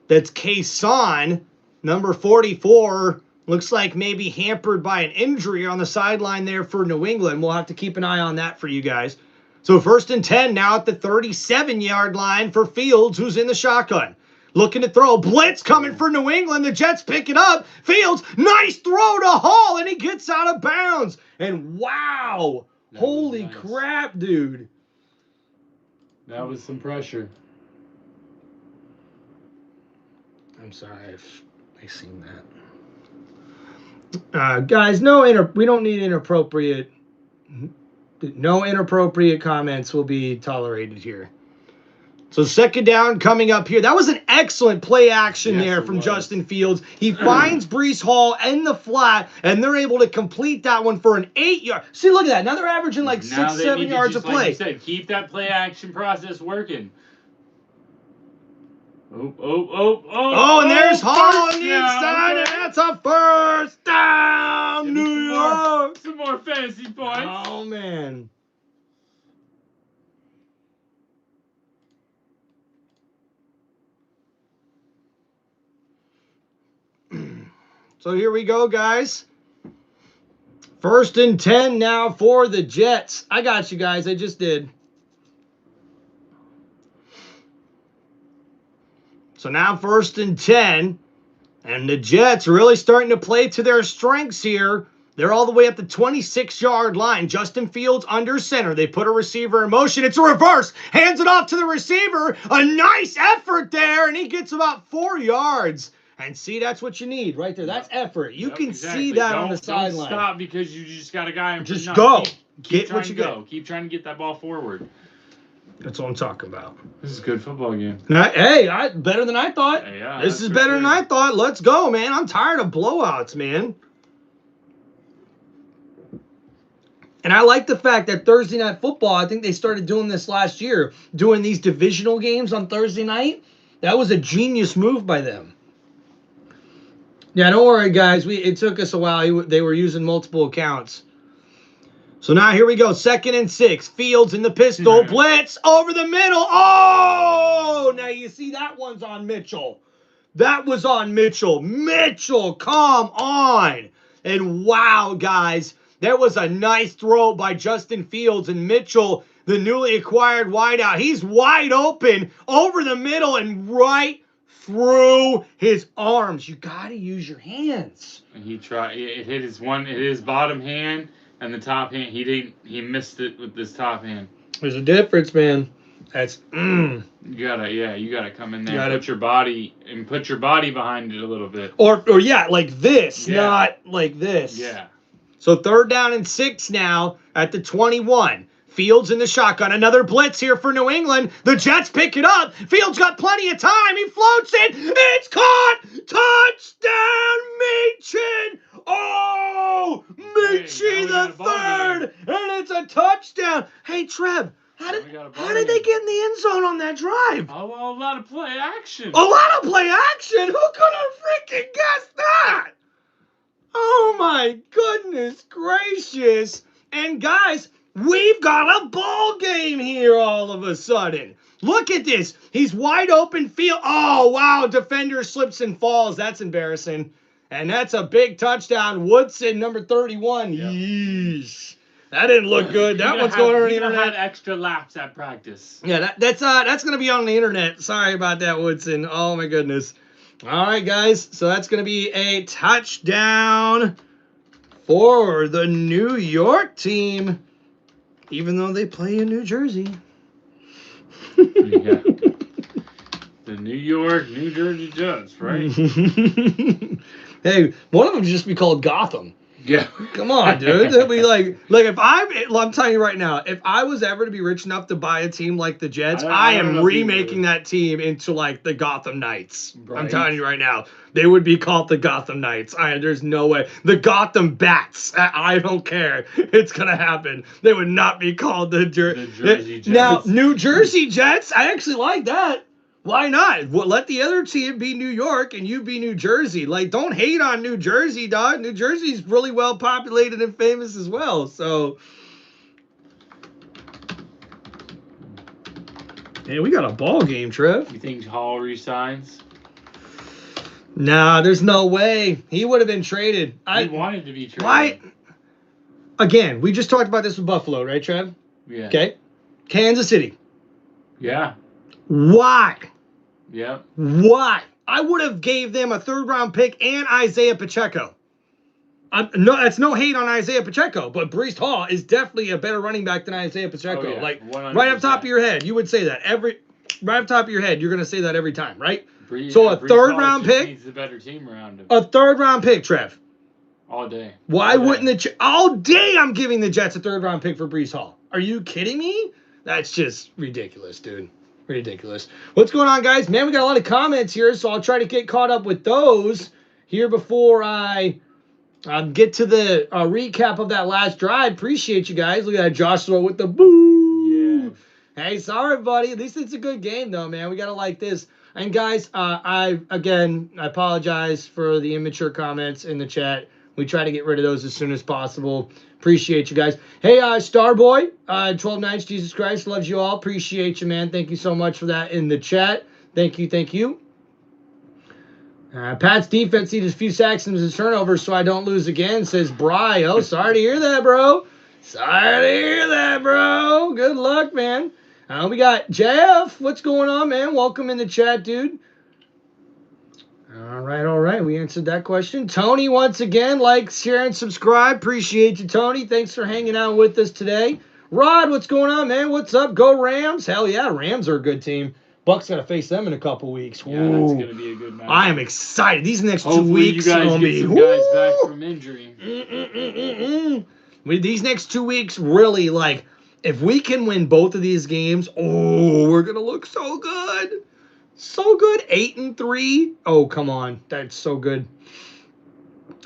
that's Kason, number 44. Looks like maybe hampered by an injury on the sideline there for New England. We'll have to keep an eye on that for you guys. So 1st and 10 now at the 37-yard line for Fields, who's in the shotgun. Looking to throw. Blitz coming for New England. The Jets pick it up. Fields, nice throw to Hall, and he gets out of bounds. And wow, holy crap, dude. That was some pressure. I'm sorry if I seen that. Guys, we don't need inappropriate. No inappropriate comments will be tolerated here. So 2nd down coming up here. That was an excellent play action there from Justin Fields. He finds Breece Hall in the flat, and they're able to complete that one for an 8-yard. See, look at that. Now they're averaging like 6-7 yards a play. Like you said, keep that play action process working. Oh, and there's Hall on the inside, and that's a 1st down, New York. Some more fantasy points. Oh, man. So here we go, guys. 1st and 10 now for the Jets. I got you guys. I just did. So now 1st and 10. And the Jets really starting to play to their strengths here. They're all the way at the 26-yard line. Justin Fields under center. They put a receiver in motion. It's a reverse. Hands it off to the receiver. A nice effort there, and he gets about 4 yards. And see, that's what you need right there. That's effort. You can see that on the sideline. Don't stop because you just got a guy in front. Just go. Get what you got. Keep trying to get that ball forward. That's what I'm talking about. This is a good football game. Better than I thought. Yeah, this is better than I thought. Let's go, man. I'm tired of blowouts, man. And I like the fact that Thursday Night Football, I think they started doing this last year, doing these divisional games on Thursday night. That was a genius move by them. Yeah, don't worry, guys. It took us a while. They were using multiple accounts. So now here we go. 2nd and 6. Fields in the pistol. Blitz over the middle. Oh! Now you see that one's on Mitchell. That was on Mitchell. Mitchell, come on. And wow, guys, there was a nice throw by Justin Fields, and Mitchell, the newly acquired wideout, he's wide open over the middle and right through his arms. You got to use your hands. And he tried. It hit his bottom hand and the top hand. He missed it with this top hand. There's a difference, man. That's You gotta come in there and put your body behind it a little bit. Or yeah, like this, not like this. Yeah. So 3rd down and 6 now at the 21. Fields in the shotgun. Another blitz here for New England. The Jets pick it up. Fields got plenty of time. He floats it. It's caught. Touchdown, Meechin. Oh, Meechin the 3rd. And it's a touchdown. Hey, Trev. How did they get in the end zone on that drive? A lot of play action. A lot of play action? Who could have freaking guessed that? Oh my goodness gracious. And guys, we've got a ball game here all of a sudden. Look at this. He's wide open field. Oh, wow. Defender slips and falls. That's embarrassing. And that's a big touchdown. Woodson, number 31. Yep. Yeesh. That didn't look good. That one's going on the internet. Had extra laps at practice. Yeah, that's going to be on the internet. Sorry about that, Woodson. Oh, my goodness. All right, guys. So that's going to be a touchdown for the New York team, even though they play in New Jersey. Yeah. The New Jersey Jets, right? Hey, one of them should just be called Gotham. Yeah. Come on, dude. That'd be like if I'm telling you right now, if I was ever to be rich enough to buy a team like the Jets, I am remaking that team into like the Gotham Knights. Right. I'm telling you right now, they would be called the Gotham Knights. There's no way. The Gotham Bats. I don't care. It's gonna happen. They would not be called the Jersey Jets. Now, New Jersey Jets. I actually like that. Why not? Well, let the other team be New York and you be New Jersey. Like, don't hate on New Jersey, dog. New Jersey's really well populated and famous as well. So, hey, we got a ball game, Trev. You think Hall resigns? Nah, there's no way. He would have been traded. He wanted to be traded. Why? Again, we just talked about this with Buffalo, right, Trev? Yeah. Okay. Kansas City. Yeah. Why? Yeah. Why? I would have gave them a 3rd-round pick and Isaiah Pacheco. No, that's no hate on Isaiah Pacheco, but Breece Hall is definitely a better running back than Isaiah Pacheco. Oh, yeah. Like 100%. right up top of your head, you would say that right up top of your head, you're gonna say that every time, right? So a 3rd-round pick. Needs a better team around him. A 3rd-round pick, Trev. All day. Why wouldn't all day? I'm giving the Jets a 3rd-round pick for Breece Hall. Are you kidding me? That's just ridiculous, dude. Ridiculous. What's going on, guys? Man, we got a lot of comments here, so I'll try to get caught up with those here before I get to the recap of that last drive. Appreciate you guys. Look at that Joshua with the boo. Yeah. Hey, sorry, buddy. At least it's a good game, though, man. We got to like this. And, guys, I apologize for the immature comments in the chat. We try to get rid of those as soon as possible. Appreciate you guys. Hey, Starboy, 12 Nights, Jesus Christ, loves you all. Appreciate you, man. Thank you so much for that in the chat. Thank you, thank you. Pat's defense needs a few sacks and his turnovers so I don't lose again, says Bry. Oh, sorry to hear that, bro. Sorry to hear that, bro. Good luck, man. We got Jeff. What's going on, man? Welcome in the chat, dude. All right. We answered that question. Tony, once again, like, share, and subscribe. Appreciate you, Tony. Thanks for hanging out with us today. Rod, what's going on, man? What's up? Go Rams. Hell yeah, Rams are a good team. Bucks got to face them in a couple weeks. Yeah, that's going to be a good match. I am excited. These next 2 Hopefully weeks you are guys going to get be... some guys back from injury. With these next 2 weeks, really, like, if we can win both of these games, we're going to look so good. So good. 8-3. Oh, come on. That's so good.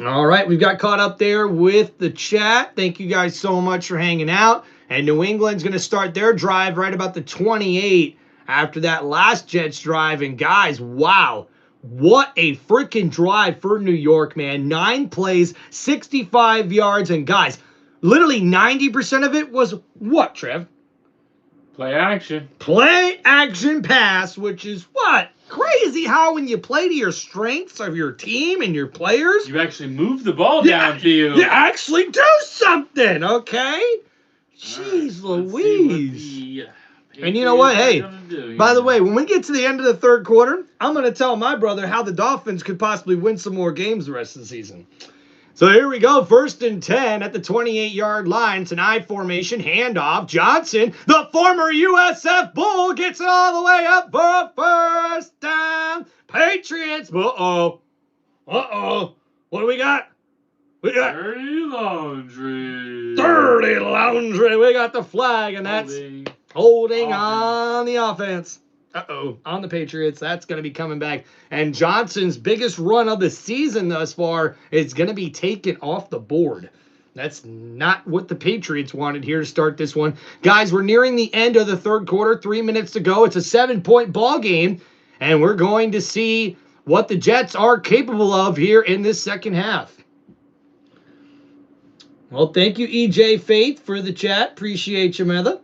All right. We've got caught up there with the chat. Thank you guys so much for hanging out. And New England's going to start their drive right about the 28 after that last Jets drive. And guys, wow. What a freaking drive for New York, man. 9 plays, 65 yards. And guys, literally 90% of it was what, Trev? Play action. Play action pass, which is what? Crazy how when you play to your strengths of your team and your players, you actually move the ball downfield. You actually do something, okay? Jeez Louise. And you know what? Hey, by the way, when we get to the end of the third quarter, I'm going to tell my brother how the Dolphins could possibly win some more games the rest of the season. So here we go. 1st and 10 at the 28-yard line. It's an I formation handoff. Johnson, the former USF Bull, gets it all the way up for a first down. Patriots. Uh-oh. What do we got? We got Dirty laundry. Dirty laundry. We got the flag, and that's holding on the offense. On the Patriots. That's going to be coming back. And Johnson's biggest run of the season thus far is going to be taken off the board. That's not what the Patriots wanted here to start this one. Guys, we're nearing the end of the third quarter. 3 minutes to go. It's a 7-point ball game. And we're going to see what the Jets are capable of here in this second half. Well, thank you, EJ Faith, for the chat. Appreciate you, mother.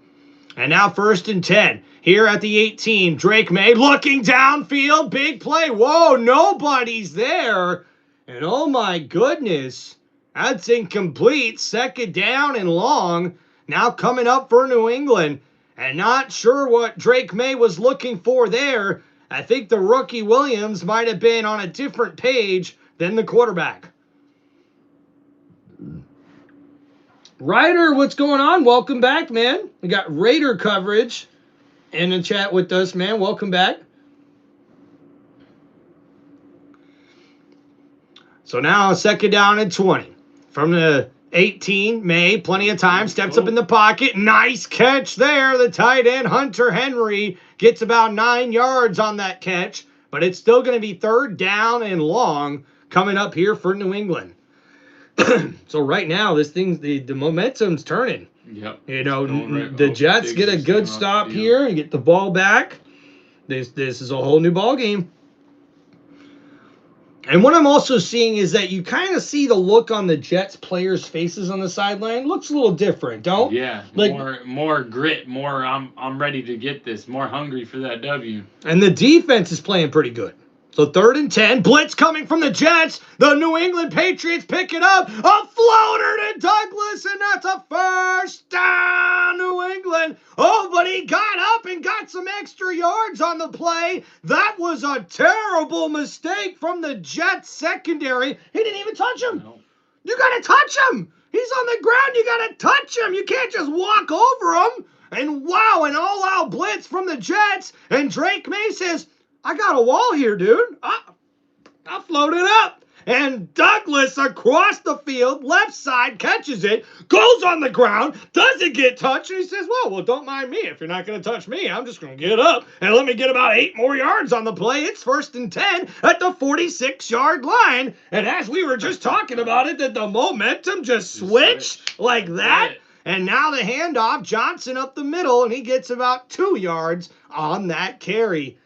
And now 1st and 10. Here at the 18, Drake May looking downfield. Big play. Whoa, nobody's there. And oh my goodness, that's incomplete. 2nd down and long. Now coming up for New England. And not sure what Drake May was looking for there. I think the rookie Williams might have been on a different page than the quarterback. Ryder, what's going on? Welcome back, man. We got Raider coverage in the chat with us, man. Welcome back. So now 2nd down and 20. From the 18, May, plenty of time, steps up in the pocket. Nice catch there. The tight end, Hunter Henry, gets about 9 yards on that catch. But it's still going to be 3rd down and long coming up here for New England. So right now, this thing, the momentum's turning. Yep. You know, the Jets get a good stop here and get the ball back. This is a whole new ball game. And what I'm also seeing is that you kind of see the look on the Jets players' faces on the sideline. Looks a little different, don't? Yeah, like more grit, more I'm ready to get this, more hungry for that W. And the defense is playing pretty good. So 3rd and 10, blitz coming from the Jets. The New England Patriots pick it up. A floater to Douglas, and that's a first down, New England. Oh, but he got up and got some extra yards on the play. That was a terrible mistake from the Jets secondary. He didn't even touch him. No. You got to touch him. He's on the ground. You got to touch him. You can't just walk over him. And wow, an all-out blitz from the Jets. And Drake May says, I got a wall here, dude. I'll float it up. And Douglas across the field, left side, catches it, goes on the ground, doesn't get touched, and he says, well, don't mind me. If you're not going to touch me, I'm just going to get up and let me get about 8 more yards on the play. It's 1st and 10 at the 46-yard line. And as we were just talking about it, that the momentum just switched like that. And now the handoff, Johnson up the middle, and he gets about 2 yards on that carry.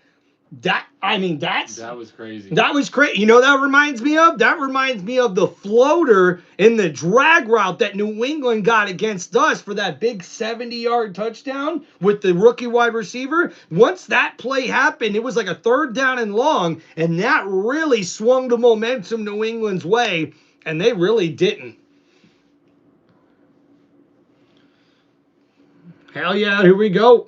That was crazy. That was crazy. You know that reminds me of? That reminds me of the floater in the drag route that New England got against us for that big 70-yard touchdown with the rookie wide receiver. Once that play happened, it was like a 3rd down and long, and that really swung the momentum New England's way, and they really didn't. Hell yeah, here we go.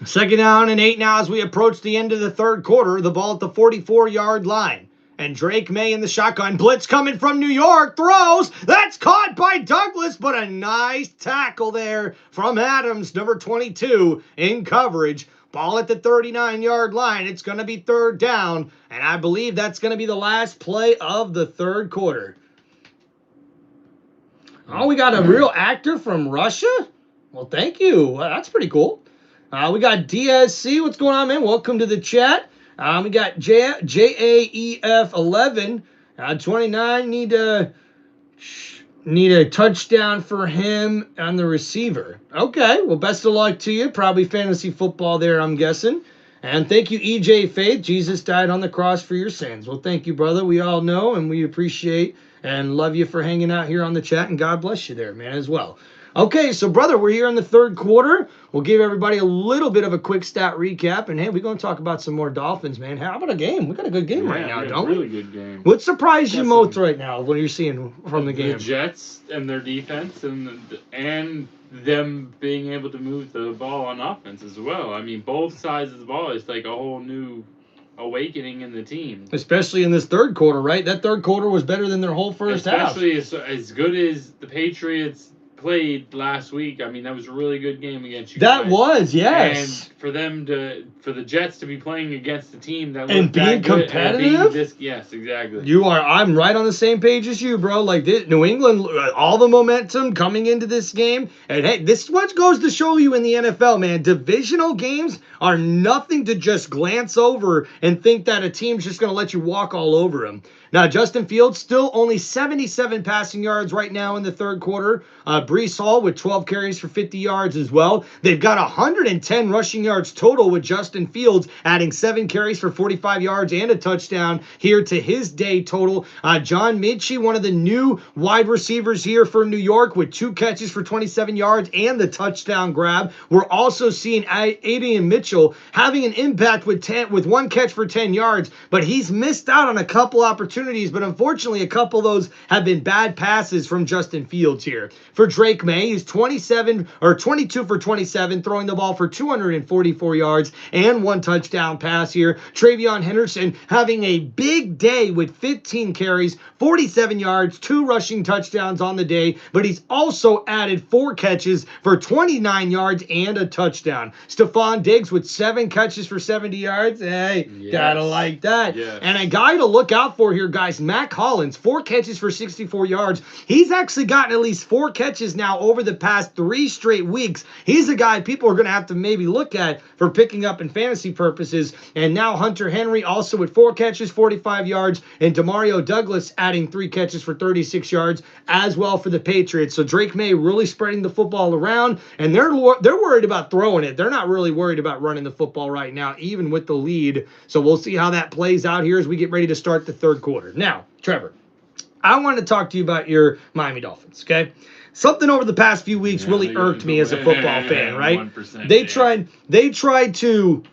2nd down and 8 now as we approach the end of the third quarter. The ball at the 44-yard line. And Drake May in the shotgun. Blitz coming from New York. Throws. That's caught by Douglas, but a nice tackle there from Adams, number 22, in coverage. Ball at the 39-yard line. It's going to be 3rd down. And I believe that's going to be the last play of the third quarter. Oh, we got a real actor from Russia? Well, thank you. Well, that's pretty cool. We got DSC. What's going on, man? Welcome to the chat. We got JAEF11. 29. Need a touchdown for him on the receiver. Okay. Well, best of luck to you. Probably fantasy football there, I'm guessing. And thank you, EJ Faith. Jesus died on the cross for your sins. Well, thank you, brother. We all know and we appreciate And love you for hanging out here on the chat, and God bless you there, man, as well. Okay, so brother, we're here in the third quarter. We'll give everybody a little bit of a quick stat recap, and hey, we're going to talk about some more Dolphins, man. How about a game? We got a good game right now, don't we? Really good game. What surprised you most right now? What are you seeing from the game? The Jets and their defense, and them being able to move the ball on offense as well. I mean, both sides of the ball is like a whole new awakening in the team. Especially in this third quarter, right? That third quarter was better than their whole first half. Especially as good as the Patriots played last week. I mean, that was a really good game against you That guys. was, yes. And for the Jets to be playing against the team that and being competitive. Yes, exactly. I'm right on the same page as you, bro. Like this, New England, all the momentum coming into this game, and hey, this is what goes to show you in the NFL, man. Divisional games are nothing to just glance over and think that a team's just going to let you walk all over them. Now, Justin Fields still only 77 passing yards right now in the third quarter. Breece Hall with 12 carries for 50 yards as well. They've got 110 rushing yards total with Justin Fields adding 7 carries for 45 yards and a touchdown here to his day total. John Minchie, one of the new wide receivers here for New York with 2 catches for 27 yards and the touchdown grab. We're also seeing Adrian Mitchell having an impact with 1 catch for 10 yards, but he's missed out on a couple opportunities. But unfortunately, a couple of those have been bad passes from Justin Fields here. For Drake May, he's 22 for 27, throwing the ball for 244 yards and 1 touchdown pass here. Travion Henderson having a big day with 15 carries, 47 yards, 2 rushing touchdowns on the day, but he's also added 4 catches for 29 yards and a touchdown. Stephon Diggs with 7 catches for 70 yards. Hey, yes. Gotta like that. Yes. And a guy to look out for here, guys, Mac Hollins, 4 catches for 64 yards. He's actually gotten at least 4 catches now over the past 3 straight weeks. He's a guy people are going to have to maybe look at for picking up in fantasy purposes. And now Hunter Henry also with 4 catches, 45 yards, and Demario Douglas adding 3 catches for 36 yards as well for the Patriots. So Drake May really spreading the football around, and they're worried about throwing it. They're not really worried about running the football right now, even with the lead. So we'll see how that plays out here as we get ready to start the third quarter. Now, Trevor, I want to talk to you about your Miami Dolphins, okay? Something over the past few weeks really irked me as a football fan, right? They tried to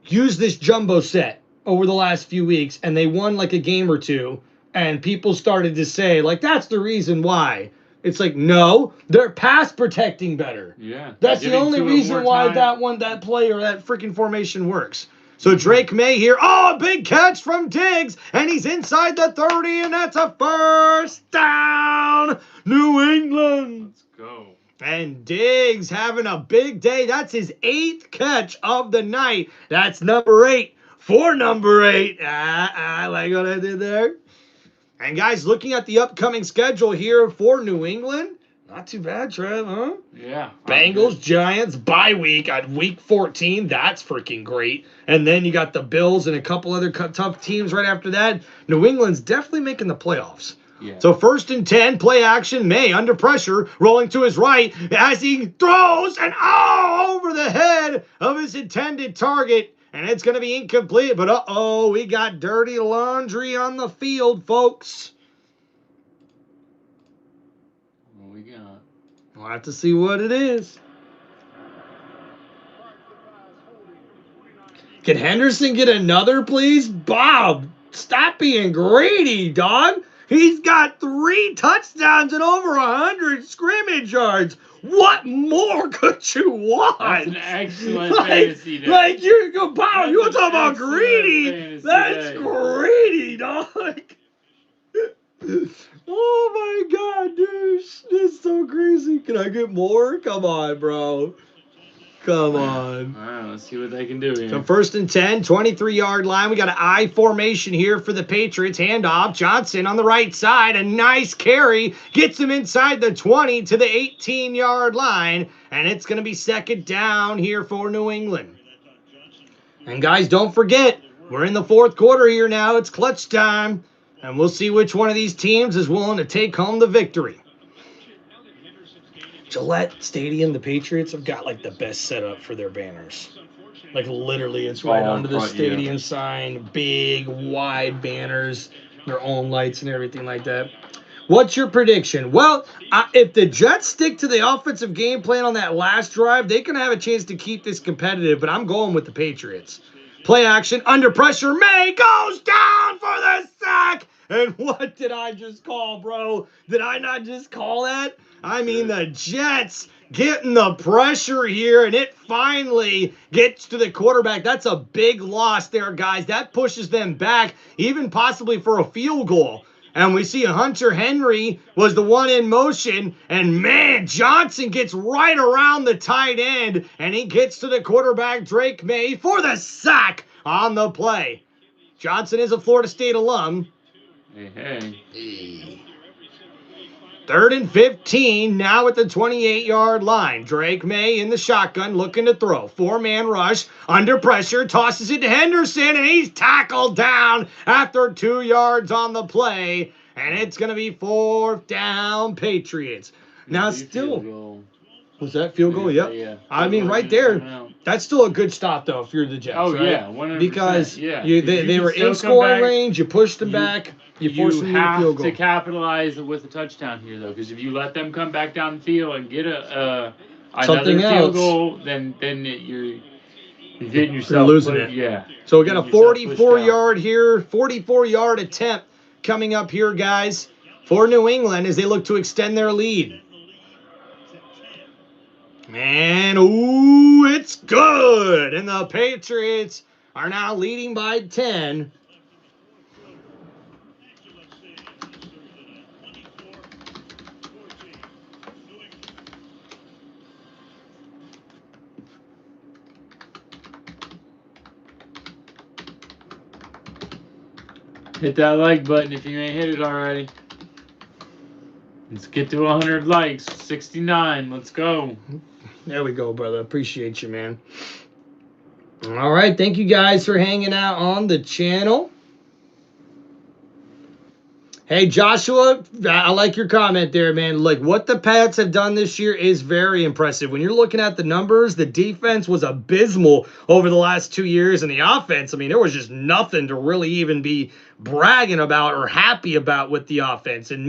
use this jumbo set over the last few weeks, and they won like a game or two, and people started to say, like, that's the reason why. It's like, no, they're pass protecting better. Yeah. That's the only reason why that play or that freaking formation works. So Drake May here. Oh, a big catch from Diggs. And he's inside the 30, and that's a first down. New England. Let's go. And Diggs having a big day. That's his 8th catch of the night. That's number 8 for number 8. I like what I did there. And guys, looking at the upcoming schedule here for New England, not too bad, Trev, huh? Yeah. Bengals, Giants, bye week on week 14. That's freaking great. And then you got the Bills and a couple other tough teams right after that. New England's definitely making the playoffs. Yeah. So 1st and 10, play action. May under pressure, rolling to his right as he throws and over the head of his intended target. And it's going to be incomplete. But we got dirty laundry on the field, folks. What we got? We'll have to see what it is. Can Henderson get another, please? Bob, stop being greedy, dog. He's got 3 touchdowns and over 100 scrimmage yards. What more could you want? That's an excellent fantasy day. Like, you want to talk about greedy? That's greedy, dog. Oh, my God, dude. This is so crazy. Can I get more? Come on, bro. Come on. All right, let's see what they can do here. So 1st and 10, 23-yard line. We got an I formation here for the Patriots. Handoff. Johnson on the right side. A nice carry. Gets him inside the 20 to the 18-yard line. And it's going to be 2nd down here for New England. And guys, don't forget, we're in the 4th quarter here now. It's clutch time. And we'll see which one of these teams is willing to take home the victory. Gillette Stadium, the Patriots have got like the best setup for their banners. Like literally, it's right under the stadium sign, big, wide banners, their own lights and everything like that. What's your prediction? Well, if the Jets stick to the offensive game plan on that last drive, they can have a chance to keep this competitive, but I'm going with the Patriots. Play action, under pressure, May goes down for the sack. And what did I just call, bro? Did I not just call that? I mean, the Jets getting the pressure here, and it finally gets to the quarterback. That's a big loss there, guys. That pushes them back, even possibly for a field goal. And we see Hunter Henry was the one in motion. And man, Johnson gets right around the tight end. And he gets to the quarterback, Drake May, for the sack on the play. Johnson is a Florida State alum. Hey. 3rd and 15, now at the 28-yard line. Drake May in the shotgun, looking to throw. 4-man rush, under pressure, tosses it to Henderson, and he's tackled down after 2 yards on the play. And it's going to be 4th down, Patriots. Now still... Was that field goal? Yep. Yeah. I mean, right there, that's still a good stop, though, if you're the Jets, right? Yeah, 100%. Because yeah. They were in scoring range, you pushed them back, you forced them to get a field goal. You have to capitalize with a touchdown here, though, because if you let them come back down the field and get another field goal, then you're hitting yourself. You're losing it. Yeah. So we got a 44-yard here, 44-yard attempt coming up here, guys, for New England as they look to extend their lead. And, ooh, it's good. And the Patriots are now leading by 10. Hit that like button if you ain't hit it already. Let's get to 100 likes. 69. Let's go. There we go, brother. Appreciate you, man. All right. Thank you guys for hanging out on the channel. Hey, Joshua, I like your comment there, man. Like, what the Pats have done this year is very impressive. When you're looking at the numbers, the defense was abysmal over the last 2 years, and the offense, I mean, there was just nothing to really even be bragging about or happy about with the offense. And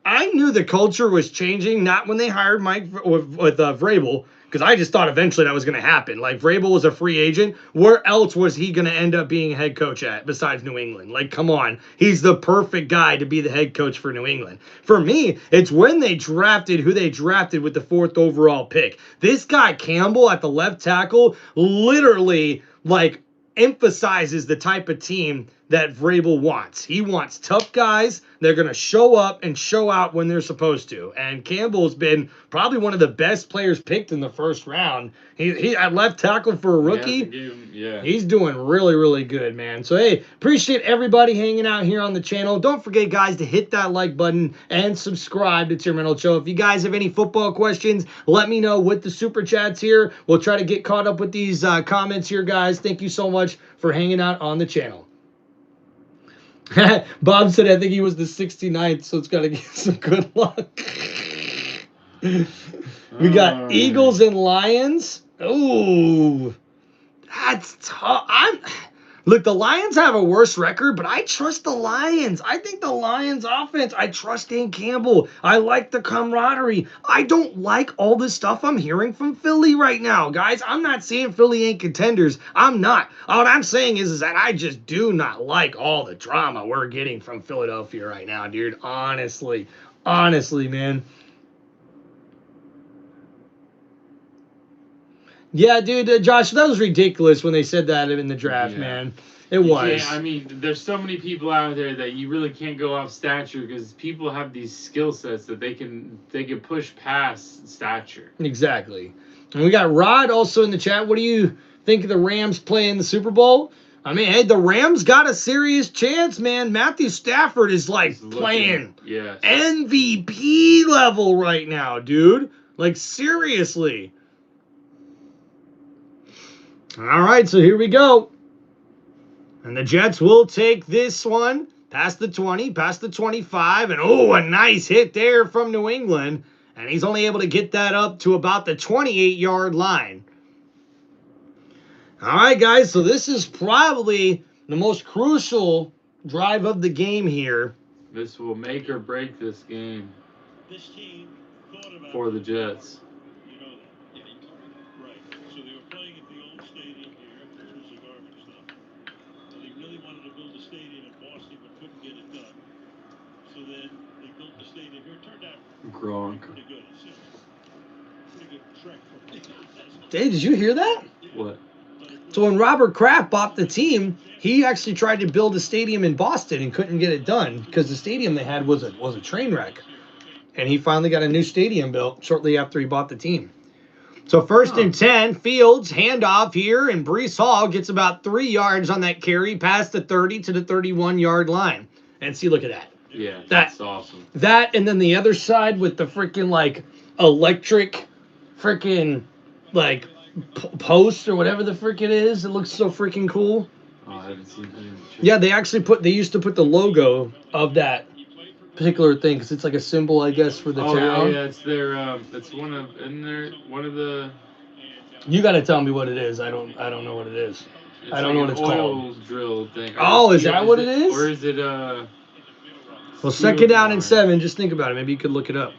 I knew the culture was changing, not when they hired Mike with Vrabel, because I just thought eventually that was going to happen. Like, Vrabel was a free agent. Where else was he going to end up being head coach at besides New England? Like, come on. He's the perfect guy to be the head coach for New England. For me, it's when they drafted who they drafted with the 4th overall pick. This guy, Campbell, at the left tackle, literally, like, emphasizes the type of team that Vrabel wants. He wants tough guys. They're going to show up and show out when they're supposed to. And Campbell's been probably one of the best players picked in the 1st round. He at left tackle for a rookie. Yeah. He's doing really, really good, man. So, hey, appreciate everybody hanging out here on the channel. Don't forget, guys, to hit that like button and subscribe to Tim Reynolds Show. If you guys have any football questions, let me know with the super chats here. We'll try to get caught up with these comments here, guys. Thank you so much for hanging out on the channel. Bob said, I think he was the 69th, so it's got to give some good luck. We got Eagles and Lions. Ooh, that's tough. Look, the Lions have a worse record, but I trust the Lions. I think the Lions offense, I trust Dan Campbell. I like the camaraderie. I don't like all the stuff I'm hearing from Philly right now, guys. I'm not saying Philly ain't contenders. I'm not. All I'm saying is that I just do not like all the drama we're getting from Philadelphia right now, dude. Honestly, man. Yeah, dude, Josh, that was ridiculous when they said that in the draft, man. It was. Yeah, I mean, there's so many people out there that you really can't go off stature because people have these skill sets that they can push past stature. Exactly. And we got Rod also in the chat. What do you think of the Rams playing the Super Bowl? I mean, hey, the Rams got a serious chance, man. Matthew Stafford is playing MVP level right now, dude. Like, seriously. All right, so here we go. And the Jets will take this one past the 20, past the 25. And, oh, a nice hit there from New England. And he's only able to get that up to about the 28-yard line. All right, guys, so this is probably the most crucial drive of the game here. This will make or break this game for the Jets. Right. So they were playing at the old stadium here, which was a garbage dump. And they really wanted to build a stadium in Boston, but couldn't get it done. So then they built the stadium here. It turned out pretty good. It's a pretty good trek from Dave, did you hear that? What? So when Robert Kraft bought the team, he actually tried to build a stadium in Boston and couldn't get it done because the stadium they had was a train wreck. And he finally got a new stadium built shortly after he bought the team. So first and 10, Fields, handoff here, and Breece Hall gets about 3 yards on that carry past the 30 to the 31-yard line. And see, look at that. Yeah, that's awesome. That, and then the other side with the freaking, like, electric freaking, like, post or whatever the frick it is. It looks so freaking cool. Oh, I haven't seen that. Yeah, they used to put the logo of that particular thing because it's like a symbol, I guess, for the town. Yeah, it's their, it's one of the. You got to tell me what it is. I don't know what it is. It's I don't know what it's called. Oil drill thing. Oh, is that what it is? Or is it Well, second down and 7. Just think about it. Maybe you could look it up.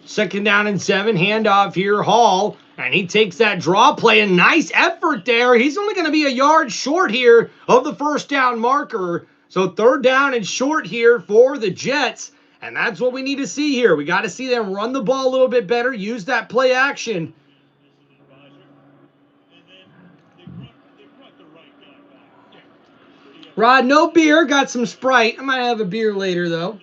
Second down and 7. Handoff here, Hall. And he takes that draw play. A nice effort there. He's only going to be a yard short here of the first down marker. So third down and short here for the Jets. And that's what we need to see here. We got to see them run the ball a little bit better. Use that play action. Rod, no beer. Got some Sprite. I might have a beer later, though.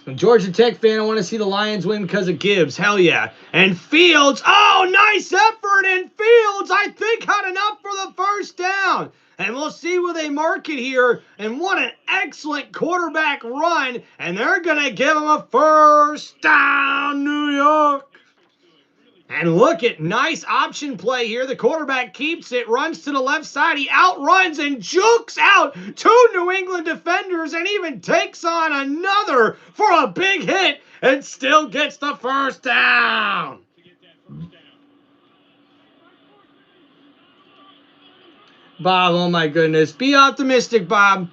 A Georgia Tech fan, I want to see the Lions win because of Gibbs. Hell yeah. And Fields. Oh, nice effort. And Fields, I think, had enough for the first down. And we'll see where they mark it here. And what an excellent quarterback run. And they're going to give him a first down, New York. And look at nice option play here. The quarterback keeps it, runs to the left side. He outruns and jukes out 2 New England defenders and even takes on another for a big hit and still gets the first down. Bob, oh my goodness. Be optimistic, Bob.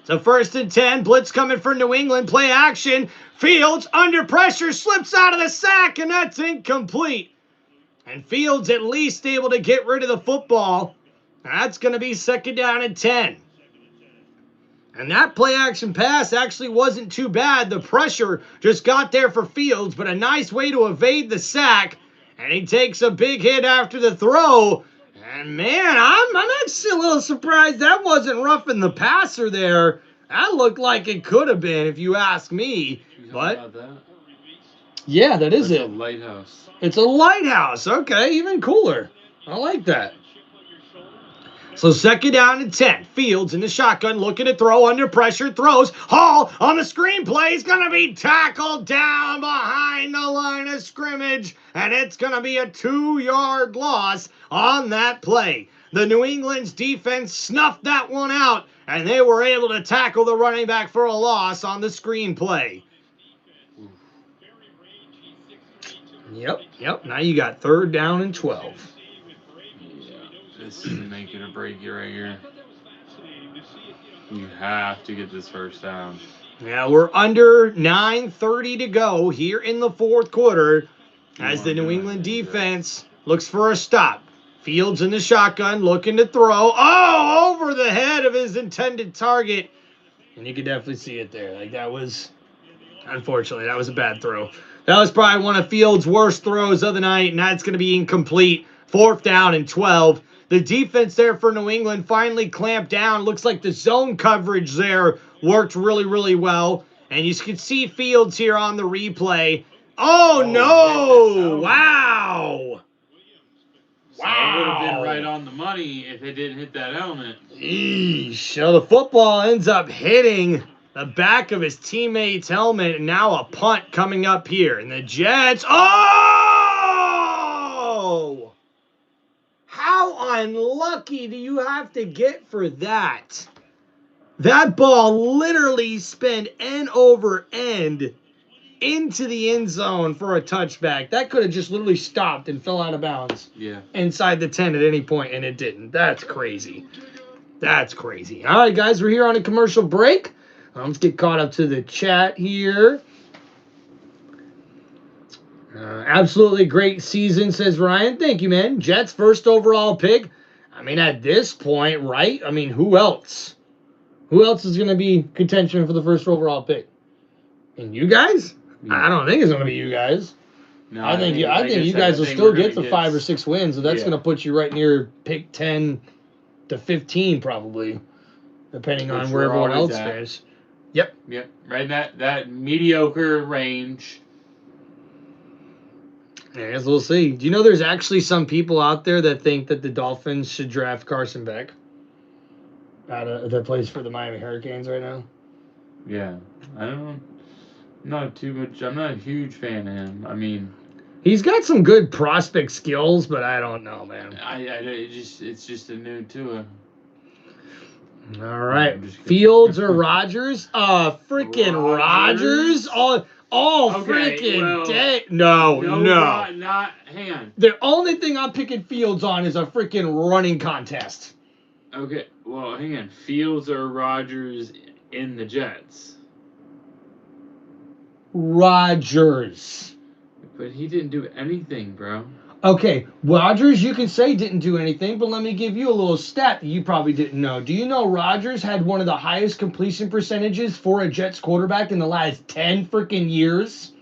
So first and 10, blitz coming for New England. Play action. Fields under pressure, slips out of the sack, and that's incomplete. And Fields at least able to get rid of the football. That's going to be second down and 10. And that play action pass actually wasn't too bad. The pressure just got there for Fields, but a nice way to evade the sack. And he takes a big hit after the throw. And man, I'm actually a little surprised that wasn't roughing the passer there. That looked like it could have been, if you ask me. But about that? Yeah, that is That's it. a lighthouse. It's a lighthouse. Okay, even cooler. I like that. So second down and 10. Fields in the shotgun, looking to throw under pressure, throws. Hall on the screenplay is going to be tackled down behind the line of scrimmage, and it's going to be a 2-yard loss on that play. The New England's defense snuffed that one out, and they were able to tackle the running back for a loss on the screenplay. Yep. Now you got third down and 12. Yeah, this is make it or break you right here. You have to get this first down. Yeah, we're under 9:30 to go here in the fourth quarter as the New England defense looks for a stop. Fields in the shotgun, looking to throw. Oh, over the head of his intended target. And you can definitely see it there. Like, that was, unfortunately, that was a bad throw. That was probably one of Fields' worst throws of the night, and that's going to be incomplete. Fourth down and 12. The defense there for New England finally clamped down. Looks like the zone coverage there worked really, really well. And you can see Fields here on the replay. Oh no! Wow! So it would have been right on the money if it didn't hit that helmet. Eesh. So the football ends up hitting the back of his teammate's helmet, and now a punt coming up here. And the Jets, oh! How unlucky do you have to get for that? That ball literally spun end over end into the end zone for a touchback. That could have just literally stopped and fell out of bounds. Yeah. Inside the 10 at any point, and it didn't. That's crazy. That's crazy. All right, guys, we're here on a commercial break. Let's get caught up to the chat here. Absolutely great season, says Ryan. Thank you, man. Jets first overall pick. I mean, at this point, right? I mean, who else? Who else is going to be contention for the first overall pick? And you guys? I don't think it's going to be you guys. No, I think you guys will still get the 5 or 6 wins, so that's going to put you right near pick 10 to 15 probably, depending on where everyone else is. Yep. Right in that mediocre range. I guess we'll see. Do you know there's actually some people out there that think that the Dolphins should draft Carson Beck that plays for the Miami Hurricanes right now? Yeah. I don't know. Not too much. I'm not a huge fan of him. I mean, he's got some good prospect skills, but I don't know, man. It's just a new Tua. All right. Fields or Rodgers? Freaking Rodgers. All okay, freaking day. No. Not hang on. The only thing I'm picking Fields on is a freaking running contest. Okay, well, hang on. Fields or Rodgers in the Jets? Rodgers. But he didn't do anything, bro. Okay, Rodgers, you can say didn't do anything, but let me give you a little stat that you probably didn't know. Do you know Rodgers had one of the highest completion percentages for a Jets quarterback in the last 10 freaking years?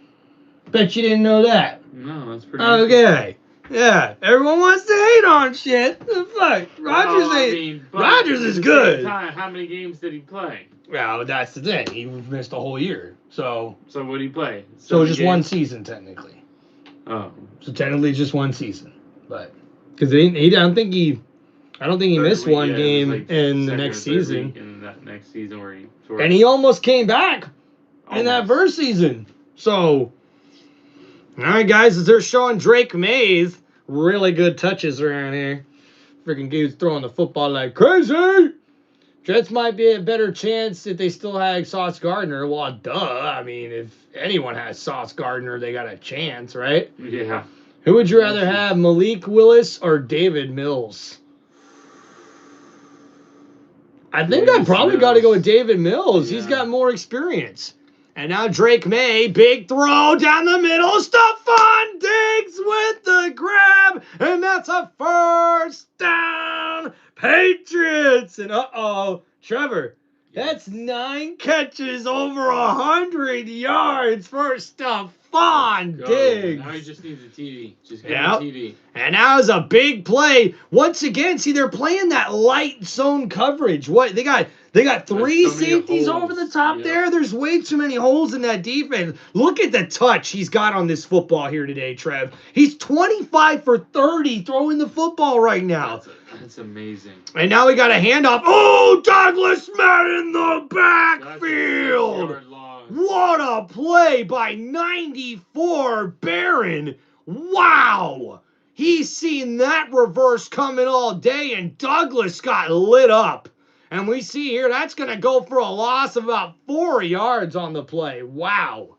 Bet you didn't know that. No, that's pretty okay. Yeah, everyone wants to hate on shit. The fuck? Rodgers is good. How many games did he play? Well, that's the thing. He missed a whole year. So what did he play? So just one season, technically. Oh. So technically just one season. But because I don't think he missed one game in the next season. In that next season where he and he almost came back in that first season. So all right, guys, as they're showing Drake May's really good touches around here. Freaking dude's throwing the football like crazy. Jets might be a better chance if they still had Sauce Gardner. Well, duh. I mean, if anyone has Sauce Gardner, they got a chance, right? Yeah. Who would you rather have, Malik Willis or David Mills? I think I probably got to go with David Mills. Yeah. He's got more experience. And now Drake May, big throw down the middle. Stephon Diggs with the grab. And that's a first down. Patriots. And Trevor, that's 9 catches over 100 yards for Stephon Diggs. Now he just needs a TD. Just get a TD. And now is a big play. Once again, see, they're playing that light zone coverage. What they got 3 safeties over the top there. There's way too many holes in that defense. Look at the touch he's got on this football here today, Trev. He's 25 for 30 throwing the football right now. That's amazing. And now we got a handoff. Oh, Douglas Matt in the backfield. What a play by 94 Barron. Wow. He's seen that reverse coming all day, and Douglas got lit up. And we see here that's going to go for a loss of about 4 yards on the play. Wow.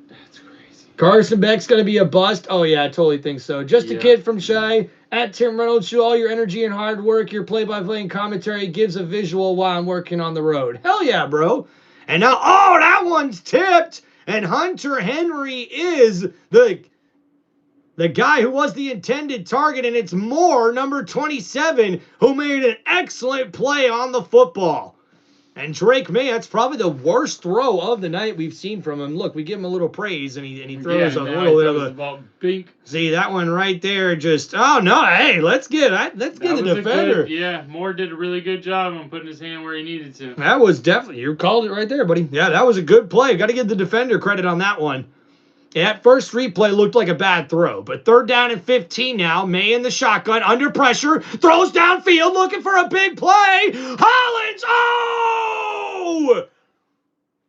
That's crazy. Carson Beck's going to be a bust. Oh, yeah, I totally think so. Just a kid from Shy. At TimReynoldsShow, all your energy and hard work, your play-by-play and commentary gives a visual while I'm working on the road. Hell yeah, bro. And now, that one's tipped. And Hunter Henry is the guy who was the intended target, and it's Moore, number 27, who made an excellent play on the football. And Drake May, that's probably the worst throw of the night we've seen from him. Look, we give him a little praise, and he throws a little bit of a bink. See, that one right there just, hey, let's get the defender. Moore did a really good job on putting his hand where he needed to. That was definitely, you called it right there, buddy. Yeah, that was a good play. Got to give the defender credit on that one. That first replay looked like a bad throw, but 3rd down and 15 now. May in the shotgun, under pressure, throws downfield, looking for a big play. Hollins,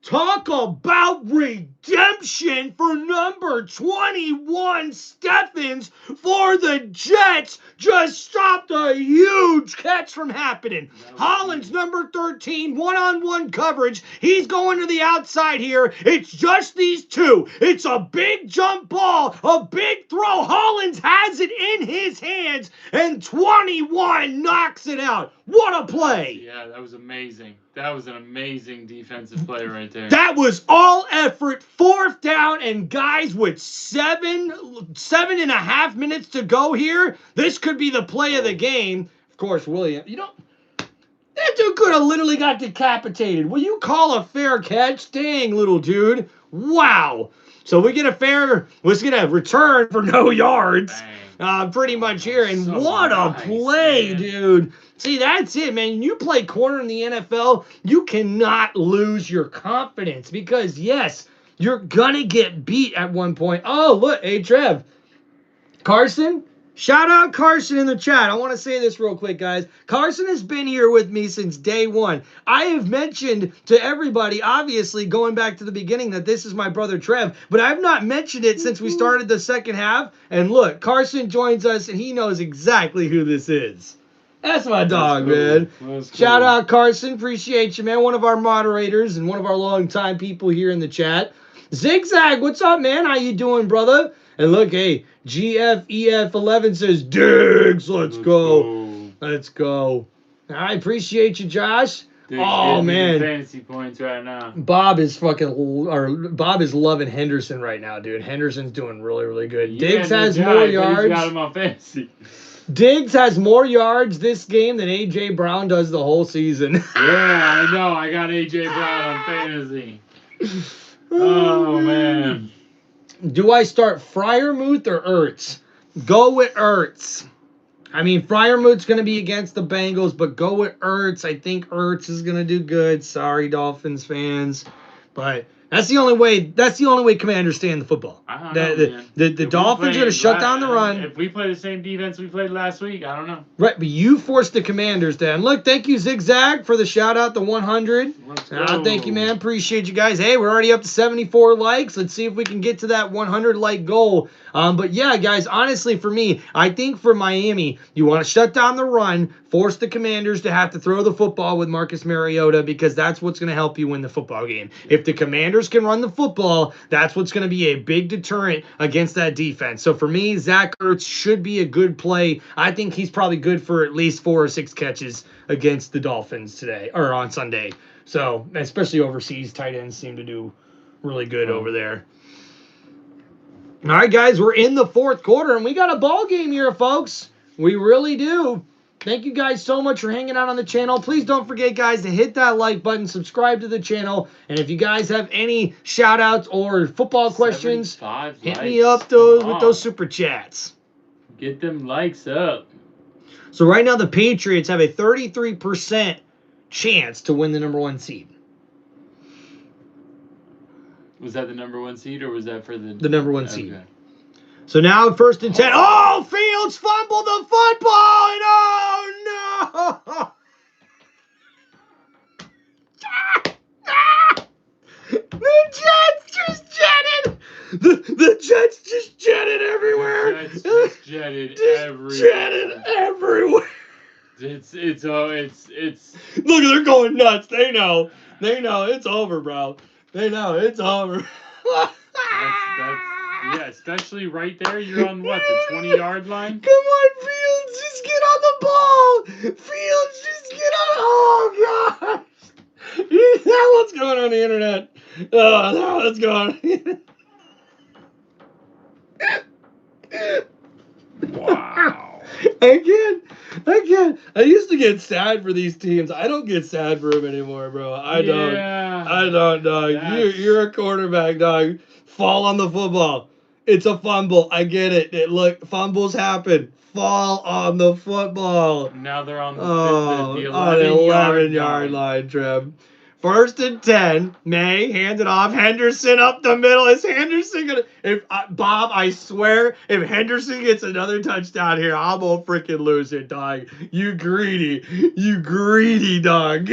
talk about ridiculous. redemption for number 21, Steffens, for the Jets. Just stopped a huge catch from happening. Hollins, number 13, one-on-one coverage. He's going to the outside here. It's just these two. It's a big jump ball, a big throw. Hollins has it in his hands, and 21 knocks it out. What a play. Yeah, that was amazing. That was an amazing defensive play right there. That was all effort, 4th down, and guys, with seven and a half minutes to go here, this could be the play of the game. Of course, William, that dude could have literally got decapitated. Will you call a fair catch? Dang, little dude. Wow. So let's get a return for no yards. Pretty much here. And So what a nice, play, man. dude. See, that's it, man. You play corner in the NFL, you cannot lose your confidence because, yes, you're going to get beat at one point. Oh, look. Hey, Trev. Carson? Shout out Carson in the chat. I want to say this real quick, guys. Carson has been here with me since day one. I have mentioned to everybody, obviously, going back to the beginning, that this is my brother Trev, but I've not mentioned it since we started the second half. And look, Carson joins us, and he knows exactly who this is. That's my dog, man. Shout out Carson. Appreciate you, man. One of our moderators and one of our longtime people here in the chat. Zigzag, what's up, man? How you doing, brother? And look, hey, GFEF11 says, Diggs, let's go. Let's go. I appreciate you, Josh. Diggs Oh, man. Fantasy points right now. Bob is loving Henderson right now, dude. Henderson's doing really, really good. Diggs has more yards. He's got him on fantasy. Diggs has more yards this game than A.J. Brown does the whole season. Yeah, I know. I got A.J. Brown on fantasy. Oh, man. Do I start Freiermuth or Ertz? Go with Ertz. I mean, Freiermuth's going to be against the Bengals, but go with Ertz. I think Ertz is going to do good. Sorry, Dolphins fans. But that's the only way Commanders stay in the football. I don't know, The Dolphins are going to shut down the run. If we play the same defense we played last week, I don't know. Right, but you forced the Commanders down. Look, thank you, Zigzag, for the shout-out to 100. Let's go. Thank you, man. Appreciate you guys. Hey, we're already up to 74 likes. Let's see if we can get to that 100-like goal. But yeah, guys, honestly, for me, I think for Miami, you want to shut down the run, force the Commanders to have to throw the football with Marcus Mariota, because that's what's going to help you win the football game. If the Commanders can run the football, that's what's going to be a big deterrent against that defense. So for me, Zach Ertz should be a good play. I think he's probably good for at least 4 or 6 catches against the Dolphins today, or on Sunday. So, especially overseas, tight ends seem to do really good over there. All right, guys, we're in the 4th quarter, and we got a ball game here, folks. We really do. Thank you guys so much for hanging out on the channel. Please don't forget, guys, to hit that like button, subscribe to the channel, and if you guys have any shout-outs or football questions, hit me up with those super chats. Get them likes up. So right now, the Patriots have a 33% chance to win the number 1 seed. Was that the number 1 seed, or was that for the number 1 seed? Okay. So now 1st and 10. Oh, Fields fumbled the football, and oh no! The Jets just jetted. The Jets just jetted everywhere. The Jets just jetted everywhere. Jetted everywhere. It's Look, they're going nuts. They know it's over, bro. They know it's over. Yeah, especially right there. You're on what, the 20-yard line? Come on, Fields, just get on the ball. Fields, just get on. Oh gosh, now what's going on the internet? Oh, now what's going on? Wow. I can't. I used to get sad for these teams. I don't get sad for them anymore, bro. I don't, dog. You're a quarterback, dog. Fall on the football. It's a fumble. I get it. Look, fumbles happen. Fall on the football. Now they're on the 11-yard line, Trev. 1st and 10. May hand it off. Henderson up the middle. Is Henderson gonna? Bob, I swear, if Henderson gets another touchdown here, I'm gonna freaking lose it, dog. You greedy dog.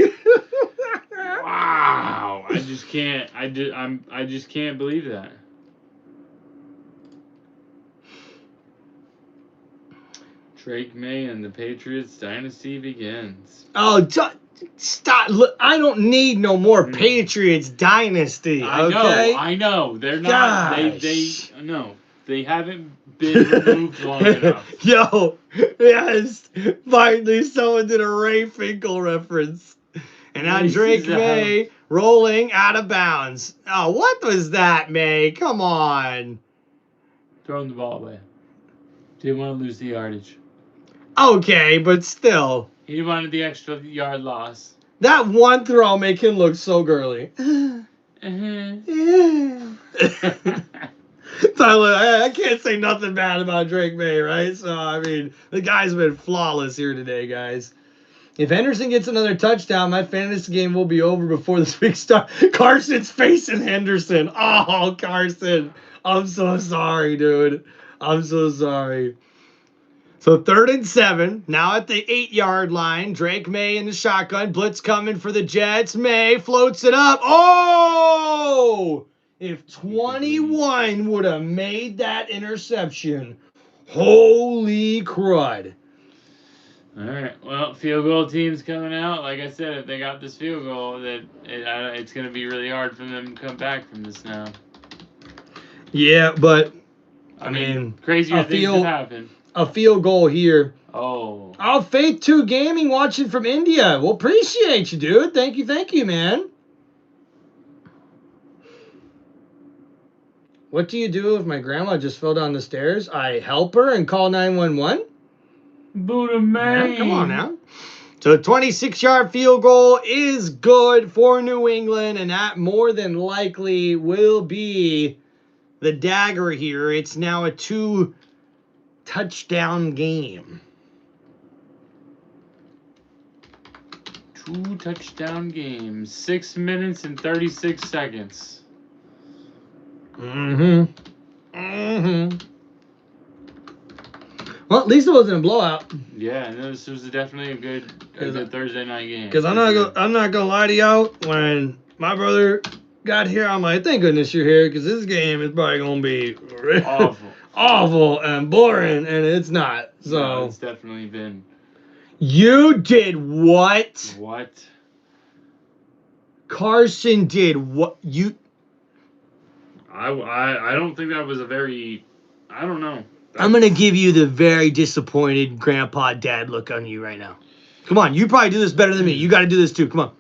Wow. I just can't. I just can't believe that. Drake May and the Patriots dynasty begins. Oh, stop! Look, I don't need no more Patriots dynasty. Okay? I know. They're not. Gosh. They haven't been removed long enough. Yo, yes, finally someone did a Ray Finkel reference. And now Drake May rolling out of bounds. Oh, what was that, May? Come on. Throwing the ball away. Didn't want to lose the yardage. Okay, but still. He wanted the extra yard loss. That one throw make him look so girly. Tyler, I can't say nothing bad about Drake May, right? So, I mean, the guy's been flawless here today, guys. If Henderson gets another touchdown, my fantasy game will be over before this week starts. Carson's facing Henderson. Oh, Carson. I'm so sorry, dude. I'm so sorry. So 3rd and 7. Now at the 8-yard line. Drake May in the shotgun. Blitz coming for the Jets. May floats it up. Oh! If 21 would have made that interception, holy crud. All right. Well, field goal team's coming out. Like I said, if they got this field goal, it's going to be really hard for them to come back from this now. Yeah, but I mean crazier things have happened. A field goal here. Oh. Oh, Faith 2 Gaming watching from India. Well, appreciate you, dude. Thank you, man. What do you do if my grandma just fell down the stairs? I help her and call 911? Buddha man. Yeah, come on now. So a 26-yard field goal is good for New England, and that more than likely will be the dagger here. It's now a 2-touchdown game. 2-touchdown game. 6 minutes and 36 seconds. Mm-hmm. Well, at least it wasn't a blowout. Yeah, no, this was definitely a good Thursday night game. Because I'm not gonna lie to y'all. When my brother got here, I'm like, thank goodness you're here, because this game is probably gonna be awful and boring, and it's not. So no, it's definitely been. You did what? What? Carson did what? You. I don't think that was a very. I don't know. I'm going to give you the very disappointed grandpa dad look on you right now. Come on, you probably do this better than me. You got to do this too. Come on.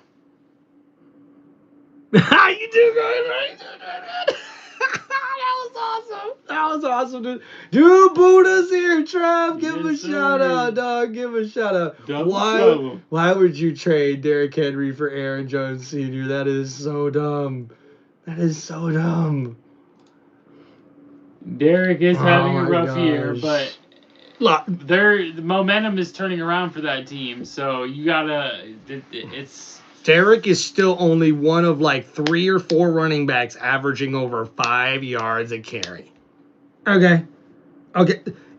You do good, right? That was awesome, dude. Dude, Buddha's here, Trav. Give him a shout out, dog. Give him a shout out. Why would you trade Derrick Henry for Aaron Jones Sr.? That is so dumb. That is so dumb. Derek is having a rough year, but the momentum is turning around for that team. So you gotta. It's Derek is still only one of like 3 or 4 running backs averaging over 5 yards a carry. Okay.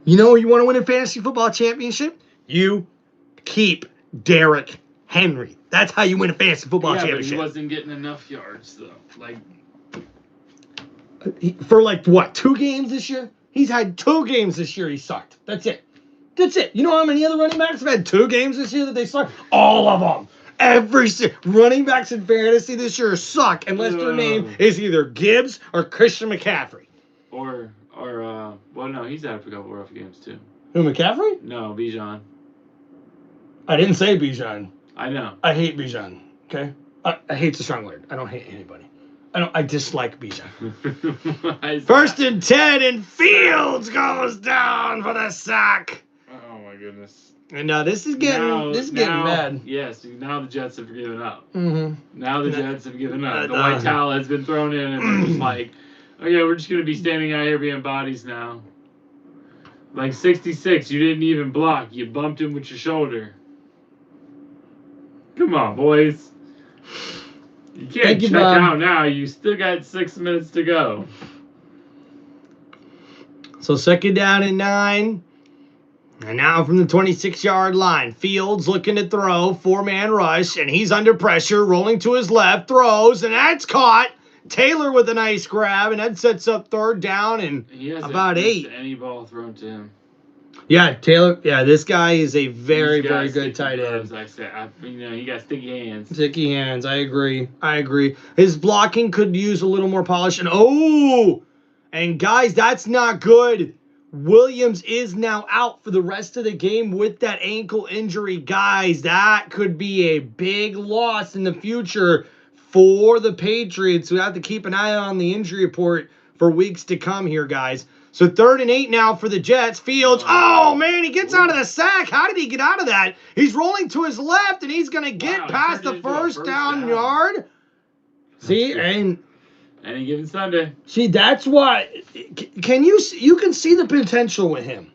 You know you want to win a fantasy football championship? You keep Derrick Henry. That's how you win a fantasy football championship. But he wasn't getting enough yards though. For like what, 2 games this year? He's had 2 games this year he sucked. That's it. You know how many other running backs have had 2 games this year that they suck? All of them. Running backs in fantasy this year suck unless their name is either Gibbs or Christian McCaffrey. Well, no, he's had a couple rough games too. Who, McCaffrey? No, Bijan. I didn't say Bijan. I know. I hate Bijan. Okay? I hate's a strong word. I don't hate anybody. I dislike Bijan. 1st and 10, and Fields goes down for the sack. Oh my goodness. And this is getting bad. Yes, now the Jets have given up. Mm-hmm. Now the Jets have given up. The white towel has been thrown in, and they're just like, okay, we're just gonna be standing out here being bodies now. Like 66, you didn't even block. You bumped him with your shoulder. Come on, boys. You can't check out now. You still got 6 minutes to go. So 2nd down and 9. And now from the 26-yard line, Fields looking to throw, 4-man rush, and he's under pressure, rolling to his left, throws, and that's caught. Taylor with a nice grab, and that sets up 3rd down and He hasn't about missed 8. any ball thrown to him. Yeah, Taylor. Yeah, this guy is a very, He's got very good sticky tight throws, end. I said, he got sticky hands. Sticky hands. I agree. His blocking could use a little more polish. And guys, that's not good. Williams is now out for the rest of the game with that ankle injury. Guys, that could be a big loss in the future for the Patriots. We have to keep an eye on the injury report for weeks to come here, guys. So 3rd and 8 now for the Jets. Fields. Oh, man, he gets out of the sack. How did he get out of that? He's rolling to his left, and he's going to get past the first down yard. See, and any given Sunday. See, that's why. You can see the potential with him.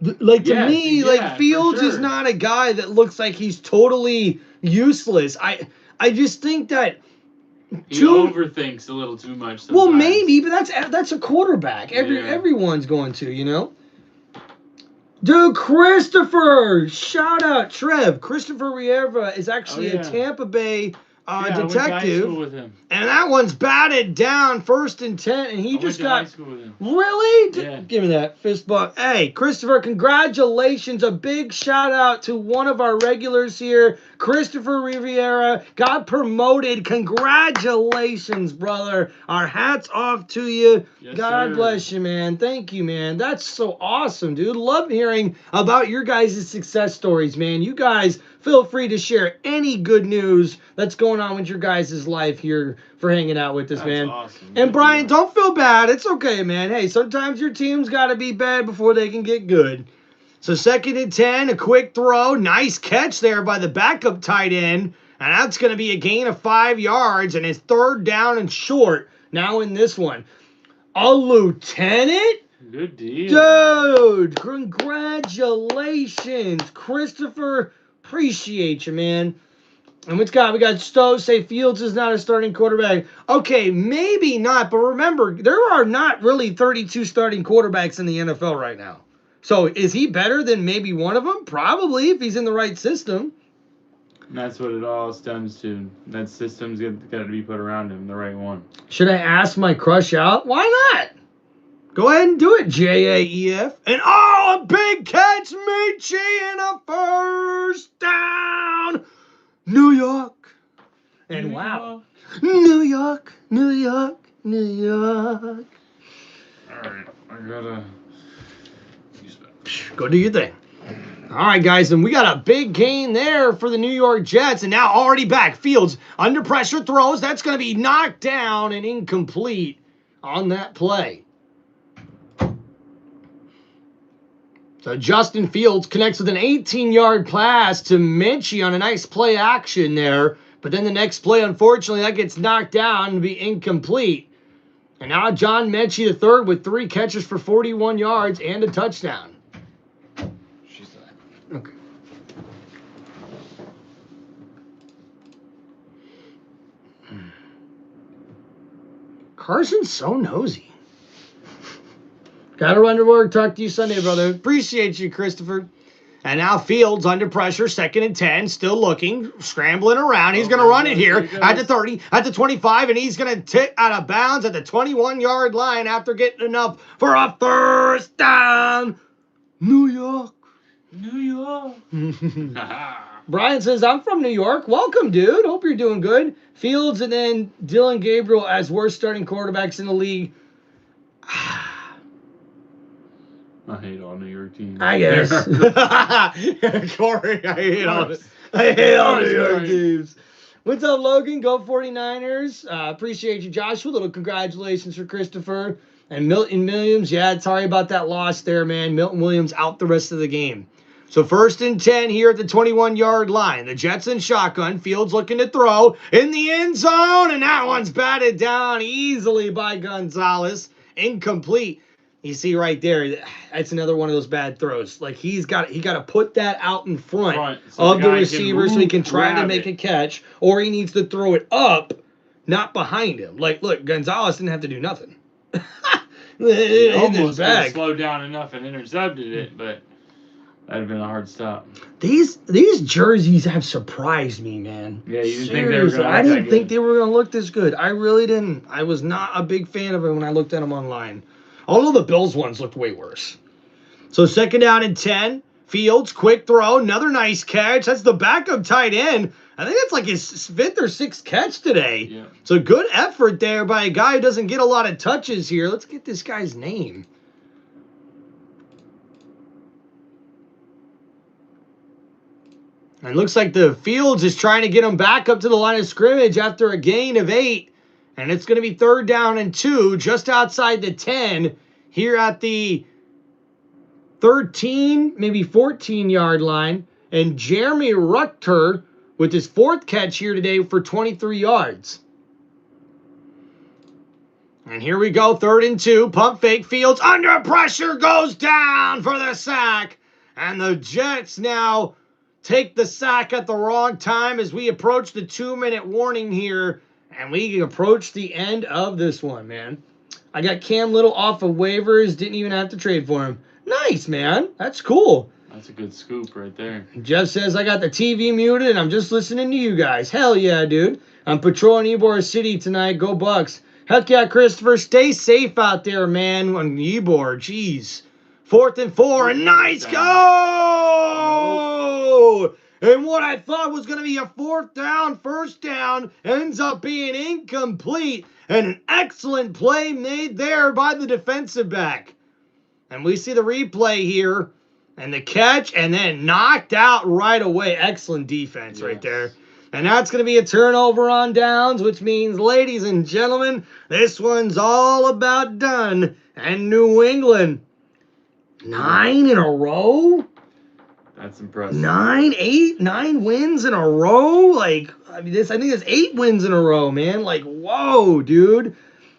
Like, to me, like, Fields is not a guy that looks like he's totally useless. I just think that he overthinks a little too much sometimes. Well, maybe, but that's a quarterback. Everyone's going to, you know. Dude, Christopher! Shout out, Trev. Christopher Riera is actually a Tampa Bay detective. I went to high school with him. And that one's batted down, 1st and 10, and he just got. High school with him. Really? Yeah. Give me that fist bump. Hey, Christopher, congratulations. A big shout out to one of our regulars here, Christopher Riviera. Got promoted. Congratulations, brother. Our hats off to you. Yes, God sir. bless you, man. Thank you, man. That's so awesome, dude. Love hearing about your guys' success stories, man. You guys feel free to share any good news that's going on with your guys' life here for hanging out with us, man. Awesome. And Brian, don't feel bad. It's okay, man. Hey, sometimes your team's got to be bad before they can get good. So 2nd and 10, a quick throw. Nice catch there by the backup tight end. And that's going to be a gain of 5 yards. And it's 3rd down and short now in this one. A lieutenant? Good deal. Dude, congratulations, Christopher. Appreciate you, man. And we got Stowe say Fields is not a starting quarterback. Okay, maybe not, but remember, there are not really 32 starting quarterbacks in the NFL right now. So is he better than maybe one of them? Probably, if he's in the right system. And that's what it all stems to. That system's got to be put around him, the right one. Should I ask my crush out? Why not? Go ahead and do it, JAEF. And a big catch, Michie, and a 1st down. New York. And wow. New York. All right. I gotta use that. Go do your thing. All right, guys, and we got a big gain there for the New York Jets, and now already back. Fields under pressure throws. That's going to be knocked down and incomplete on that play. So Justin Fields connects with an 18-yard pass to Minchie on a nice play action there. But then the next play, unfortunately, that gets knocked down and be incomplete. And now John Minchie III with 3 catches for 41 yards and a touchdown. Okay. Carson's so nosy. Gotta run to work. Talk to you Sunday, brother. Appreciate you, Christopher. And now Fields under pressure, 2nd and 10, still looking, scrambling around. He's going to run it here at the 30, at the 25, and he's going to tick out of bounds at the 21-yard line after getting enough for a 1st down. New York. Brian says, I'm from New York. Welcome, dude. Hope you're doing good. Fields and then Dylan Gabriel as worst starting quarterbacks in the league. I hate all New York teams. I guess. Corey, I hate all New York teams. What's up, Logan? Go 49ers. Appreciate you, Joshua. Little congratulations for Christopher. And Milton Williams. Yeah, sorry about that loss there, man. Milton Williams out the rest of the game. So 1st and 10 here at the 21-yard line. The Jets in shotgun. Fields looking to throw in the end zone. And that one's batted down easily by Gonzalez. Incomplete. You see right there, that's another one of those bad throws. Like he got to put that out in front of the receiver so he can try to make a catch, or he needs to throw it up, not behind him. Like, look, Gonzalez didn't have to do nothing. He almost slowed down enough and intercepted it, but That'd have been a hard stop. These jerseys have surprised me, man. Yeah, you didn't Seriously, think they were gonna I look didn't that think good. they were gonna look this good. I really didn't. I was not a big fan of it when I looked at them online. Although the Bills ones looked way worse. So 2nd down and 10. Fields, quick throw, another nice catch. That's the backup tight end. I think that's like his 5th or 6th catch today. Yeah. So good effort there by a guy who doesn't get a lot of touches here. Let's get this guy's name. And it looks like the Fields is trying to get him back up to the line of scrimmage after a gain of 8. And it's going to be 3rd down and 2 just outside the 10 here at the 13, maybe 14-yard line. And Jeremy Ruckter with his 4th catch here today for 23 yards. And here we go, 3rd and 2. Pump fake. Fields under pressure, goes down for the sack. And the Jets now take the sack at the wrong time as we approach the 2-minute warning here. And we approach the end of this one, man. I got Cam Little off of waivers. Didn't even have to trade for him. Nice, man. That's cool. That's a good scoop right there. Jeff says, I got the TV muted and I'm just listening to you guys. Hell yeah, dude. I'm patrolling Ybor City tonight. Go Bucks. Heck yeah, Christopher. Stay safe out there, man, on Ybor. Jeez. 4th and 4. And nice go! And what I thought was going to be a 4th down, 1st down, ends up being incomplete. And an excellent play made there by the defensive back. And we see the replay here. And the catch, and then knocked out right away. Excellent defense right there. And that's going to be a turnover on downs, which means, ladies and gentlemen, this one's all about done. And New England, 9 in a row? That's impressive. 9 wins in a row? Like, I think it's 8 wins in a row, man. Like, whoa, dude.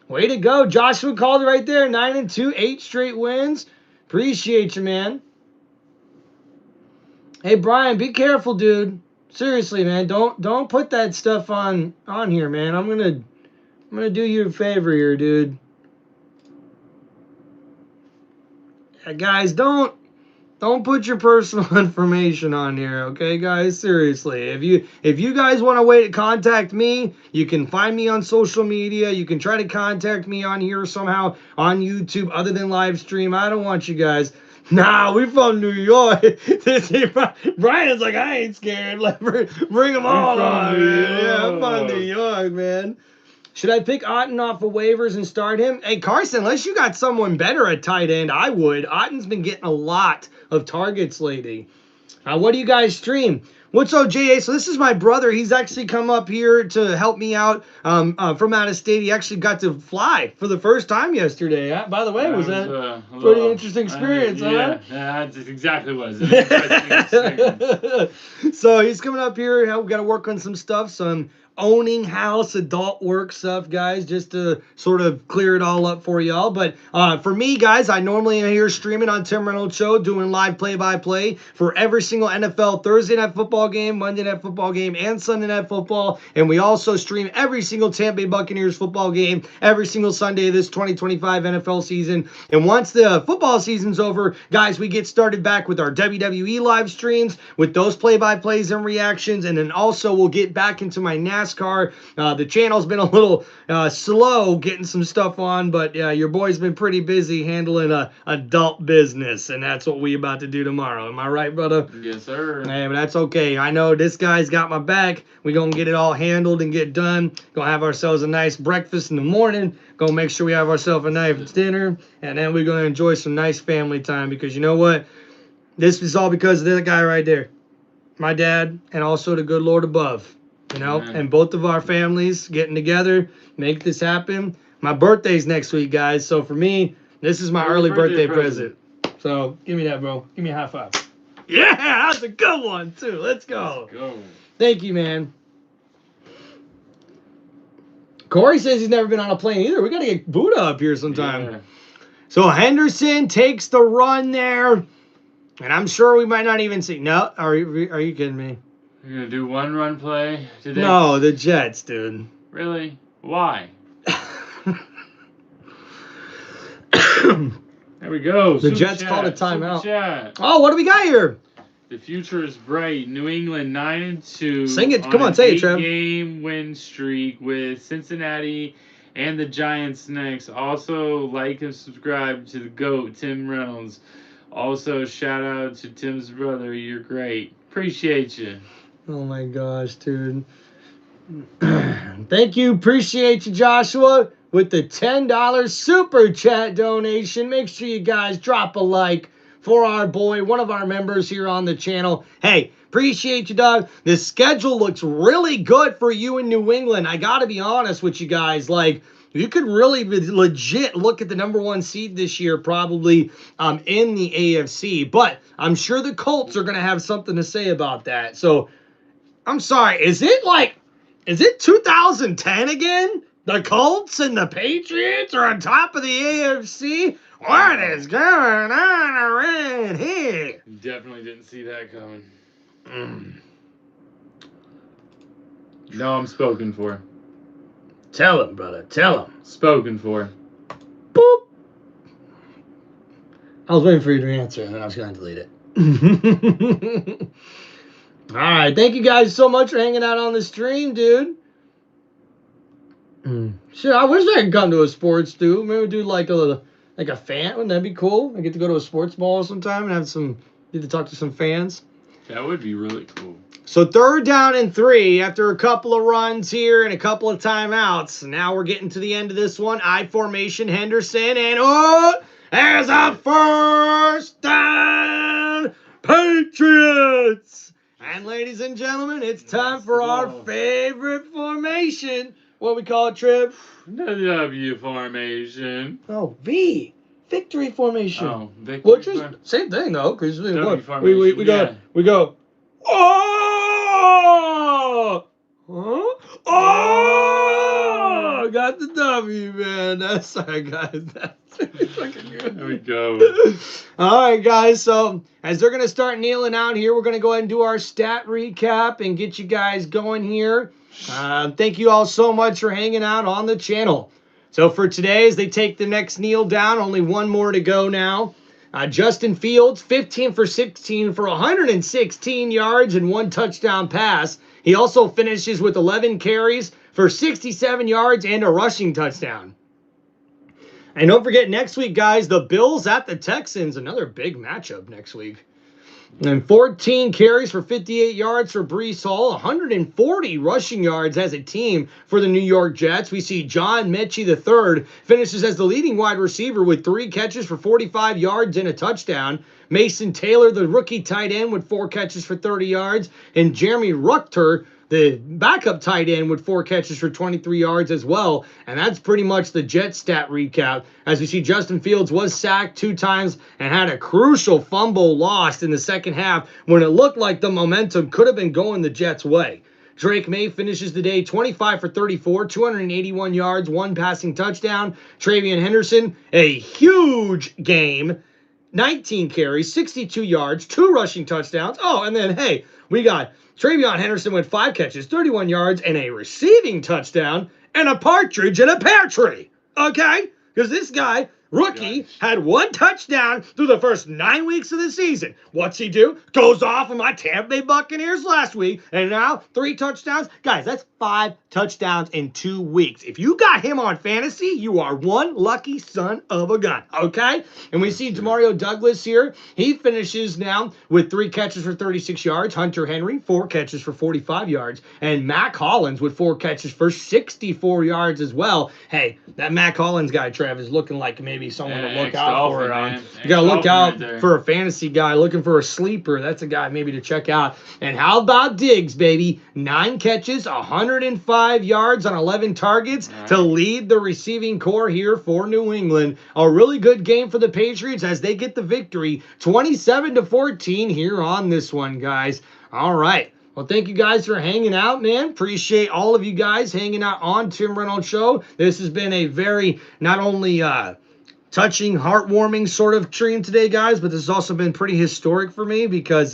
Way to go. Joshua called it right there. 9-2, 8 straight wins. Appreciate you, man. Hey, Brian, be careful, dude. Seriously, man. Don't put that stuff on here, man. I'm gonna do you a favor here, dude. Yeah, guys, don't put your personal information on here, okay, guys? Seriously. If you guys want to contact me, you can find me on social media. You can try to contact me on here somehow on YouTube other than live stream. I don't want you guys. Nah, we from New York. Brian's like, I ain't scared. Like, bring them all on, man. Yeah, I'm from New York, man. Should I pick Otten off of waivers and start him? Hey, Carson, unless you got someone better at tight end, I would. Otten's been getting a lot of targets lately. What do you guys stream? What's up, J.A.? So this is my brother. He's actually come up here to help me out from out of state. He actually got to fly for the first time yesterday. By the way, was that a pretty interesting experience, huh? Yeah, that's exactly what it was. An interesting experience. So he's coming up here. We've got to work on some stuff, some owning house adult work stuff, guys, just to sort of clear it all up for y'all. But for me, guys, I normally am here streaming on TimReynoldsShow, doing live play-by-play for every single NFL Thursday night football game, Monday night football game, and Sunday night football. And we also stream every single Tampa Bay Buccaneers football game every single Sunday of this 2025 NFL season. And once the football season's over, guys, we get started back with our WWE live streams with those play-by-plays and reactions. And then also we'll get back into my NASCAR. The channel's been a little slow getting some stuff on, but your boy's been pretty busy handling adult business, and that's what we about to do tomorrow. Am I right, brother? Yes, sir. Hey, but that's okay. I know this guy's got my back. We're going to get it all handled and get done. Going to have ourselves a nice breakfast in the morning. Going to make sure we have ourselves a nice dinner, and then we're going to enjoy some nice family time, because you know what? This is all because of that guy right there. My dad, and also the good Lord above. You know, and both of our families getting together, make this happen. My birthday's next week, guys. So for me, this is my early birthday present. So give me that, bro. Give me a high five. Yeah, that's a good one, too. Let's go. Let's go. Thank you, man. Corey says he's never been on a plane either. We got to get Buddha up here sometime. Yeah. So Henderson takes the run there. And I'm sure we might not even see. No, are you kidding me? You're going to do one run play today? No, the Jets, dude. Really? Why? There we go. The Super Jets chat, called a super timeout. chat. Oh, what do we got here? The future is bright. New England 9-2. Sing it. Come on, say it, Trev. 8-game win streak with Cincinnati and the Giants next. Also, like and subscribe to the GOAT, Tim Reynolds. Also, shout out to Tim's brother. You're great. Appreciate you. Oh my gosh, dude. Thank you. Appreciate you, Joshua, with the $10 super chat donation. Make sure you guys drop a like for our boy, one of our members here on the channel. Hey, appreciate you, Doug. The schedule looks really good for you in New England. I got to be honest with you guys. Like, you could really legit look at the -- 1 seed this year, probably in the AFC. But I'm sure the Colts are going to have something to say about that. So, I'm sorry. Is it 2010 again? The Colts and the Patriots are on top of the AFC? What is going on around here? Definitely didn't see that coming. No, I'm spoken for. Tell him, brother. Tell him. Spoken for. Boop. I was waiting for you to answer, and then I was going to delete it. All right. Thank you guys so much for hanging out on the stream, dude. Shit, I wish I could come to a sports, dude. Maybe do like a fan. Wouldn't that be cool? I get to go to a sports ball sometime and get to talk to some fans. That would be really cool. So 3rd down and 3 after a couple of runs here and a couple of timeouts. Now we're getting to the end of this one. I formation, Henderson, and there's a 1st down, Patriots. And ladies and gentlemen, it's time for our favorite formation. What we call it, Trib? The W formation. Oh, V. Victory formation. Oh, victory. Which is same thing though, because we go. Oh, got the W, man. That's all right, guys. That's fucking good. There we go. All right, guys. So as they're gonna start kneeling out here, we're gonna go ahead and do our stat recap and get you guys going here. Thank you all so much for hanging out on the channel. So for today, as they take the next kneel down, only one more to go now. Justin Fields, 15 for 16 for 116 yards and 1 touchdown pass. He also finishes with 11 carries for 67 yards and a rushing touchdown. And don't forget, next week, guys, the Bills at the Texans. Another big matchup next week. And 14 carries for 58 yards for Breece Hall, 140 rushing yards as a team for the New York Jets. We see John Mechie III finishes as the leading wide receiver with 3 catches for 45 yards and a touchdown. Mason Taylor, the rookie tight end, with 4 catches for 30 yards. And Jeremy Ruckter, the backup tight end, with 4 catches for 23 yards as well. And that's pretty much the Jet stat recap. As we see, Justin Fields was sacked 2 times and had a crucial fumble lost in the second half when it looked like the momentum could have been going the Jets' way. Drake May finishes the day 25 for 34, 281 yards, 1 passing touchdown. Travion Henderson, a huge game. 19 carries, 62 yards, 2 rushing touchdowns. Oh, and then, hey, we got Travion Henderson with 5 catches, 31 yards, and a receiving touchdown, and a partridge in a pear tree. Okay? Because this guy, rookie, had 1 touchdown through the first 9 weeks of the season. What's he do? Goes off of my Tampa Bay Buccaneers last week, and now 3 touchdowns. Guys, that's 5 touchdowns in 2 weeks. If you got him on fantasy, you are one lucky son of a gun, okay? And we see Demario Douglas here. He finishes now with 3 catches for 36 yards. Hunter Henry, 4 catches for 45 yards. And Mac Hollins with 4 catches for 64 yards as well. Hey, that Mac Hollins guy, Trev, is looking like maybe someone to look out for. You got to look out for a fantasy guy looking for a sleeper. That's a guy maybe to check out. And how about Diggs, baby? 9 catches, 105 yards on 11 targets to lead the receiving core here for New England. A really good game for the Patriots as they get the victory, 27-14 here on this one, guys. All right. Well, thank you guys for hanging out, man. Appreciate all of you guys hanging out on Tim Reynolds Show. This has been a very, not only touching, heartwarming sort of stream today, guys, but this has also been pretty historic for me because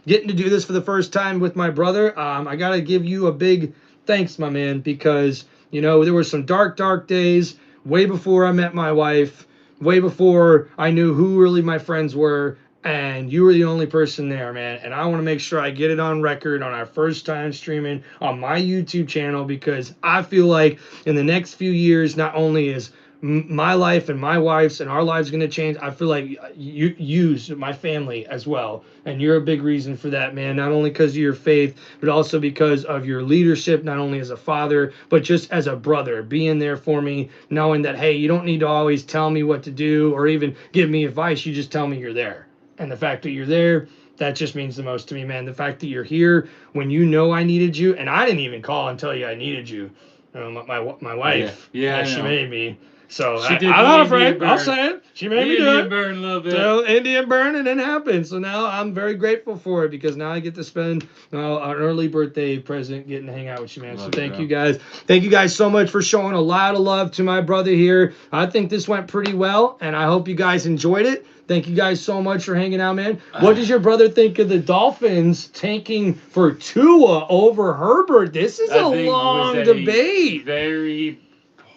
getting to do this for the first time with my brother, I got to give you a big thanks, my man, because, you know, there were some dark, dark days way before I met my wife. way before I knew who really my friends were. And you were the only person there, man. And I want to make sure I get it on record on our first time streaming on my YouTube channel, because I feel like in the next few years, not only is my life and my wife's and our lives going to change, I feel like you use my family as well. And you're a big reason for that, man. Not only because of your faith, but also because of your leadership, not only as a father, but just as a brother, being there for me, knowing that, hey, you don't need to always tell me what to do or even give me advice. You just tell me you're there. And the fact that you're there, that just means the most to me, man. The fact that you're here when you know I needed you, and I didn't even call and tell you I needed you. My wife, she made me. So She did I'm the not Indian afraid. burn. I'll say it. She made me do Indian it. burn a little bit. So Indian burn, and it happened. So now I'm very grateful for it, because now I get to spend an early birthday present getting to hang out with you, man. So thank you guys. Thank you guys so much for showing a lot of love to my brother here. I think this went pretty well, and I hope you guys enjoyed it. Thank you guys so much for hanging out, man. What does your brother think of the Dolphins tanking for Tua over Herbert? This is a long debate. Very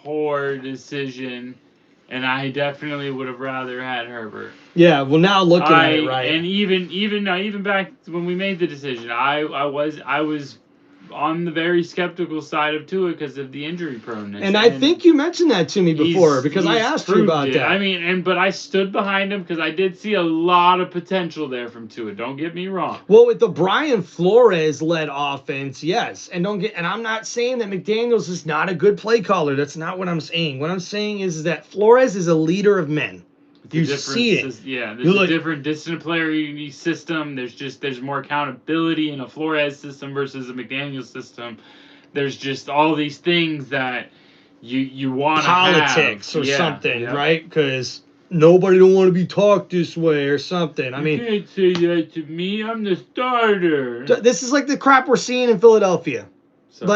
poor decision, and I definitely would have rather had Herbert. Yeah, well, now looking at it, right? And even back when we made the decision, I was on the very skeptical side of Tua because of the injury proneness. And I think you mentioned that to me before, because I asked you about that. I mean, but I stood behind him because I did see a lot of potential there from Tua. Don't get me wrong. Well, with the Brian Flores led offense, yes. And I'm not saying that McDaniels is not a good play caller. That's not what I'm saying. What I'm saying is that Flores is a leader of men. You see it. Yeah, there's a different disciplinary system. There's more accountability in a Flores system versus a McDaniels system. There's just all these things that you want to have. Politics or something, right? Because nobody don't want to be talked this way or something. I mean, you can't say that to me. I'm the starter. This is like the crap we're seeing in Philadelphia. So.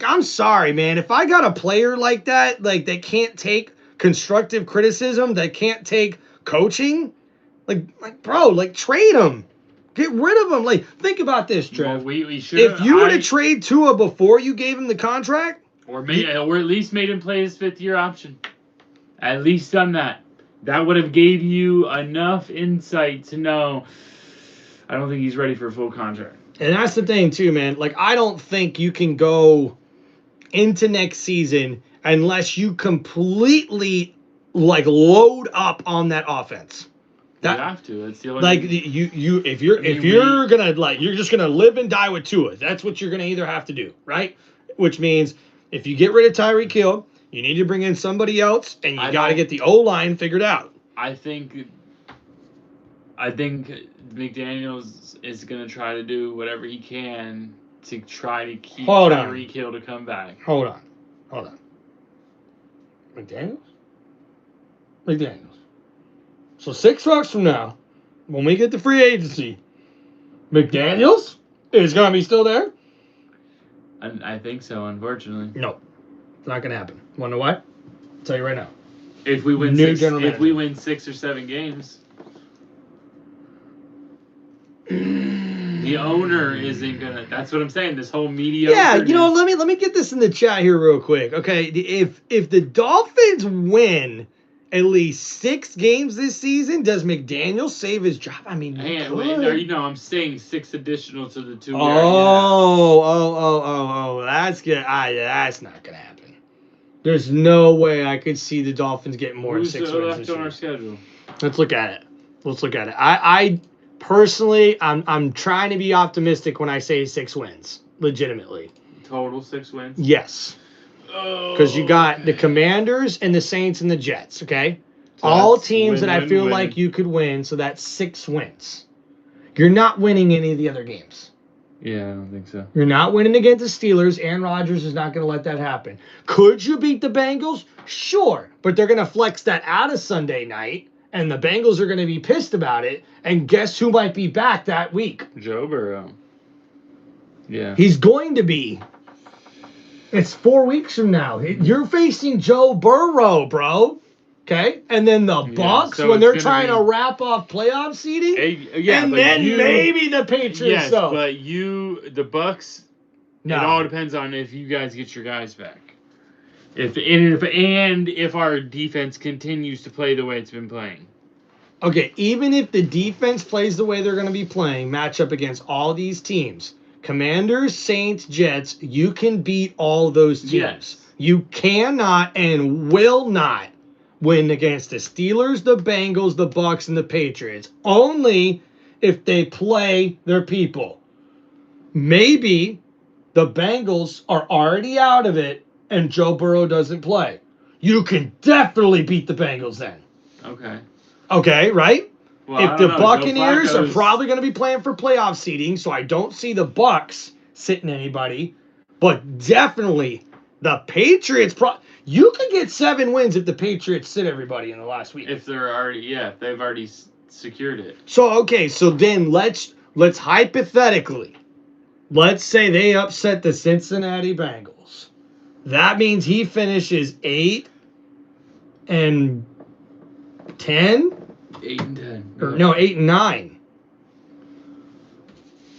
I'm sorry, man. If I got a player like that, that can't take constructive criticism, that can't take coaching, bro, trade him, get rid of him. Think about this, Trev. Well, we should. If you were to trade Tua before you gave him the contract, or at least made him play his 5th-year option, at least done that. That would have gave you enough insight to know. I don't think he's ready for a full contract. And that's the thing too, man. I don't think you can go into next season unless you completely load up on that offense. You have to. That's the only if you're gonna you're just gonna live and die with Tua. That's what you're gonna either have to do, right? Which means if you get rid of Tyreek Hill, you need to bring in somebody else, and you got to get the O-line figured out. I think McDaniels is gonna try to do whatever he can to try to keep Tyreek Hill to come back. Hold on. McDaniels. So 6 months from now, when we get the free agency, McDaniels is going to be still there? I think so, unfortunately. No. It's not going to happen. Want to know why? I'll tell you right now. If we win 6 or 7 games, the owner isn't gonna. That's what I'm saying. This whole media. Yeah, let me get this in the chat here real quick. Okay, if the Dolphins win at least 6 games this season, does McDaniel save his job? I mean, I'm saying 6 additional to the 2. That's good. That's not gonna happen. There's no way I could see the Dolphins getting more than 6 wins this year. On our schedule? Let's look at it. I personally, I'm trying to be optimistic when I say 6 wins. Legitimately. Total 6 wins? Yes. Because you got the Commanders and the Saints and the Jets, okay? So all teams that I feel like you could win, so that's 6 wins. You're not winning any of the other games. Yeah, I don't think so. You're not winning against the Steelers. Aaron Rodgers is not going to let that happen. Could you beat the Bengals? Sure. But they're going to flex that out of Sunday night, and the Bengals are going to be pissed about it. And guess who might be back that week? Joe Burrow. Yeah. He's going to be. It's 4 weeks from now. You're facing Joe Burrow, bro. Okay? And then the Bucks, when they're trying to wrap off playoff seeding. Maybe the Patriots. Yes, but the Bucks, it all depends on if you guys get your guys back. If our defense continues to play the way it's been playing. Okay, even if the defense plays the way they're going to be playing, match up against all these teams, Commanders, Saints, Jets, you can beat all those teams. Yes. You cannot and will not win against the Steelers, the Bengals, the Bucks, and the Patriots. Only if they play their people. Maybe the Bengals are already out of it and Joe Burrow doesn't play. You can definitely beat the Bengals then. Okay. Okay, right? Well, If the Joe Buccaneers are Flacco's- probably going to be playing for playoff seeding, so I don't see the Bucks sitting anybody, but definitely the Patriots. You could get 7 wins if the Patriots sit everybody in the last week. If they've already secured it. So okay, so then let's hypothetically, let's say they upset the Cincinnati Bengals. That means he finishes 8-10. 8-10. Or no, 8-9.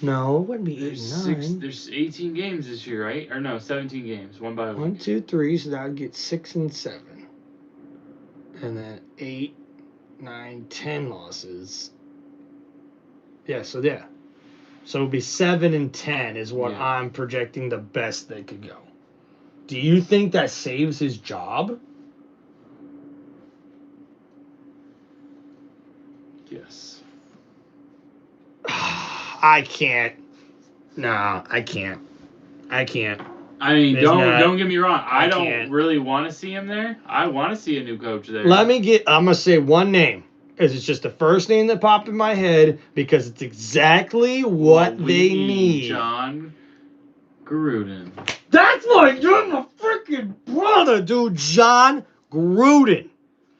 No, it wouldn't be 8-9. There's 18 games this year, right? Or no, 17 games, one by 1, week. 2, 3, so that would get 6 and 7. And then 8, 9, 10 losses. Yeah, so yeah. So it would be 7 and 10 is what Yeah. I'm projecting the best they could go. Do you think that saves his job? Yes. I can't. No, I can't. I can't. I mean, There's not- don't get me wrong. I don't can't. really want to see him there. I want to see a new coach there. I'm going to say one name. It's just the first name that popped in my head because it's exactly what we they need. John Gruden. That's you're my freaking brother, dude. John Gruden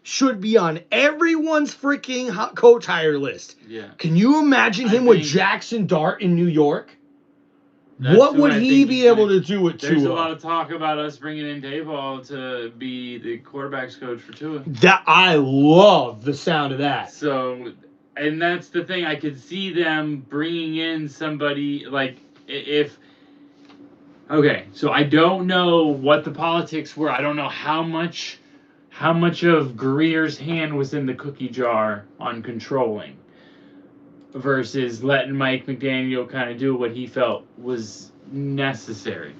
should be on everyone's freaking coach hire list. Yeah. Can you imagine him with Jackson Dart in New York? That's What who would I he think be he's able gonna- to do with There's a lot Tua? of talk about us bringing in Dayball to be the quarterback's coach for Tua. That I love the sound of that. So, and that's the thing. I could see them bringing in somebody like if. Okay, so I don't know what the politics were. I don't know how much of Greer's hand was in the cookie jar on controlling versus letting Mike McDaniel kind of do what he felt was necessary.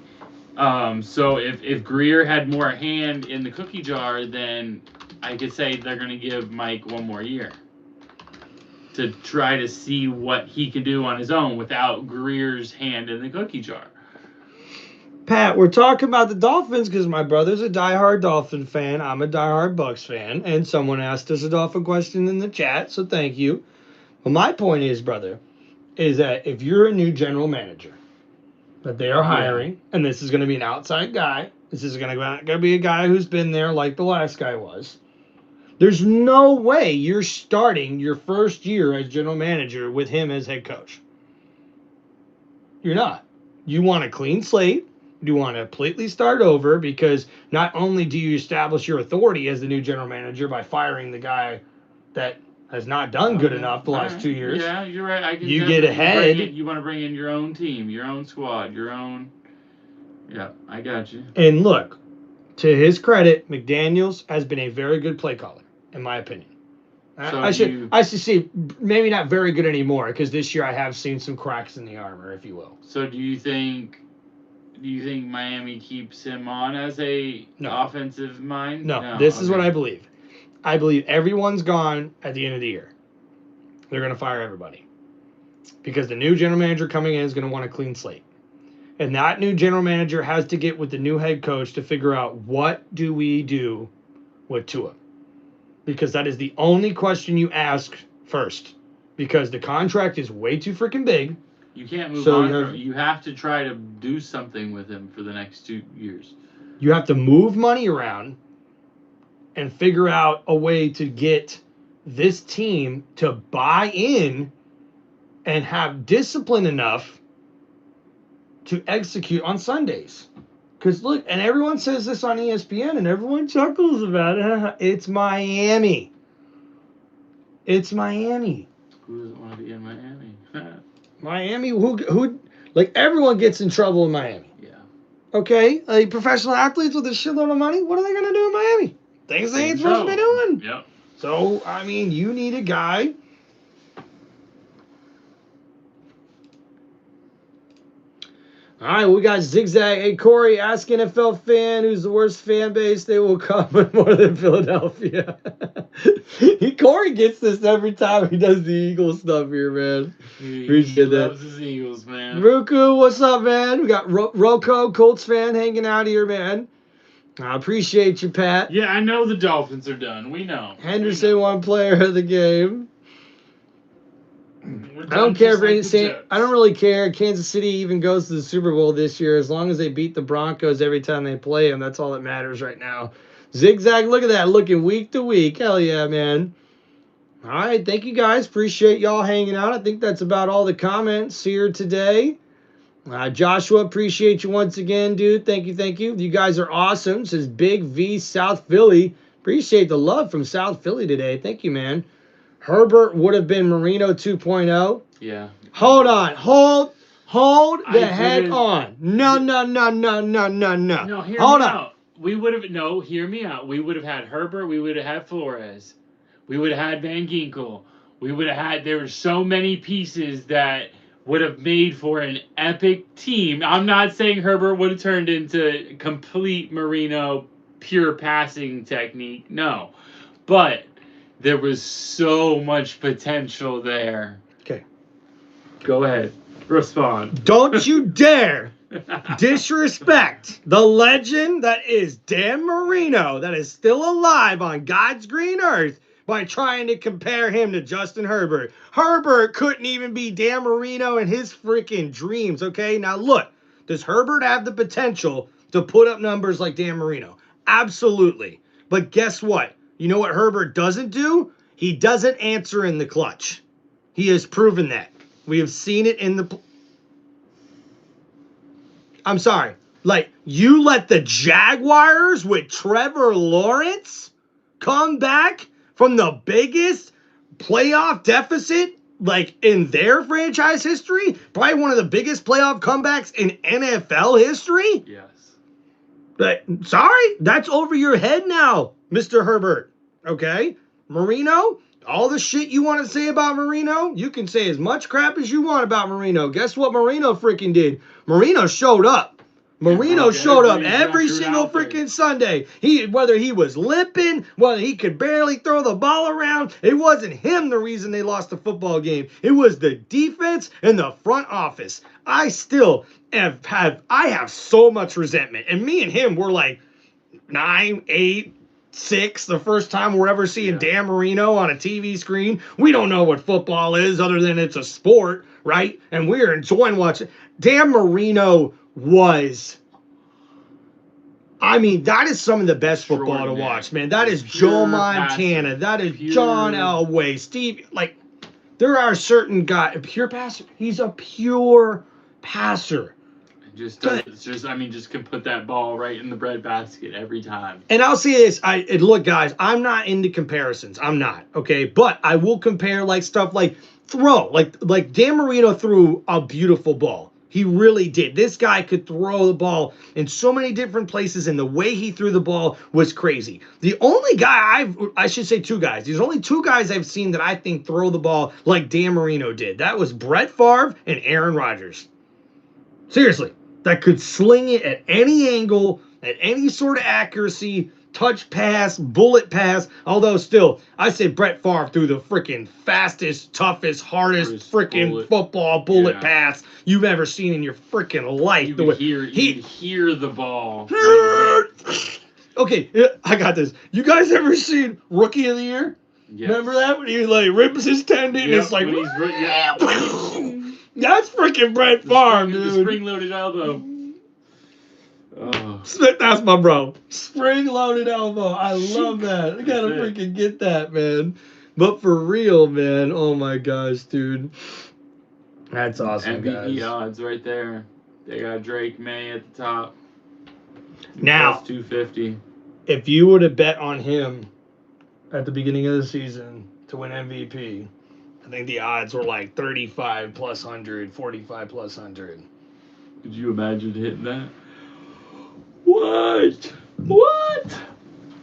So if Greer had more hand in the cookie jar, then I could say they're going to give Mike 1 more year to try to see what he can do on his own without Greer's hand in the cookie jar. Pat, we're talking about the Dolphins because my brother's a diehard Dolphin fan. I'm a diehard Bucks fan. And someone asked us a Dolphin question in the chat, so thank you. Well, my point is, brother, is that if you're a new general manager that they are hiring, and this is going to be an outside guy, this is going to be a guy who's been there like the last guy was, there's no way you're starting your first year as general manager with him as head coach. You're not. You want a clean slate. You want to completely start over because not only do you establish your authority as the new general manager by firing the guy that has not done good enough the last 2 years. Yeah, you're right. I can You get ahead. You want to bring in your own team, your own squad, your own. Yeah, I got you. And look, to his credit, McDaniels has been a very good play caller, in my opinion. So I should see maybe not very good anymore because this year I have seen some cracks in the armor, if you will. So do you think Miami keeps him on as a offensive mind? No, this is what I believe. I believe everyone's gone at the end of the year. They're going to fire everybody because the new general manager coming in is going to want a clean slate. And that new general manager has to get with the new head coach to figure out what do we do with Tua. Because that is the only question you ask first. Because the contract is way too freaking big. You can't move on. You have to try to do something with him for the next 2 years. You have to move money around and figure out a way to get this team to buy in and have discipline enough to execute on Sundays. Because look, and everyone says this on ESPN and everyone chuckles about it. It's Miami. It's Miami. Who doesn't want to be in Miami? Miami, who like everyone gets in trouble in Miami. Yeah. Okay, like professional athletes with a shitload of money, what are they gonna do in Miami? Things they ain't supposed to be doing. Yep. So I mean, you need a guy. All right, we got Zigzag. Hey, Corey, ask NFL fan who's the worst fan base. They will come more than Philadelphia. Corey gets this every time he does the Eagles stuff here, man. He loves his Eagles, man. Ruku, what's up, man? We got Roko, Colts fan, hanging out here, man. I appreciate you, Pat. Yeah, I know the Dolphins are done. We know. Henderson, one player of the game. I don't care if I don't really care. Kansas City even goes to the Super Bowl this year as long as they beat the Broncos every time they play them. That's all that matters right now. Zigzag, look at that, looking week to week. Hell yeah, man. All right, thank you guys. Appreciate y'all hanging out. I think that's about all the comments here today. Joshua, appreciate you once again, dude. Thank you, thank you. You guys are awesome. Says Big V South Philly. Appreciate the love from South Philly today. Thank you, man. Herbert would have been Marino 2.0. Yeah. Hold on. Hold the heck on. No. No, hear me out. We would have, hear me out. We would have had Herbert. We would have had Flores. We would have had Van Ginkel. We would have had, there were so many pieces that would have made for an epic team. I'm not saying Herbert would have turned into complete Marino, pure passing technique. No. But there was so much potential there. Okay. Go ahead. Respond. Don't you dare disrespect the legend that is Dan Marino, that is still alive on God's green earth, by trying to compare him to Justin Herbert. Herbert couldn't even be Dan Marino in his freaking dreams, okay? Now look, does Herbert have the potential to put up numbers like Dan Marino? Absolutely. But guess what? You know what Herbert doesn't do? He doesn't answer in the clutch. He has proven that. We have seen it in the... I'm sorry. Like, you let the Jaguars with Trevor Lawrence come back from the biggest playoff deficit, like, in their franchise history? Probably one of the biggest playoff comebacks in NFL history? Yes. But, sorry, that's over your head now, Mr. Herbert. Okay? Marino, all the shit you want to say about Marino, you can say as much crap as you want about Marino. Guess what Marino freaking did? Marino showed up. Marino showed up every single freaking Sunday. Whether he was limping, whether he could barely throw the ball around, it wasn't him the reason they lost the football game. It was the defense and the front office. I still have so much resentment. And me and him were like 9, 8, 6 the first time we're ever seeing Dan Marino on a TV screen. We don't know what football is other than it's a sport, right? And we're enjoying watching. Dan Marino was, I mean, that is some of the best football to watch, man. That is Joe Montana. That is John Elway. Steve, like, there are certain guys, pure passer. He's a pure passer. Just can put that ball right in the breadbasket every time. And I'll say this, look, guys, I'm not into comparisons. I'm not, okay? But I will compare, like, stuff like like Dan Marino threw a beautiful ball. He really did. This guy could throw the ball in so many different places, and the way he threw the ball was crazy. The only guy I should say two guys. There's only two guys I've seen that I think throw the ball like Dan Marino did. That was Brett Favre and Aaron Rodgers. Seriously, that could sling it at any angle, at any sort of accuracy, touch pass, bullet pass. Although still, I say Brett Favre threw the freaking fastest, toughest, hardest freaking football bullet pass you've ever seen in your freaking life. You could hear the ball. Okay, I got this. You guys ever seen Rookie of the Year? Yes. Remember that when he like rips his tendon? Yep, it's like that's freaking Brett Favre, dude. The spring-loaded elbow. Oh. That's my bro. Spring-loaded elbow. I love that. I gotta freaking get that, man. But for real, man. Oh my gosh, dude. That's awesome, MVP guys. odds right there. They got Drake May at the top. Now, plus 250. If you would have bet on him at the beginning of the season to win MVP, I think the odds were like 35 plus 100, 45 plus 100. Could you imagine hitting that? What? What?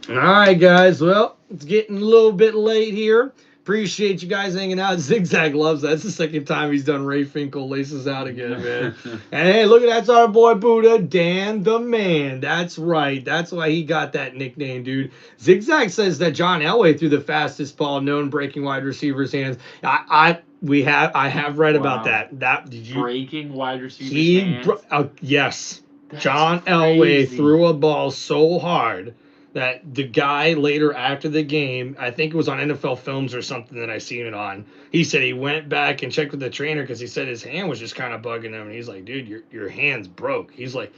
All right, guys. Well, it's getting a little bit late here. Appreciate you guys hanging out. Zigzag loves that. That's the second time he's done Ray Finkel laces out again, man. And hey, look at that's our boy Buddha, Dan the Man. That's right. That's why he got that nickname, dude. Zigzag says that John Elway threw the fastest ball known breaking wide receivers' hands. I have read about that. That did you breaking wide receivers' hands? Yes. That's John crazy. Elway threw a ball so hard that the guy later after the game, I think it was on NFL Films or something that I seen it on, he said he went back and checked with the trainer because he said his hand was just kind of bugging him. And he's like, dude, your hand's broke. He's like,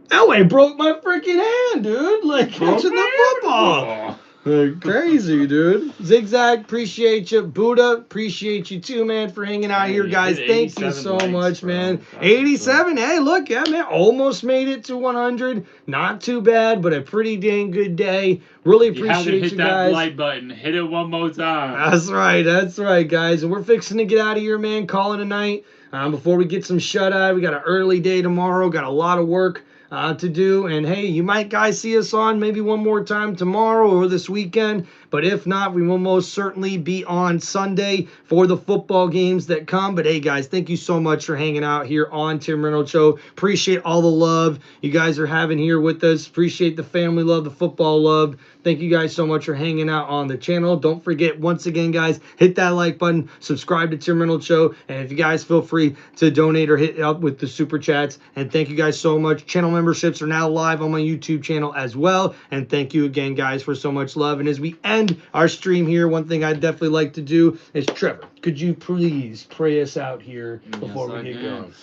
Elway broke my freaking hand, dude. Like, catching the football. Crazy, dude. Zigzag, appreciate you. Buddha, appreciate you too, man, for hanging out here, guys. Thank you so much, man. 87. Hey, look, yeah, man. Almost made it to 100. Not too bad, but a pretty dang good day. Really appreciate you guys. Hit that like button. Hit it one more time. That's right, guys. And we're fixing to get out of here, man. Call it a night. Before we get some shut-eye, we got an early day tomorrow. Got a lot of work to do. And hey, you might guys see us on maybe one more time tomorrow or this weekend. But if not, we will most certainly be on Sunday for the football games that come. But hey, guys, thank you so much for hanging out here on Tim Reynolds Show. Appreciate all the love you guys are having here with us. Appreciate the family love, the football love. Thank you guys so much for hanging out on the channel. Don't forget, once again, guys, hit that like button, subscribe to Tim Reynolds Show, and if you guys feel free to donate or hit up with the super chats. And thank you guys so much. Channel memberships are now live on my YouTube channel as well. And thank you again, guys, for so much love. And as we end our stream here, one thing I'd definitely like to do is, Trevor, could you please pray us out here before we get going?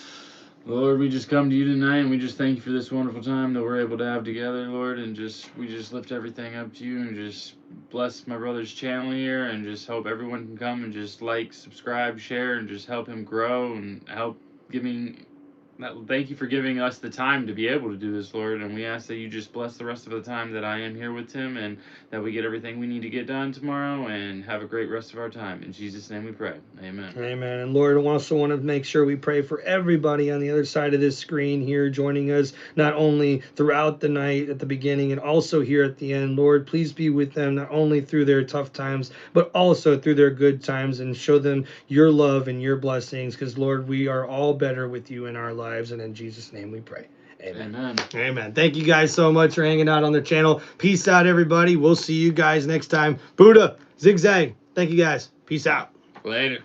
Lord, we just come to you tonight, and we just thank you for this wonderful time that we're able to have together, Lord, and we just lift everything up to you, and just bless my brother's channel here, and just hope everyone can come and just like, subscribe, share, and just help him grow, and thank you for giving us the time to be able to do this, Lord, and we ask that you just bless the rest of the time that I am here with Tim, and that we get everything we need to get done tomorrow, and have a great rest of our time. In Jesus' name we pray. Amen. Amen. And Lord, I also want to make sure we pray for everybody on the other side of this screen here joining us, not only throughout the night at the beginning and also here at the end. Lord, please be with them, not only through their tough times, but also through their good times, and show them your love and your blessings, because, Lord, we are all better with you in our lives. And in Jesus' name we pray. Amen. Amen. Amen. Thank you guys so much for hanging out on the channel. Peace out, everybody. We'll see you guys next time. Buddha, Zigzag, thank you guys. Peace out. Later.